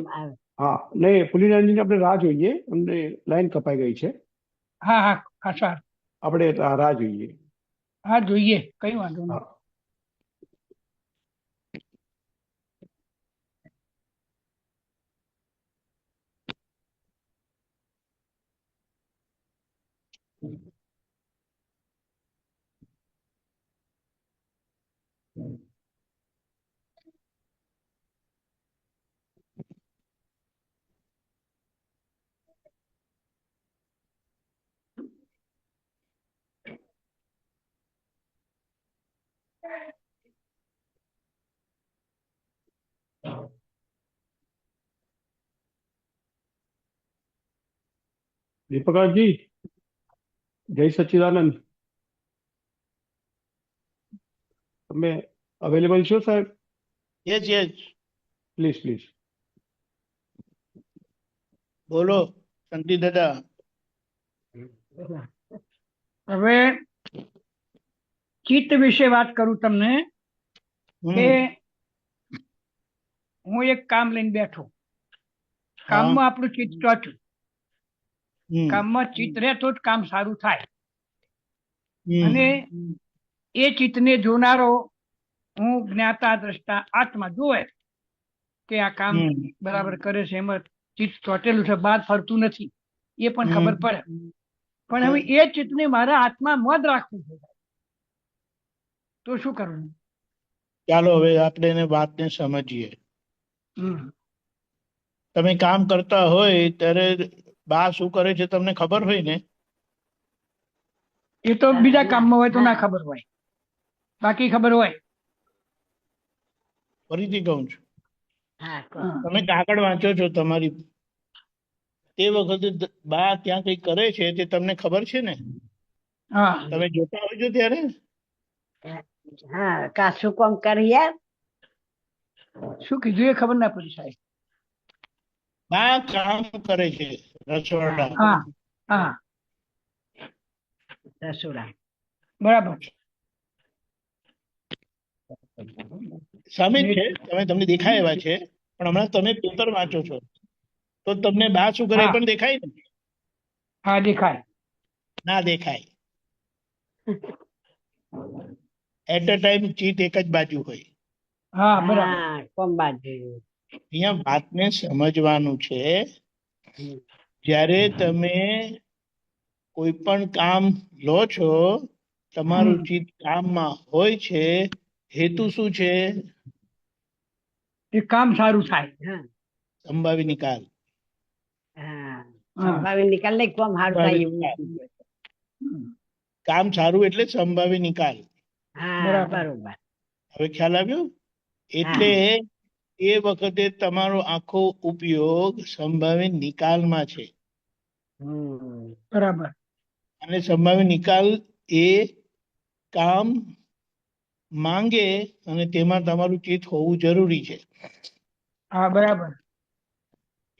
Speaker 3: હા, નહીં, પુલિનાજીને આપણે રાહ જોઈએ, અમને લાઈન કપાઈ ગઈ છે,
Speaker 8: હા હા હા સર.
Speaker 3: આપણે રાહ જોઈએ.
Speaker 8: હા જોઈએ, કઈ વાંધો નહીં.
Speaker 3: હા. દીપકજી, જય સચ્ચિદાનંદ, તમે અવેલેબલ છો સાહેબ?
Speaker 9: Yes yes,
Speaker 3: please please.
Speaker 9: બોલો શાંતિ દાદા.
Speaker 8: હવે ચિત્ત વિશે વાત કરું તમને કે
Speaker 9: હમ
Speaker 8: હું એક કામ લઈને બેઠો,
Speaker 9: હા
Speaker 8: કામમાં આપણું ચિત્ત ચોટ્યું,
Speaker 9: હમ
Speaker 8: કામમાં ચિત્ત રહે તો જ કામ સારું થાય. અને
Speaker 9: હમ
Speaker 8: એ ચિત્તને જોનારો હું જ્ઞાતા દ્રષ્ટા આત્મા જોવે કે આ કામ
Speaker 9: હમ
Speaker 8: બરાબર કરે છે, એમાં ચિત્ત ચોટેલું છે, બહાર ફરતું નથી, એ પણ
Speaker 9: હમ
Speaker 8: ખબર પડે. પણ હવે એ ચિત્તને મારા આત્મામાં જ રાખવું છે, તો શું કરવું?
Speaker 9: ચાલો હવે આપણે એને વાતને સમજીએ.
Speaker 8: હમ
Speaker 9: તમે કામ કરતા હોય ત્યારે બા શું કરે છે તમને ખબર હોય ને?
Speaker 8: એ તો બીજા કામમાં હોય તો ના ખબર હોય, બાકી ખબર હોય.
Speaker 9: ફરીથી કહું છું,
Speaker 7: હા
Speaker 9: તમે કાગળ વાંચો છો તમારી, તે વખતે બા ત્યાં કઈ કરે છે તે તમને ખબર છે ને?
Speaker 8: હા
Speaker 9: તમે જોતા હોય છો ત્યારે?
Speaker 7: હા કા શું કામ કરીએ?
Speaker 8: શું કીધું એ ખબર ના પડી સાહેબ.
Speaker 9: બા કામ કરે છે રસોડા.
Speaker 8: હા હા
Speaker 7: રસોડા.
Speaker 8: બરાબર.
Speaker 9: સામે જ છે, તમે તમને દેખાય એવા છે, પણ હમણાં તમે પેપર વાંચો છો તો તમને બા શું કરે એ
Speaker 8: હા
Speaker 9: પણ દેખાય ને?
Speaker 8: હા દેખાય.
Speaker 9: ના દેખાય. એટ અ ટાઈમ ચીત એક જ બાજુ હોય.
Speaker 8: હા બરાબર.
Speaker 7: હા કોમ બાજુ.
Speaker 9: અહીંયા વાતને સમજવાનું છે.
Speaker 7: હમ.
Speaker 9: જ્યારે તમે કોઈ પણ કામ લો છો, તમારું
Speaker 8: હમ
Speaker 9: ચિત્ત કામમાં હોય છે, હેતુ શું છે?
Speaker 8: એ કામ સારું થાય.
Speaker 7: હા
Speaker 9: સંભાવી નિકાલ.
Speaker 7: હા
Speaker 8: હા
Speaker 7: સંભાવી નિકાલ નહીં, કોમ હારું થાય
Speaker 9: સંભાવી
Speaker 7: એવું.
Speaker 9: નિકાલ.
Speaker 8: હમ.
Speaker 9: કામ સારું એટલે સંભાવી નિકાલ.
Speaker 7: હા બરોબર.
Speaker 9: હવે ખ્યાલ આવ્યો?
Speaker 7: હા
Speaker 9: એટલે એ વખતે તમારો આખો ઉપયોગ સંભાવી નિકાલમાં છે.
Speaker 7: હમ
Speaker 8: બરાબર.
Speaker 9: અને સંભાવી નિકાલ એ કામ માંગે અને તેમાં તમારું ચિત્ત હોવું જરૂરી છે.
Speaker 8: હા બરાબર.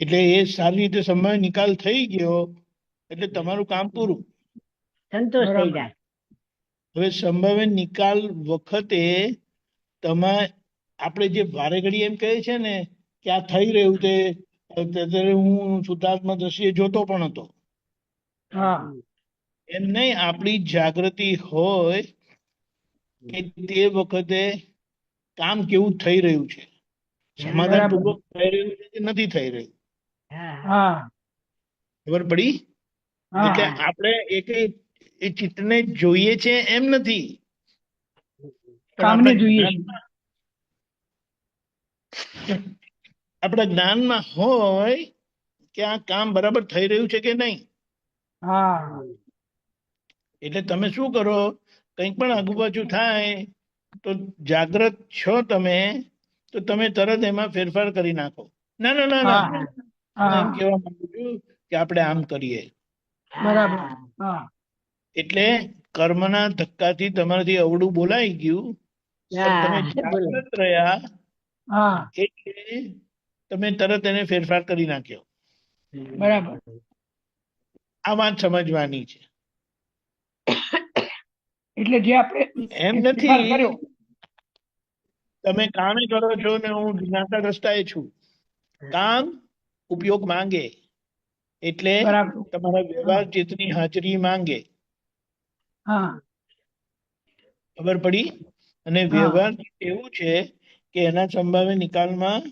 Speaker 9: એટલે એ સારી રીતે સંભાવી નિકાલ થઈ ગયો એટલે તમારું કામ પૂરું.
Speaker 7: સંતોષ થઈ
Speaker 8: બરાબર.
Speaker 7: જાય.
Speaker 9: હવે સંભાવ્ય નિકાલ વખતે તમે આપણે જે વારે ઘડી એમ કહે છે ને કે આ થઈ રહ્યું છે, ત્યારે હું શુદ્ધાત્મા દ્રષ્ટિએ જોતો પણ હતો.
Speaker 8: હા
Speaker 9: એમ નહીં, આપણી જાગૃતિ હોય કે તે વખતે કામ કેવું થઈ રહ્યું છે, સમાધાન
Speaker 8: બરાબર.
Speaker 9: પૂર્વક થઈ રહ્યું છે કે નથી થઈ રહ્યું.
Speaker 7: હા
Speaker 8: હા
Speaker 9: ખબર પડી?
Speaker 8: હા
Speaker 9: એટલે આપણે એ ચિત્તને જોઈએ છે એમ નથી, પણ
Speaker 8: કામને
Speaker 9: આપણા
Speaker 8: જોઈએ છે.
Speaker 9: આપણા જ્ઞાનમાં હોય કે આ કામ બરાબર થઈ રહ્યું છે કે નહીં.
Speaker 8: હા
Speaker 9: એટલે તમે શું કરો, કંઈક પણ આગુબાજુ થાય તો જાગ્રત છો તમે, તો તમે તરત એમાં ફેરફાર કરી નાખો. ના ના ના ના,
Speaker 8: હા
Speaker 9: હું એમ
Speaker 8: હા
Speaker 9: કહેવા માંગુ છું કે આપણે આમ કરીએ.
Speaker 8: બરાબર. હા
Speaker 9: એટલે કર્મના ધક્કાથી તમારાથી અવળું બોલાઈ ગયું, પણ તમે
Speaker 7: હા બોલો.
Speaker 9: જાગ્રત રહ્યા
Speaker 8: હા
Speaker 9: એટલે તમે તરત એને ફેરફાર કરી નાખ્યો.
Speaker 8: બરાબર.
Speaker 9: આ વાત સમજવાની છે.
Speaker 8: એટલે જે આપણે
Speaker 9: એમ
Speaker 8: ફેરફાર
Speaker 9: નથી
Speaker 8: કર્યો.
Speaker 9: તમે કામે કરો છો ને હું જ્ઞાતા દ્રષ્ટાએ છું. કામ ઉપયોગ માંગે એટલે
Speaker 8: બરાબર.
Speaker 9: તમારા વ્યવહાર ચિત્તની હાજરી માંગે.
Speaker 8: હા
Speaker 9: ખબર પડી? અને
Speaker 8: હા
Speaker 9: વ્યવહાર એવું છે કે એના સંભાવ્ય નિકાલમાં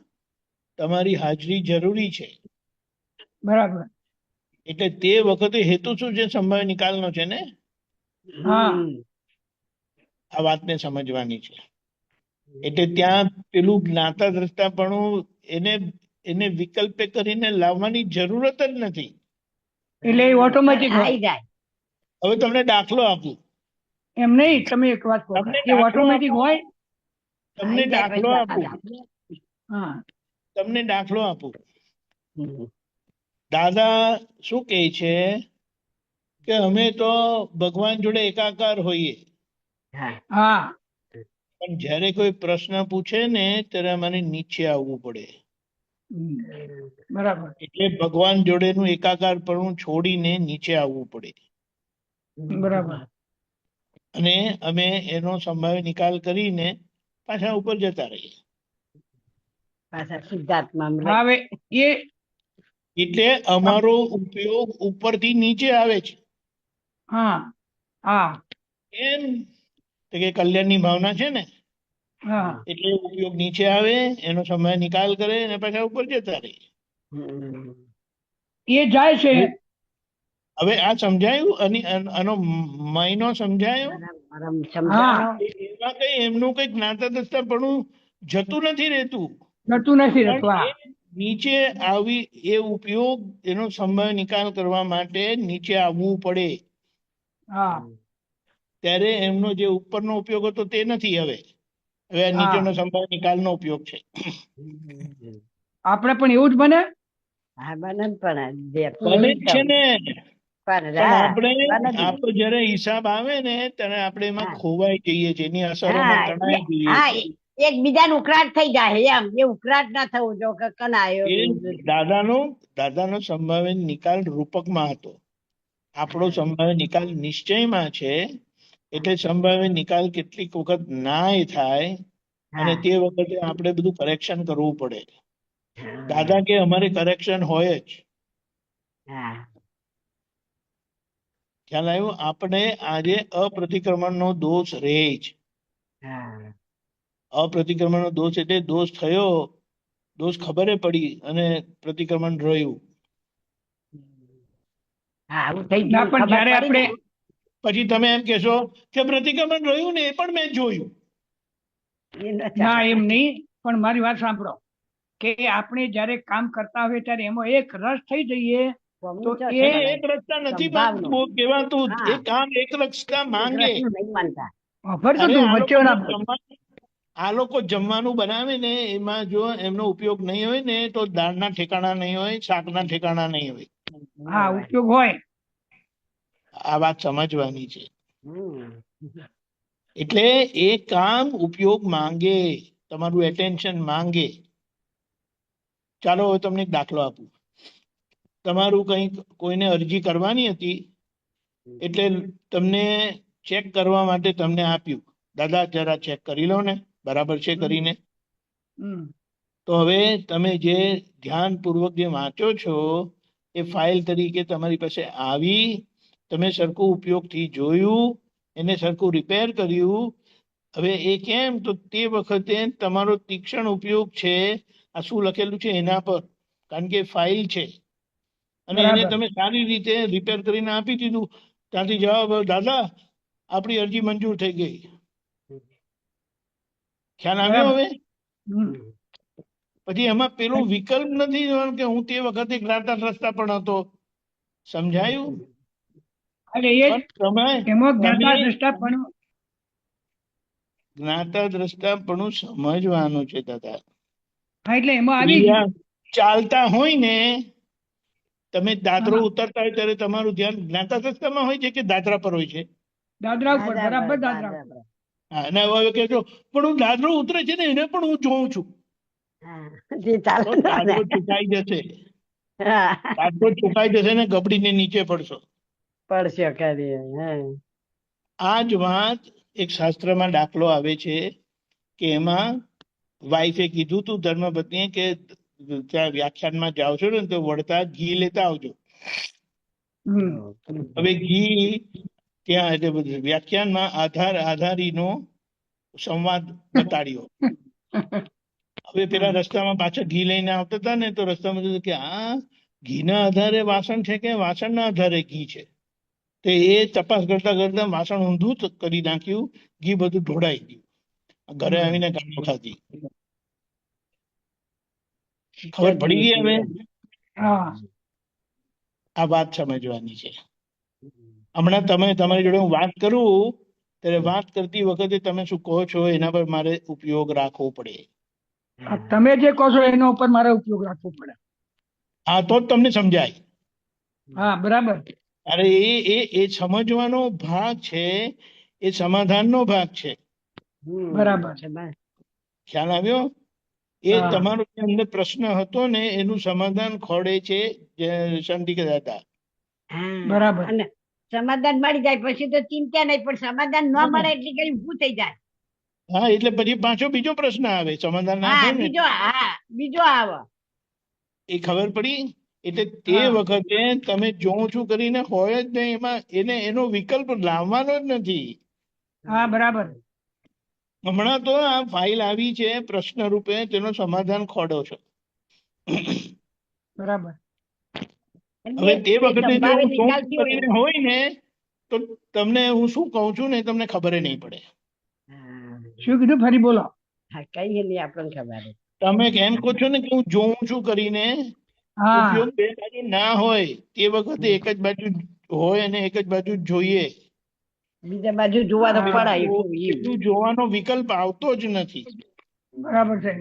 Speaker 9: તમારી હાજરી જરૂરી છે.
Speaker 8: બરાબર.
Speaker 9: એટલે તે વખતે હેતુ શું છે? સંભાવ્ય નિકાલનો છે ને.
Speaker 8: હા
Speaker 9: આ વાતને સમજવાની છે. એટલે ત્યાં પેલું જ્ઞાતા દ્રષ્ટાપણું એને એને વિકલ્પે કરીને લાવવાની જરૂરત જ નથી.
Speaker 8: એટલે એ ઓટોમેટિક હોય.
Speaker 7: આવી જાય.
Speaker 9: હવે તમને દાખલો આપું.
Speaker 8: એમ નહીં, તમે એક વાત કહો,
Speaker 9: તમને
Speaker 8: એ
Speaker 9: દાખલો
Speaker 8: ઓટોમેટિક
Speaker 9: આપું
Speaker 8: હોય.
Speaker 9: તમને
Speaker 7: આવી જાય
Speaker 9: દાખલો
Speaker 7: પછી
Speaker 9: આપું
Speaker 8: હા
Speaker 9: તમને દાખલો આપું.
Speaker 7: હમ.
Speaker 9: દાદા શું કહે છે કે અમે તો ભગવાન જોડે એકાકાર હોઈએ,
Speaker 7: હા
Speaker 8: હા
Speaker 9: પણ જ્યારે કોઈ પ્રશ્ન પૂછે ને ત્યારે અમારે નીચે આવવું પડે.
Speaker 8: હમ. બરાબર.
Speaker 9: એટલે ભગવાન જોડેનું એકાકારપણું છોડીને નીચે આવવું પડે
Speaker 8: બરાબર.
Speaker 9: અને અમે એનો સંભાવ્ય નિકાલ કરીને પાછા ઉપર જતા રહીએ.
Speaker 7: પાછા શુદ્ધાત્મામાં
Speaker 8: હા
Speaker 7: રહી.
Speaker 8: હવે એ
Speaker 9: એટલે અમારો ઉપયોગ ઉપરથી નીચે આવે છે.
Speaker 8: હા હા
Speaker 9: એમ તો કે કલ્યાણની ભાવના છે ને,
Speaker 8: હા
Speaker 9: એટલે ઉપયોગ નીચે આવે, એનો સમય નિકાલ કરે અને પાછા ઉપર જતા રહે.
Speaker 7: હમ.
Speaker 8: એ જાય છે.
Speaker 9: હવે આ સમજાયું? અને આનો માયનો સમજાયો?
Speaker 7: બરાબર સમજાણો.
Speaker 9: એમાં કઈ એમનું કઈ જ્ઞાતા દસ્તાપણું જતું નથી રહેતું,
Speaker 8: નતું નથી
Speaker 9: પણ
Speaker 8: રહેતું.
Speaker 9: એ નીચે આવી એ ઉપયોગ એનો સંભાવ્ય નિકાલ કરવા માટે નીચે આવવું પડે.
Speaker 8: હા
Speaker 9: ત્યારે એમનો જે ઉપરનો ઉપયોગ હતો તે નથી. હવે હવે આ
Speaker 8: હા
Speaker 9: નીચેનો સંભાવ્ય નિકાલનો ઉપયોગ છે.
Speaker 8: આપણે પણ એવું જ બને.
Speaker 7: હા બને ને પણ જે
Speaker 9: બને જ છે ને,
Speaker 7: પણ
Speaker 9: પણ
Speaker 7: હા
Speaker 9: આપણે
Speaker 7: બને જ ને.
Speaker 9: આપણો જયારે હિસાબ આવે ને ત્યારે આપણે એમાં
Speaker 7: હા
Speaker 9: ખોવાઈ જઈએ છીએ, એની અસરોમાં
Speaker 7: હા
Speaker 9: તણાઈ જઈએ
Speaker 7: હા
Speaker 9: છીએ.
Speaker 7: એકબીજાને ઉકળાટ થઈ જાય એમ. એ ઉકળાટ ના થવું જો કે કનાયો
Speaker 9: એ દાદાનો સંભાવ્ય નિકાલ રૂપકમાં હતો. આપણો સંભાવ્ય નિકાલ નિશ્ચયમાં છે. એટલે સંભાવ્ય નિકાલ કેટલીક વખત નાય થાય અને
Speaker 7: હા
Speaker 9: તે વખતે આપણે બધું કરેક્શન કરવું પડે.
Speaker 7: હા
Speaker 9: દાદા કે અમારે કરેક્શન હોય જ.
Speaker 7: હા
Speaker 9: ખ્યાલ આવ્યો? આપણે આજે અપ્રતિક્રમણનો દોષ રહે જ.
Speaker 7: હા
Speaker 9: અપ્રતિક્રમણનો દોષ એટલે દોષ થયો, દોષ ખબરે પડી અને પ્રતિક્રમણ રહ્યું.
Speaker 7: હા આવું થઈ
Speaker 8: ના
Speaker 7: ગયું
Speaker 8: પણ
Speaker 7: ખબર
Speaker 8: જ્યારે
Speaker 7: પડી
Speaker 8: આપણે
Speaker 7: ને.
Speaker 9: પછી તમે એમ કહેશો કે પ્રતિક્રમણ રહ્યું ને એ પણ મેં જોયું.
Speaker 7: એ ન
Speaker 8: ના
Speaker 7: ચાલે
Speaker 8: એમ
Speaker 7: પછી.
Speaker 8: નહીં, પણ મારી વાત સાંભળો કે આપણે જ્યારે કામ કરતા હોઈએ ત્યારે એમાં એક રસ થઈ જઈએ
Speaker 7: સ્વમનું
Speaker 8: તો
Speaker 7: ચોથે
Speaker 8: એ
Speaker 7: ગણાય.
Speaker 9: એક રસ્તા નથી
Speaker 7: સંભાવનું.
Speaker 9: માંગતું કહેવાતું,
Speaker 7: હા.
Speaker 9: એ કામ એક રસ્તા માંગે.
Speaker 7: એક રસનું નહીં માનતા.
Speaker 8: વાપર તો
Speaker 9: અરે
Speaker 8: તું
Speaker 9: આ
Speaker 8: વચ્ચે
Speaker 9: લોકો
Speaker 8: ના
Speaker 9: જો આ લોકો જમવાનું બનાવે ને એમાં જો એમનો ઉપયોગ નહીં હોય ને તો દાળના ઠેકાણા નહીં હોય, શાકના ઠેકાણા નહીં હોય.
Speaker 8: હા ઉપયોગ હોય.
Speaker 9: આ વાત સમજવાની છે.
Speaker 7: હમ.
Speaker 9: એટલે એ કામ ઉપયોગ માંગે, તમારું એટેન્શન માંગે. ચાલો હવે તમને એક દાખલો આપું. તમારું કંઈક કોઈને અરજી કરવાની હતી એટલે તમને ચેક કરવા માટે તમને આપ્યું, દાદા જરા ચેક કરી લો ને બરાબર છે કરીને.
Speaker 8: હમ.
Speaker 9: તો હવે તમે જે ધ્યાનપૂર્વક જે વાંચો છો એ ફાઇલ તરીકે તમારી પાસે આવી, તમે સરખું ઉપયોગથી જોયું, એને સરખું રિપેર કર્યું. હવે એ કેમ તો તે વખતે તમારો તીક્ષ્ણ ઉપયોગ છે આ શું લખેલું છે એના પર, કારણ કે ફાઇલ છે અને એને
Speaker 8: બરાબર.
Speaker 9: તમે સારી રીતે રિપેર કરીને આપી દીધું. ત્યાંથી જવાબ આવ્યો, દાદા આપણી અરજી મંજૂર થઈ ગઈ. ખ્યાલ આવ્યો
Speaker 8: બરાબર.
Speaker 9: હવે?
Speaker 8: હમ.
Speaker 9: પછી એમાં પેલો વિકલ્પ નથી કે હું તે વખતે જ્ઞાતા દ્રષ્ટા પણ હતો. સમજાયું?
Speaker 8: એટલે એ જ
Speaker 9: પણ
Speaker 8: એમાં જ્ઞાતા
Speaker 9: તમે
Speaker 8: દ્રષ્ટા પણ
Speaker 9: જ્ઞાતા દ્રષ્ટા પણ સમજવાનું છે દાદા.
Speaker 8: હા એટલે એમાં આવી ગયું.
Speaker 9: ચાલતા હોય ને તમે દાદરો
Speaker 8: હા.
Speaker 9: ઉતરતા હોય ત્યારે તમારું ધ્યાન જ્ઞાતા દ્રષ્ટામાં હોય છે કે દાદરા પર હોય છે?
Speaker 8: દાદરા ઉપર બરાબર દાદરા ઉપર.
Speaker 9: હા, અને હવે કહેજો પણ હું દાદરો ઉતરે છે ને એને પણ હું જોઉં છું.
Speaker 7: હા, જે ચાલે
Speaker 9: તો દાદરો ચુકાઈ જશે,
Speaker 7: હા,
Speaker 9: દાદરો ચુકાઈ જશે ને ગબડીને નીચે પડશો.
Speaker 7: પડશે કરીએ. હા.
Speaker 9: આ જ વાત એક શાસ્ત્રમાં દાખલો આવે છે કે એમાં વાઈફે કીધું તું ધર્મપત્નીએ કે ત્યાં વ્યાખ્યાનમાં જાઓ છો ને તો વળતા ઘી લેતા આવજો.
Speaker 8: હમ.
Speaker 9: હવે ઘી ત્યાં એટલે બધું વ્યાખ્યાનમાં આધારીનો સંવાદ બતાડ્યો. હવે પેલા રસ્તામાં પાછળ ઘી લઈને આવતા હતા ને તો રસ્તામાં કીધું કે આ ઘીના આધારે વાસણ છે કે વાસણના આધારે ઘી છે. તો એ તપાસ કરતા કરતા વાસણ ઊંધું કરી નાખ્યું, ઘી બધું ઢોળાઈ ગયું. ઘરે આવીને ગાળો ખાધી. ખબર પડી ગઈ હવે?
Speaker 8: હા.
Speaker 9: આ વાત સમજવાની છે. હમણાં તમે તમારી જોડે હું વાત કરું ત્યારે વાત કરતી વખતે તમે શું કહો છો એના પર મારે ઉપયોગ રાખવો પડે.
Speaker 8: આ તમે જે કહો છો એના ઉપર મારે ઉપયોગ રાખવો પડે.
Speaker 9: હા, તો જ તમને સમજાય.
Speaker 8: હા બરાબર.
Speaker 9: અરે એ સમજવાનો ભાગ છે, એ સમાધાનનો ભાગ છે.
Speaker 8: બરાબર.
Speaker 9: ખ્યાલ આવ્યો? એ
Speaker 8: હા.
Speaker 9: તમારો જે અંદર પ્રશ્ન હતો ને એનું સમાધાન ખોડે છે શાંતિ દાદા.
Speaker 8: બરાબર.
Speaker 7: અને સમાધાન મળી જાય પછી તો ચિંતા નહીં, પણ સમાધાન ન મળે એટલે કઈ ઊભું થઈ જાય.
Speaker 9: હા, એટલે પછી પાછો બીજો પ્રશ્ન આવે, સમાધાન ના
Speaker 7: હા,
Speaker 9: થાય ને
Speaker 7: બીજો આવે.
Speaker 9: એ ખબર પડી? એટલે તે
Speaker 8: હા.
Speaker 9: વખતે તમે જોઉં છું કરીને હોય જ નહીં, એમાં એનો વિકલ્પ લાવવાનો જ નથી.
Speaker 8: હા બરાબર.
Speaker 9: હમણાં તો આ ફાઇલ આવી છે પ્રશ્ન રૂપે, તેનો સમાધાન ખોડો છો.
Speaker 8: બરાબર.
Speaker 9: હવે તે વખતે જો હું જોઉં
Speaker 7: નિકાલથી હોય.
Speaker 9: કરીને હોય ને તો તમને હું શું કહું છું ને એ તમને ખબર નહીં પડે.
Speaker 8: શું કીધું ફરી બોલો.
Speaker 7: હા, કઈ નહીં આપણને ખબર.
Speaker 9: તમે કેમ કહો છો ને કે હું જોઉં છું કરીને
Speaker 8: હા.
Speaker 9: ઉપયોગ બે બાજુ ના હોય, તે વખતે એક જ બાજુ હોય અને એક જ બાજુ જોઈએ.
Speaker 7: બીજા બાજુ જોવા તો
Speaker 8: હા.
Speaker 7: પડે
Speaker 9: એટલું જોવાનો વિકલ્પ આવતો જ નથી.
Speaker 8: બરાબર છે.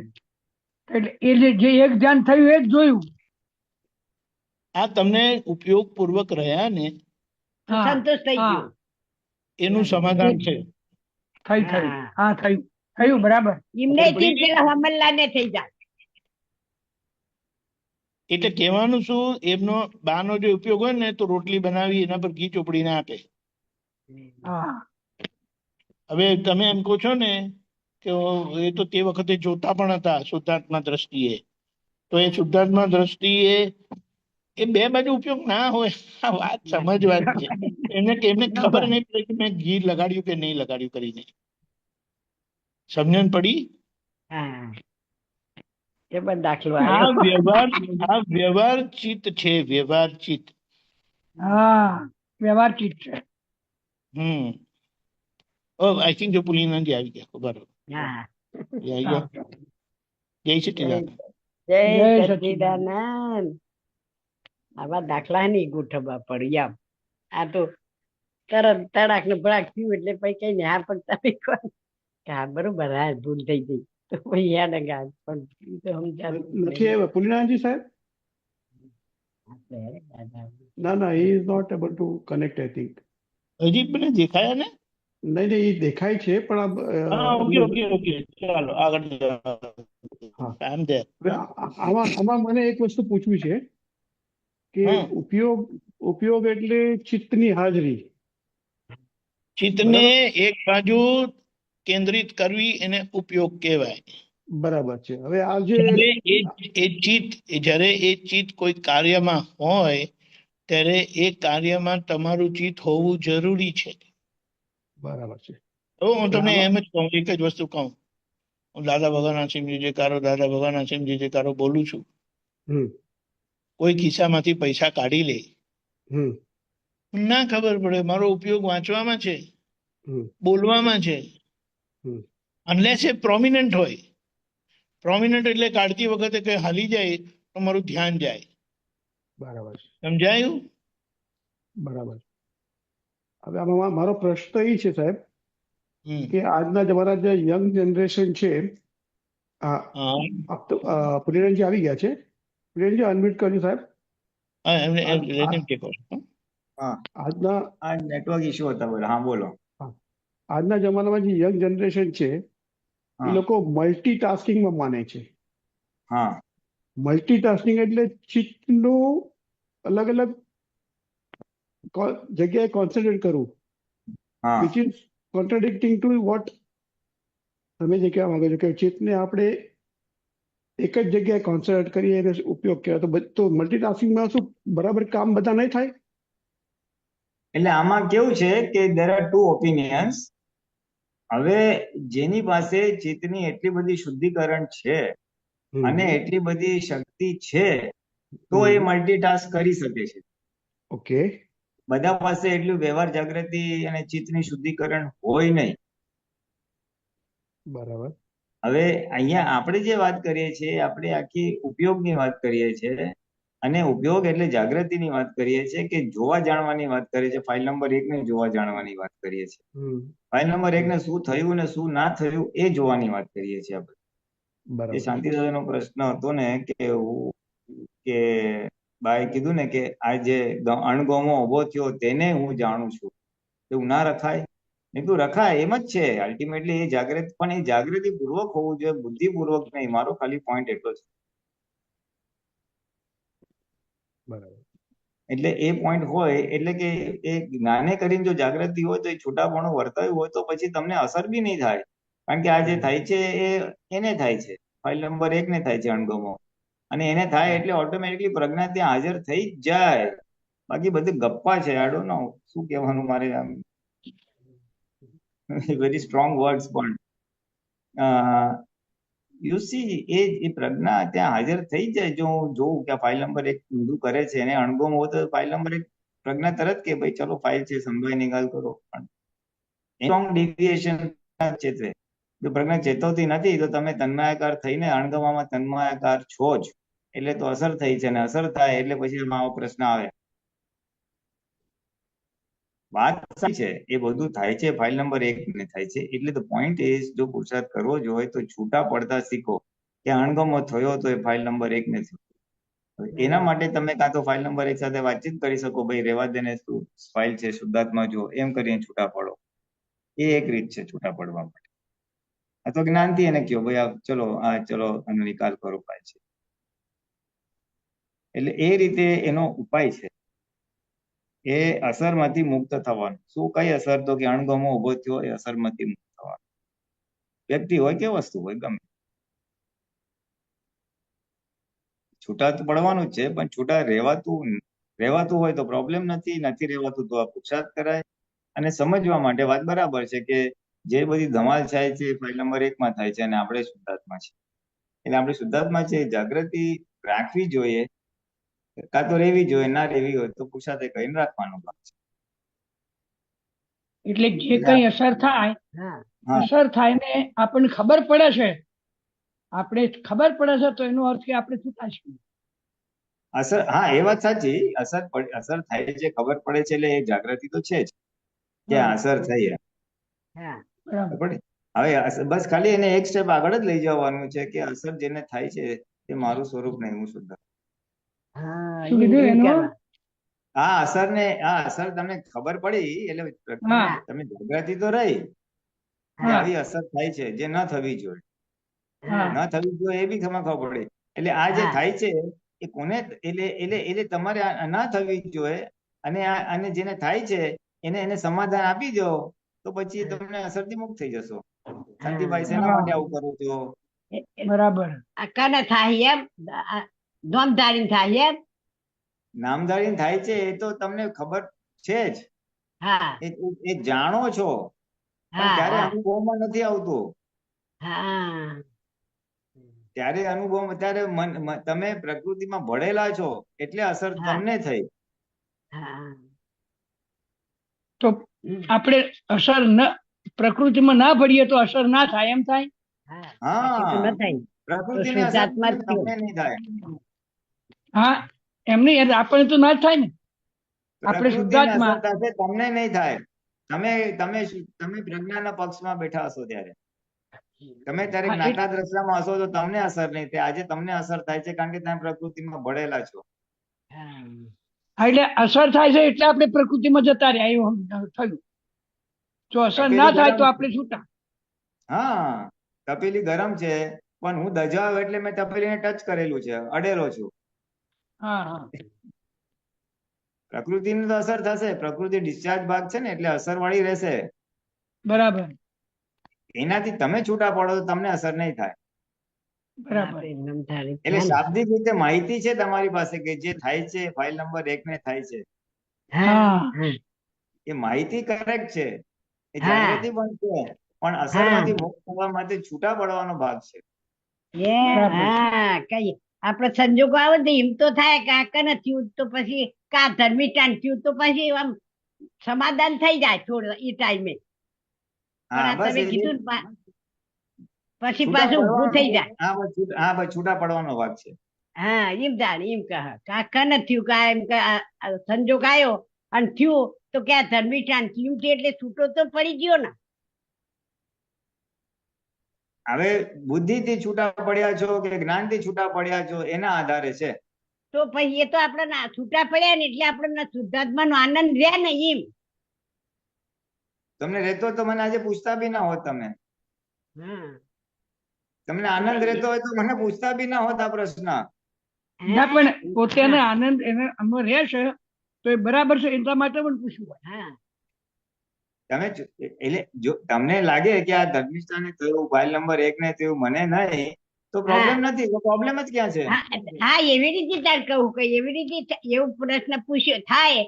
Speaker 8: એટલે એ જે એક ધ્યાન થયું એ જ જોયું.
Speaker 9: આ તમને ઉપયોગ પૂર્વક રહ્યા ને
Speaker 8: હા.
Speaker 7: સંતોષ થઈ
Speaker 8: હા.
Speaker 7: ગયો.
Speaker 9: એનું સમાધાન છે.
Speaker 8: થયું. હા થયું બરાબર.
Speaker 7: એમને પેલા હમલ્લા ને થઈ જાય.
Speaker 9: એટલે કહેવાનું શું, એમનો બાનો જે ઉપયોગ હોય ને તો રોટલી બનાવી એના પર ઘી ચોપડીને આપે.
Speaker 8: હા.
Speaker 9: હવે તમે એમ કહો છો ને કે એ તો તે વખતે જોતા પણ હતા શુદ્ધાત્મા દ્રષ્ટિએ, તો એ શુદ્ધાત્મા દ્રષ્ટિએ એ બે બાજુ ઉપયોગ ના હોય. આ વાત સમજવાની છે. એમને ખબર નહીં પડે કે મેં ઘી લગાડ્યું કે નહીં લગાડ્યું કરીને. સમજણ પડી?
Speaker 7: હા, એ પણ દાખલો
Speaker 9: આ
Speaker 7: આવ્યો.
Speaker 9: વ્યવહાર ચિત્ત છે, વ્યવહાર ચિત્ત.
Speaker 8: હા વ્યવહાર ચીજ છે.
Speaker 9: આઈ થિંક જો પુલિનાજી આવી ગયા. બરાબર.
Speaker 7: હા.
Speaker 9: આવી ગયા. જય સચિદાનંદ.
Speaker 7: જય
Speaker 8: જય
Speaker 7: સચ્ચિદાનંદ. આવા દાખલા નહીં ગોઠવવા પડી આમ. આ તો તરત તડાક ને ભડાક થયું એટલે પછી કઈ ને હા પણ તમે કહો કે હા બરોબર હા ભૂલ થઈ ગઈ તો પછી યાદ અગા પણ ઈ તો સમજાતું જ
Speaker 3: નથી
Speaker 7: નહીં.
Speaker 3: આવ્યા પુલિનાજી સાહેબ?
Speaker 7: આપણે દાદા
Speaker 3: ના, he is not able to connect, I think.
Speaker 9: હજી મને દેખાયા ને?
Speaker 3: નહીં, એ દેખાય છે પણ
Speaker 9: હા, ઓકે
Speaker 3: તમને
Speaker 9: ઓકે ચાલો આગળ
Speaker 3: હા.
Speaker 9: આમ there.
Speaker 3: હવે આમાં મને એક વસ્તુ પૂછવી છે કે
Speaker 9: હા,
Speaker 3: ઉપયોગ એટલે ચિત્તની હાજરી,
Speaker 9: ચિત્તને
Speaker 3: બરાબર?
Speaker 9: એક બાજુ કેન્દ્રિત કરવી એને ઉપયોગ કહેવાય.
Speaker 3: બરાબર છે. હવે આ જે
Speaker 9: જ્યારે એ ચિત્ત કોઈ કાર્યમાં હોય ત્યારે એ કાર્યમાં તમારું ચિત્ત હોવું જરૂરી છે.
Speaker 3: બરાબર છે.
Speaker 9: તો હું
Speaker 3: હવે
Speaker 9: તમને
Speaker 3: આમાં
Speaker 9: એમ જ કહું, એક જ વસ્તુ કહું. હું દાદા ભગવાન સિંહજી જે કારો દાદા ભગવાન સિંહજી જે કારો બોલું છું.
Speaker 3: હમ
Speaker 9: કોઈ ખિસ્સામાંથી પૈસા કાઢી લે,
Speaker 3: હમ
Speaker 9: ના ખબર પડે મારો ઉપયોગ વાંચવામાં છે,
Speaker 3: હમ
Speaker 9: બોલવામાં છે,
Speaker 3: હમ
Speaker 9: અનલેસ એ પ્રોમિનન્ટ હોય. પ્રોમિનન્ટ એટલે કાઢતી વખતે કઈ હાલી જાય તો મારું ધ્યાન જાય.
Speaker 3: બરાબર છે.
Speaker 9: સમજાયું?
Speaker 3: બરાબર. હવે આમાં મારો પ્રશ્ન એ છે સાહેબ
Speaker 9: હમ
Speaker 3: કે આજના તમારા જે યંગ જનરેશન છે,
Speaker 9: હા
Speaker 3: પુલિનજી આવી ગયા છે. પુલિનજી અનમ્યુટ કરજો સાહેબ.
Speaker 9: હા એમને
Speaker 3: આજ-
Speaker 9: એને
Speaker 3: આ-
Speaker 9: કે કહો.
Speaker 2: હા,
Speaker 3: આજના
Speaker 2: આ નેટવર્ક ઇશ્યુ હતા બોલો. હા બોલો.
Speaker 3: હા, આજના જમાનામાં જે યંગ જનરેશન છે એ
Speaker 2: હા
Speaker 3: લોકો મલ્ટીટાસ્કિંગમાં માને છે.
Speaker 2: હા
Speaker 3: મલ્ટીટાસ્કિંગ એટલે ચિત્તનું અલગ અલગ જગ્યાએ કોન્સન્ટ્રેટ કરવું,
Speaker 2: હા
Speaker 3: વિચ ઇઝ કોન્ટ્રાડિક્ટિંગ ટુ વોટ તમે જે કહેવા માંગો છો કે ચિત્તને આપણે એક જ જગ્યાએ કોન્સન્ટ્રેટ કરીએ એને ઉપયોગ કહેવાય. તો મલ્ટીટાસ્કિંગમાં શું બરાબર કામ બધા નહીં થાય?
Speaker 2: એટલે આમાં કેવું છે કે there are two opinions. હવે જેની પાસે ચિત્તની એટલી બધી શુદ્ધિકરણ છે અને એટલી બધી શક્તિ છે તો એ મલ્ટીટાસ્ક કરી શકે છે.
Speaker 3: ઓકે.
Speaker 2: બધા પાસે એટલું વ્યવહાર જાગૃતિ અને ચિત્તની શુદ્ધિકરણ હોય નહીં.
Speaker 3: બરાબર.
Speaker 2: હવે અહીંયા આપણે જે વાત કરીએ છીએ આપણે આખી ઉપયોગની વાત કરીએ છીએ અને ઉપયોગ એટલે જાગૃતિની વાત કરીએ છીએ કે જોવા જાણવાની વાત કરીએ છીએ. ફાઇલ નંબર 1 ને જોવા જાણવાની વાત કરીએ છીએ. ફાઇલ નંબર 1 ને શું થયું ને શું ના થયું એ જોવાની વાત કરીએ છીએ આપણે. એ
Speaker 3: બરાબર.
Speaker 2: શાંતિદાદાનો પ્રશ્ન હતો ને કે બાએ કીધું ને કે આ જે અણગમો ઉભો થયો તેને હું જાણું છું, એવું ના રખાય? મેં કીધું રખાય, એમ જ છે અલ્ટિમેટલી એ જાગૃત, પણ એ જાગૃતિ પૂર્વક હોવું જોઈએ, બુદ્ધિપૂર્વક નહીં. મારો ખાલી પોઈન્ટ એટલો છે.
Speaker 3: બરાબર.
Speaker 2: એટલે એ પોઈન્ટ હોય એટલે કે એ જ્ઞાને કરીને જો જાગૃતિ હોય તો એ છૂટાપણું વર્તાયું હોય તો પછી તમને અસર બી નહીં થાય. કારણ કે આ જે થાય છે એ એને થાય છે, ફાઇલ નંબર 1 ને થાય છે અણગમો, અને એને થાય એટલે ઓટોમેટિકલી પ્રજ્ઞા ત્યાં હાજર થઈ જ જાય. બાકી બધી ગપ્પા છે. આઈ ડોન્ટ નો શું કહેવાનું મારે, આમ વેરી સ્ટ્રોંગ વર્ડ્સ પણ યુ સી એ પ્રજ્ઞા ત્યાં હાજર થઈ જાય. જો હું જોઉં કે ફાઇલ નંબર 1 ઊંધું કરે છે એને અણગમ હોય તો ફાઇલ નંબર 1 પ્રજ્ઞા તરત કે ભાઈ ચલો ફાઇલ છે સંભાઈ નિકાલ કરો. પણ સ્ટ્રોંગ ડેવિએશન ચેતવે. જો પ્રજ્ઞા ચેતવતી નથી તો તમે તન્માયાકાર થઈને અણગમામાં તન્માયાકાર છો જ, એટલે તો અસર થઈ છે, ને અસર થાય એટલે પછી એમાં આવો પ્રશ્ન આવે. વાત સાચી છે, એ બધું થાય છે ફાઇલ નંબર 1 ને થાય છે. એટલે ધ પોઈન્ટ ઇઝ જો પુરુષાર્થ કરવો જ હોય તો છૂટા પડતા શીખો કે અણગમો થયો તો એ ફાઇલ નંબર 1 ને થયો. એના માટે તમે કાં તો ફાઇલ નંબર 1 સાથે વાતચીત કરી શકો, ભાઈ રેવા દે ને, તું ફાઇલ છે શુદ્ધાત્મા જો, એમ કરીને છૂટા પડો. એ એક રીત છે છૂટા પડવા માટે. અથવા જ્ઞાનથી એને કહો ભાઈ ચલો આનો નિકાલ કરો ફાઇલ છે. એટલે એ રીતે એનો ઉપાય છે એ અસરમાંથી મુક્ત થવાનું. શું કઈ અસર? તો કે અણગમો ઉભો થયો એ અસરમાંથી મુક્ત થવાનું. વ્યક્તિ હોય કે વસ્તુ હોય ગમે, છૂટા તો પડવાનું જ છે, પણ છૂટા રહેવાતું હોય તો પ્રોબ્લેમ નથી રહેવાતું તો આ પુરુષાર્થ કરાય. અને સમજવા માટે વાત બરાબર છે કે જે બધી ધમાલ થાય છે ફાઇલ નંબર 1 માં થાય છે અને આપણે શુદ્ધાત્મા છે. એટલે આપણે શુદ્ધાત્મા છે જાગૃતિ રાખવી જોઈએ, કાં તો રહેવી જોઈએ, ના રહેવી હોય તો પુરુષાર્થ કરીને રાખવાનું કામ છે.
Speaker 8: એટલે જે કઈ અસર થાય ને આપણને ખબર પડે છે, તો એનો અર્થ કે આપણે છૂટા છીએ.
Speaker 2: અસર, હા એ વાત સાચી, અસર થાય છે, ખબર પડે છે, એટલે એ જાગૃતિ તો છે જ કે આ અસર થઈ.
Speaker 7: હા
Speaker 8: બરાબર.
Speaker 2: પડે. હવે બસ ખાલી એને એક સ્ટેપ આગળ જ લઈ જવાનું છે કે અસર જેને થાય છે તે મારું સ્વરૂપ નહીં, હું શુદ્ધ.
Speaker 7: હા
Speaker 8: શું કીધું
Speaker 7: એમ
Speaker 8: એનું?
Speaker 7: કરવા.
Speaker 2: આ અસર તમને ખબર પડી એટલે
Speaker 8: હા
Speaker 2: તમે જાગૃતિ તો રહી કે
Speaker 8: હા
Speaker 2: આવી અસર થાય છે જે ન થવી જોઈએ,
Speaker 8: હા
Speaker 2: ન થવી જોઈએ એ બી તમે ખબર પડી. એટલે આ જે
Speaker 7: હા.
Speaker 2: થાય છે એ કોને, એટલે તમારે આ ન થવી જોઈએ, અને જેને થાય છે એને સમાધાન આપી દો તો પછી તમને અસરથી મુક્ત થઈ જશો. શાંતિભાઈ શેના માટે આવું કરો છો?
Speaker 8: બરાબર.
Speaker 7: આ કને થાય એમ નોંધારી થાય એમ.
Speaker 2: નામધારી થાય છે એ તો તમને ખબર છે જ,
Speaker 7: હા
Speaker 2: એ જાણો છો, પણ
Speaker 7: હા
Speaker 2: ત્યારે
Speaker 7: હા
Speaker 2: અનુભવમાં નથી આવતું.
Speaker 7: હા
Speaker 2: ત્યારે ત્યારે તમે પ્રકૃતિમાં ભળેલા છો એટલે અસર
Speaker 7: હા
Speaker 2: તમને થઈ.
Speaker 7: હા.
Speaker 8: તો આપણે અસર ન પ્રકૃતિમાં ના પડીએ તો અસર ના થાય એમ થાય.
Speaker 7: હા પછી તો ન
Speaker 2: હા,
Speaker 7: થાય. તો
Speaker 2: પ્રકૃતિની અસર
Speaker 7: શુદ્ધાત્મા જ થયો.
Speaker 2: તમને નહીં થાય.
Speaker 8: હા એમની આપણે તો ના જ થાય ને. આપણે
Speaker 2: પ્રકૃતિને
Speaker 8: શુદ્ધાત્મા.
Speaker 2: અસર થશે, તમને નહીં થાય. તમે પ્રજ્ઞાના પક્ષમાં બેઠા હશો ત્યારે, તમે ત્યારે
Speaker 8: હા
Speaker 2: જ્ઞાતા દ્રષ્ટામાં હશો તો તમને અસર નહીં થાય. આજે તમને અસર થાય છે કારણ કે તમે પ્રકૃતિમાં ભળેલા છો.
Speaker 8: હા એટલે અસર થાય છે એટલે આપણે પ્રકૃતિમાં જતા રહ્યા એવું થયું. જો અસર ના
Speaker 2: તપેલી
Speaker 8: થાય
Speaker 2: ગરમ
Speaker 8: તો
Speaker 2: છે.
Speaker 8: આપણે છૂટા.
Speaker 2: હા, તપેલી ગરમ છે પણ હું દજાવ એટલે મેં તપેલીને ટચ કરેલું છે, અડેલો છું.
Speaker 8: હા હા
Speaker 2: પ્રકૃતિની તો અસર થશે, પ્રકૃતિ ડિસ્ચાર્જ ભાગ છે ને એટલે અસર વાળી રહેશે.
Speaker 8: બરાબર
Speaker 2: એનાથી તમે છૂટા પડો તો તમને અસર નહીં થાય.
Speaker 8: બરાબર.
Speaker 2: એટલે શાબ્દિક રીતે માહિતી છે તમારી પાસે કે જે થાય છે ફાઇલ નંબર 1 ને થાય છે,
Speaker 8: હા
Speaker 2: એ માહિતી કરેક્ટ છે, એ
Speaker 7: હા
Speaker 2: જાગૃતિ પણ છે, પણ
Speaker 7: હા
Speaker 2: અસરમાંથી મુક્ત થવા માટે છૂટા પડવાનો ભાગ છે.
Speaker 8: બરાબર.
Speaker 7: હા કઈ આપડે સંજોગો આવે ને એમ તો થાય કે આ કને થયું તો પછી કા ધર્મિષ્ઠાન થયું તો પછી આમ સમાધાન થઈ જાય થોડું એ ટાઈમે. પણ
Speaker 2: હા
Speaker 7: આ
Speaker 2: બસ
Speaker 7: તમે
Speaker 2: એ
Speaker 7: કીધું ને પછી
Speaker 2: છૂટા
Speaker 7: પાછું ઊભું
Speaker 2: પડવાનો,
Speaker 7: થઈ જાય.
Speaker 2: હા બસ છૂટા પડવાનો ભાગ છે.
Speaker 7: હા એમ જાણ એમ કહે કાકા ને થયું કા એમ કે આ સંજોગ આવ્યો અને થયું તો ક્યાં ધર્મિષ્ઠાન થયું છે એટલે છૂટો તો પડી ગયો ને.
Speaker 2: હવે બુદ્ધિથી છૂટા પડ્યા છો કે જ્ઞાનથી છૂટા પડ્યા છો એના આધારે છે.
Speaker 7: તો પછી એ તો આપણે છૂટા પડ્યા ને એટલે આપણે શુદ્ધાત્મા નો આનંદ રહ્યા ને એમ.
Speaker 2: તમને રહેતો તો મને આજે પૂછતા બી ના હોત તમે. તમને આનંદ રહેતો હોય તો મને પૂછતા બી ના હોત આ પ્રશ્ન.
Speaker 8: ના પણ પોતાને આનંદ એને આમાં રહે છે તો એ બરાબર છે એટલા માટે પણ પૂછવું હોય.
Speaker 7: હા
Speaker 2: તમે એટલે જો તમને લાગે કે આ ધર્મિષ્ઠાને થયું, ફાઇલ નંબર 1 ને થયું, મને નહીં, તો પ્રોબ્લેમ નથી. તો પ્રોબ્લેમ જ ક્યાં છે?
Speaker 7: હા એવી રીતે તાર કહું કે એવી રીતે એવું પ્રશ્ન પૂછ્યો થાય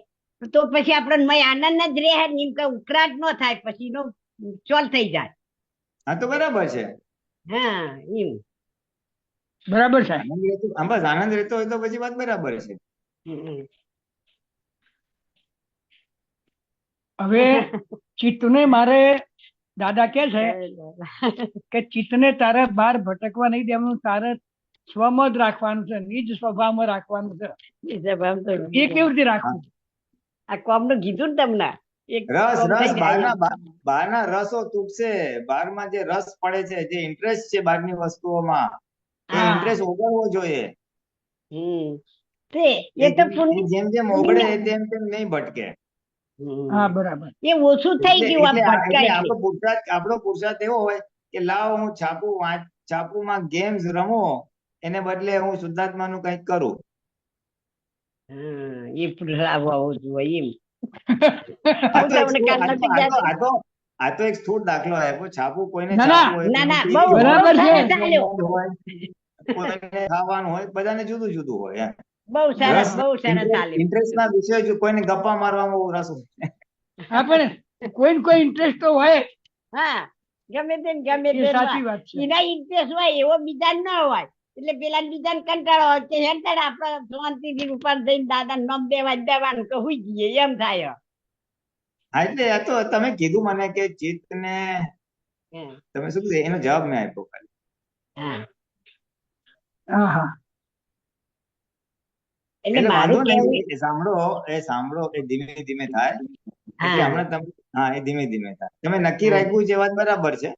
Speaker 7: તો પછી આપણને મય આનંદ જ રહે ને એમ કે ઉકળાટ ન થાય પછી નો ચોલ થઈ જાય.
Speaker 2: હા તો બરાબર છે.
Speaker 7: હા એમ
Speaker 8: બરાબર છે.
Speaker 2: આનંદ રહેતો, હા બસ આનંદ રહેતો હોય તો પછી વાત બરાબર છે.
Speaker 8: હવે ચિત્તને મારે દાદા કે છે કે ચિત્તને તારે બહાર ભટકવા નહીં દેવાનું, તારે સ્વમાં જ રાખવાનું છે, નિજ સ્વભાવમાં રાખવાનું છે. એ કેવી રીતે રાખવું?
Speaker 7: આ કોમ નું કીધું ને તમને એક
Speaker 2: રસ
Speaker 7: કોમ થઈ જાય.
Speaker 2: બહારના રસો તૂટશે. બહારમાં જે રસ પડે છે, જે ઇન્ટરેસ્ટ છે બહારની વસ્તુઓમાં, એ
Speaker 8: હા
Speaker 2: ઇન્ટરેસ્ટ ઓગળવો જોઈએ.
Speaker 7: એ તો પુણ્ય
Speaker 2: જેમ જેમ ઓગળે તેમ તેમ નહીં ભટકે.
Speaker 8: હા બરાબર.
Speaker 7: એ ઓછું થઈ ગયું આમ ભટકાય છે.
Speaker 2: આપણો પુરુષાર્થ એવો હોય કે લાવ હું છાપુમાં ગેમ્સ રમો, એને બદલે હું શુદ્ધાત્માનું કંઈક કરું.
Speaker 7: એ પુરાવો આવો જોઈએ એમ.
Speaker 2: આ
Speaker 7: હું
Speaker 2: તો એક
Speaker 7: તમને કાલ નથી જાતી.
Speaker 2: આ તો એક સ્થૂળ દાખલો આપ્યો. છાપું કોઈને
Speaker 8: ના
Speaker 2: છાપવું હોય,
Speaker 7: ના
Speaker 2: કોઈને
Speaker 7: ના
Speaker 2: ટીવી હોય,
Speaker 8: બરાબર છે.
Speaker 7: સરસ ચાલ્યો.
Speaker 2: કોઈને ખાવાનું હોય, બધાને જુદું જુદું હોય.
Speaker 7: બહુ સરસ
Speaker 2: રસ
Speaker 7: બહુ સરસ ચાલ્યું.
Speaker 2: ઇન્ટરેસ્ટના વિષય જો કોઈને ગપ્પા મારવામાં બહુ રસ હોય.
Speaker 8: હા પણ કોઈ ને કોઈ ઇન્ટરેસ્ટ તો હોય.
Speaker 7: હા ગમે તે ને ગમે
Speaker 8: એ
Speaker 7: તે
Speaker 8: સાચી વાત છે.
Speaker 7: એના ઇન્ટરેસ્ટ હોય એવો બીજા ના હોય એટલે પેલા બીજા કંટાળો હોય કે હેઠળ આપડે શાંતિથી ઉપર જઈને દાદા નમ દેવાનું કે હુઈ જઈએ એમ થાય.
Speaker 2: હા એટલે આ તો તમે કીધું મને કે ચિત્તને તમે શું કીધું એનો જવાબ મેં આપ્યો ખાલી.
Speaker 8: હા હા
Speaker 7: એટલે
Speaker 2: એટલે
Speaker 7: મારું
Speaker 2: વાંધો
Speaker 7: કેવું
Speaker 2: નહીં, એ સાંભળો, એ ધીમે ધીમે થાય. એટલે
Speaker 7: હા
Speaker 2: હમણાં તમે, હા, એ ધીમે ધીમે થાય. તમે નક્કી
Speaker 7: હા
Speaker 2: રાખ્યું છે, વાત બરાબર છે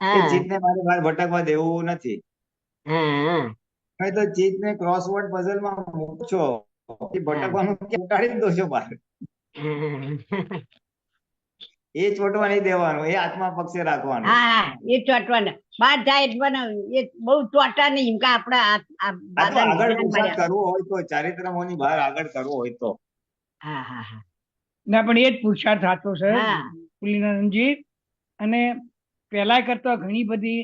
Speaker 2: કે
Speaker 7: હા
Speaker 2: ચિત્તને મારે બહાર ભટકવા દેવું નથી.
Speaker 7: હા
Speaker 2: તમે તો ચિત્તને ક્રોસવર્ડ પઝલમાં મૂકશો, એ
Speaker 7: હા
Speaker 2: ભટકવાનું કાઢી જ દો છો બહાર.
Speaker 7: હા
Speaker 2: એ ચોટવા નહીં દેવાનું, એ આત્મા પક્ષે રાખવાનું.
Speaker 7: હા એ ચોટવાના બહાર જાય એટલે બનાવ્યું એ બહુ ચોટા નહીં એમ કે આપડા આ
Speaker 2: આ તો
Speaker 7: દાદાને
Speaker 2: આગળ
Speaker 7: ધ્યાન
Speaker 2: પુરુષાર્થ
Speaker 7: મળ્યા
Speaker 2: કરવો હોય તો, ચારિત્રમોની બહાર આગળ કરવો હોય તો.
Speaker 7: હા હા હા
Speaker 8: ના પણ એ જ પુરુષાર્થ સાચો છે
Speaker 7: હા
Speaker 8: પુલિનાનંદજી. અને પહેલા કરતા ઘણી બધી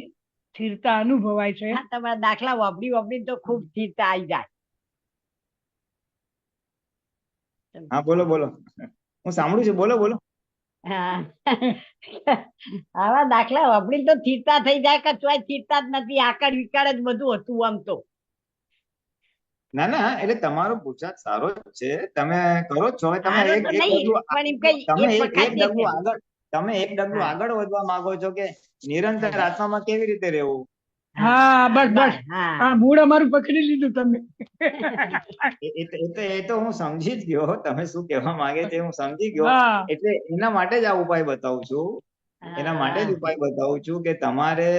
Speaker 8: સ્થિરતા અનુભવાય છે.
Speaker 7: હા તમારા દાખલા વાપરી વાપરી તો ખૂબ સ્થિરતા આવી જાય.
Speaker 2: હા, બોલો બોલો, હું સાંભળું છું, બોલો બોલો.
Speaker 7: હા આવા દાખલા વાપરી તો સ્થિરતા થઈ જાય કે ચોય સ્થિરતા જ નથી આકડ વિકડ જ બધું હતું આમ તો.
Speaker 2: ના ના, એટલે તમારો પુરુષાર્થ સારો જ છે, તમે કરો જ છો. હવે તમે
Speaker 7: સારો
Speaker 2: એક
Speaker 7: તો
Speaker 2: એક
Speaker 7: નહીં
Speaker 2: ડગલું
Speaker 7: પણ એમ કઈ
Speaker 2: તમે
Speaker 7: એક
Speaker 2: એક
Speaker 7: વખત
Speaker 2: એક
Speaker 7: છે
Speaker 2: ડગલું આગળ, તમે એક ડગલું
Speaker 7: હા
Speaker 2: આગળ વધવા માંગો છો કે નિરંતર આત્મામાં કેવી રીતે રહેવું.
Speaker 8: હા બસ બસ
Speaker 7: હા
Speaker 8: આ મૂળ અમારું પકડી લીધું તમે.
Speaker 2: એ તો હું સમજી જ ગયો, તમે શું કહેવા માંગે છે હું સમજી ગયો.
Speaker 8: હા
Speaker 2: એટલે એના માટે જ આ ઉપાય બતાવું છું, એના માટે જ ઉપાય બતાવું છું કે તમારે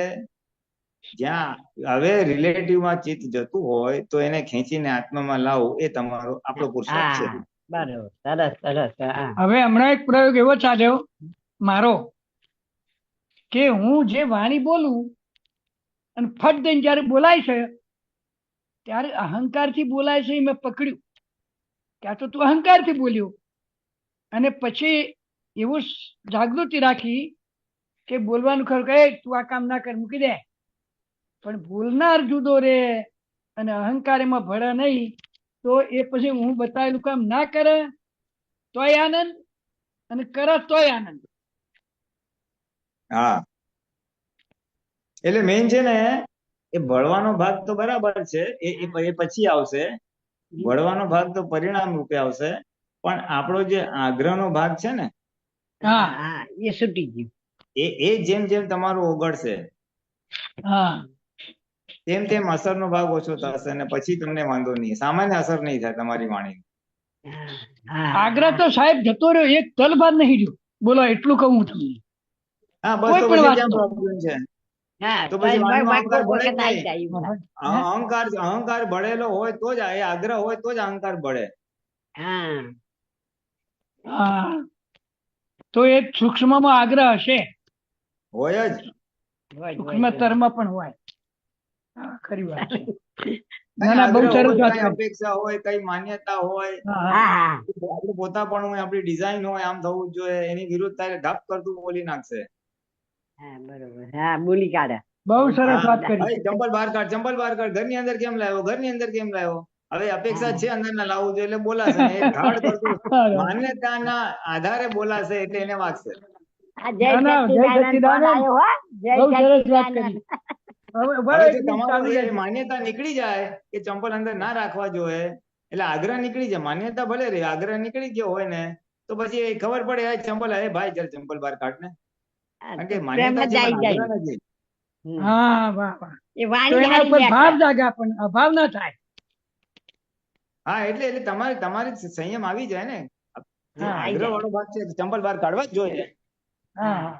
Speaker 2: જ્યાં હવે રિલેટિવમાં ચિત્ત જતું હોય તો એને ખેંચીને આત્મામાં લાવવું, એ તમારો આપણો પુરુષાર્થ છે.
Speaker 7: હા બરોબર સરસ સરસ હા
Speaker 8: હવે હમણાં એક પ્રયોગ એવો ચાલ્યો મારો કે હું જે વાણી બોલું અને ફટ દઈને જયારે બોલાય છે ત્યારે અહંકારથી બોલાય છે એ મેં પકડ્યું કે આ તો તું અહંકારથી બોલ્યો. અને પછી એવું જાગૃતિ રાખી કે બોલવાનું ખરું કે તું આ કામ ના કર મૂકી દે. પણ બોલનાર જુદો રે અને અહંકાર એમાં ભળે નહીં તો એ પછી હું બતાવેલું કામ ના કરે તોય આનંદ અને કરે તોય આનંદ.
Speaker 2: હા, એટલે મેઇન છે ને એ ભળવાનો ભાગ તો બરાબર છે, એ પછી આવશે. ભળવાનો ભાગ તો પરિણામ રૂપે આવશે, પણ આપણો જે આગ્રહનો ભાગ છે ને,
Speaker 8: હા
Speaker 7: હા એ છૂટી ગયું.
Speaker 2: એ જેમ જેમ તમારું ઓગળશે
Speaker 8: હા
Speaker 2: તેમ તેમ અસરનો ભાગ ઓછો થશે અને પછી તમને વાંધો નહીં, સામાન્ય અસર નહીં થાય તમારી વાણી.
Speaker 7: હા
Speaker 8: આગ્રહ તો સાહેબ જતો રહ્યો એક તલ બાદ નહીં રહ્યો. બોલો એટલું કહું હું તમને
Speaker 2: હા, બસ
Speaker 8: કોઈ
Speaker 2: તો
Speaker 8: પણ
Speaker 2: પછી
Speaker 8: વાત
Speaker 2: ક્યાં
Speaker 8: નો.
Speaker 2: પ્રોબ્લેમ છે?
Speaker 7: હા
Speaker 2: તો પછી વાણીમાં અહંકાર
Speaker 7: કોઈક
Speaker 2: ભળે જ
Speaker 7: વખત આવી
Speaker 2: નહીં.
Speaker 7: જાય એવું.
Speaker 2: અહંકાર ભળેલો હોય તો જ, એ આગ્રહ હોય તો જ અહંકાર ભળે.
Speaker 7: હા
Speaker 8: હા તો એ સૂક્ષ્મમાં આગ્રહ હશે,
Speaker 2: હોય જ.
Speaker 8: સૂક્ષ્મતરમાં પણ હોય. હા ખરી વાત છે. ના
Speaker 2: કઈ
Speaker 8: ના બહુ
Speaker 2: આગ્રહ
Speaker 8: સરસ
Speaker 2: હોય,
Speaker 8: વાત
Speaker 2: કઈ
Speaker 8: કરી.
Speaker 2: અપેક્ષા હોય, કઈ માન્યતા હોય,
Speaker 8: હા હા
Speaker 7: હા હા
Speaker 2: આપણું પોતાપણું હોય, આપણી ડિઝાઇન હોય, આમ થવું જ જોઈએ, એની વિરુદ્ધ તારે ઢાપ કરતું બોલી નાખશે.
Speaker 7: હા બરોબર હા બોલી કાઢે.
Speaker 8: બહુ સરસ
Speaker 2: હા,
Speaker 8: વાત કરી.
Speaker 2: ભાઈ ચંપલ બહાર કાઢ, ચંપલ બહાર કાઢ, ઘરની અંદર કેમ લાવ્યો, ઘરની અંદર કેમ લાવ્યો. હવે અપેક્ષા છે અંદર ના લાવવું જોઈએ એટલે બોલાશે ને, એ ઢાળ કરતું માન્યતાના આધારે બોલાશે એટલે એને વાગશે.
Speaker 7: જય
Speaker 8: ના ના જય
Speaker 7: સચ્ચિદાનંદ ફોન
Speaker 8: સચ્ચિદાનંદ
Speaker 7: આવ્યો હો જય
Speaker 8: બહુ સરસ વાત
Speaker 7: સચ્ચિદાનંદ.
Speaker 8: કરી. હવે
Speaker 2: હવે
Speaker 8: એક
Speaker 2: જો
Speaker 8: મિનિટ
Speaker 2: તમારો
Speaker 8: ચાલુ
Speaker 2: એ
Speaker 8: રહેજો.
Speaker 2: માન્યતા નીકળી જાય કે ચંપલ અંદર ના રાખવા જોઈએ, એટલે આગ્રહ નીકળી જાય, માન્યતા ભલે રહે, આગ્રહ નીકળી ગયો હોય ને તો પછી એ ખબર પડે, એ ચંપલ, હે ભાઈ ચાલ ચંપલ બહાર કાઢ ને.
Speaker 7: હા,
Speaker 2: કારણ
Speaker 7: તો
Speaker 2: કે
Speaker 7: પ્રેમ
Speaker 2: માન્યતા
Speaker 7: જ
Speaker 2: છે પણ
Speaker 7: આવી જાય.
Speaker 2: આગ્રહ નથી.
Speaker 8: હા વાહ વાહ.
Speaker 7: એ
Speaker 8: તો
Speaker 7: વાણી
Speaker 8: એના
Speaker 7: હારી
Speaker 8: ઉપર ભાવ
Speaker 7: બેઠા.
Speaker 8: જાગે આપણને અભાવ ના થાય.
Speaker 2: હા, એટલે તમારી સંયમ આવી જાય ને. જે
Speaker 7: હા આવી
Speaker 2: આગ્રહ
Speaker 7: જાય.
Speaker 2: વાળો ભાગ છે ચંપલ બહાર કાઢવા જ જોઈએ.
Speaker 8: હા હા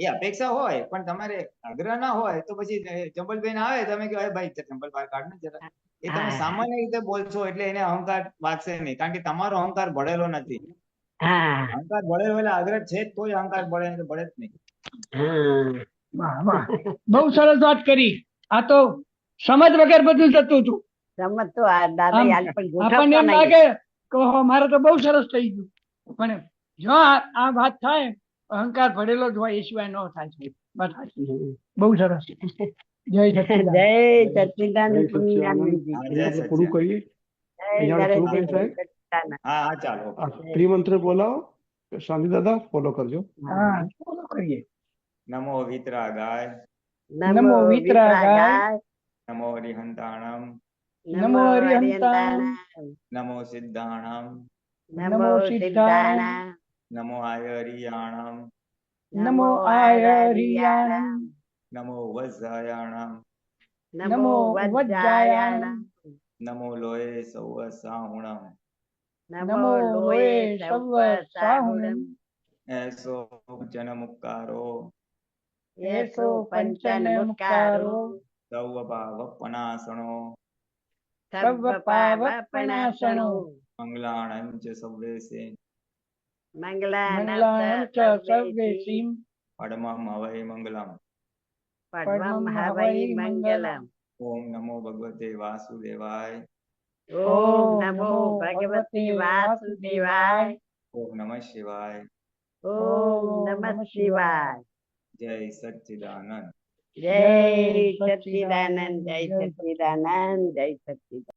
Speaker 2: એ અપેક્ષા હોય પણ તમારે આગ્રહ ના હોય તો પછી ચંપલ પહેરીને આવે, તમે કહો ભાઈ ચંપલ બહાર કાઢ ને જરા. એ તમે
Speaker 7: હા
Speaker 2: સામાન્ય રીતે બોલશો એટલે એને અહંકાર વાગશે નહીં, કારણ કે તમારો અહંકાર ભળેલો નથી.
Speaker 7: હા
Speaker 2: અહંકાર ભળેલો એટલે આગ્રહ છે જ તો જ અહંકાર ભળે, નહીં તો ભળે જ નહીં.
Speaker 7: હા
Speaker 8: વાહ વાહ બહુ સરસ વાત કરી. આ તો સમજ વગર બધું થતું હતું.
Speaker 7: સમજ તો આ દાદા
Speaker 8: આમ
Speaker 7: યાદ પણ
Speaker 8: આપણને
Speaker 7: ગોઠવતો
Speaker 8: એમ
Speaker 7: નહીં.
Speaker 8: લાગે કે ઓહો, મારે તો બહુ સરસ થઈ ગયું. પણ જો આ વાત થાય અહંકાર ભરેલો જ હોય એ સિવાય ન થાય છે. વાત સાચી. બહુ સરસ. જય સચ્ચિદાનંદ.
Speaker 7: જય સચ્ચિદાનંદ
Speaker 3: જય સચ્ચિદાનંદ.
Speaker 7: પુણ્યાનંદજી.
Speaker 2: હા, જય
Speaker 3: અહીંયા આપણે પૂરું
Speaker 2: સચ્ચિદાનંદ.
Speaker 3: કરીએ,
Speaker 7: જય
Speaker 3: અહીંયા આપણે પૂરું
Speaker 7: નરેશજી
Speaker 3: કરીએ
Speaker 7: જય
Speaker 3: સાહેબ.
Speaker 7: સચ્ચિદાનંદ.
Speaker 2: હા હા, ચાલો.
Speaker 3: આ ત્રિમંત્ર બોલાવો, શાંતિ દાદા ફોલો કરજો.
Speaker 8: હા ફોલો કરીએ.
Speaker 2: નમો વિતરાગાય,
Speaker 8: નમો વિતરાગાય,
Speaker 7: વિતરાગાય.
Speaker 2: નમો હરિહંતાણમ,
Speaker 8: નમો
Speaker 7: હરિહંતાણમ.
Speaker 8: હરિહંતાણમ,
Speaker 2: નમો સિદ્ધાણમ,
Speaker 7: નમો સિદ્ધાણમ.
Speaker 2: નમો આયરિયાણમ,
Speaker 8: નમો આયરિયાણમ,
Speaker 2: નમો વજ્રાયાણમ,
Speaker 7: નમો વજ્જાયાણમ.
Speaker 2: નમો લોહે સૌ સાહુણમ
Speaker 7: નમો લોહે સર્વ સાહુણમ
Speaker 2: એસો જનમુક્કારો
Speaker 7: એસો પંચનમુક્કારો
Speaker 2: સૌ ભાવપનાસણો
Speaker 7: સર્વ પાવપનાશનો
Speaker 2: મંગલાણં ચ સર્વેશે
Speaker 7: મંગલાનાં ચ સર્વેષીં
Speaker 2: પડમં હવૈ મંગલમ
Speaker 7: પડમં હવૈ મંગલમ
Speaker 2: ઓમ નમો ભગવતે વાસુદેવાય
Speaker 7: ઓમ નમો ભગવતે વાસુદેવાય
Speaker 2: ઓમ નમઃ શિવાય
Speaker 7: ઓમ નમઃ શિવાય
Speaker 2: જય સચ્ચિદાનંદ
Speaker 7: જય સચ્ચિદાનંદ જય સચ્ચિદાનંદ જય સચ્ચિદાનંદ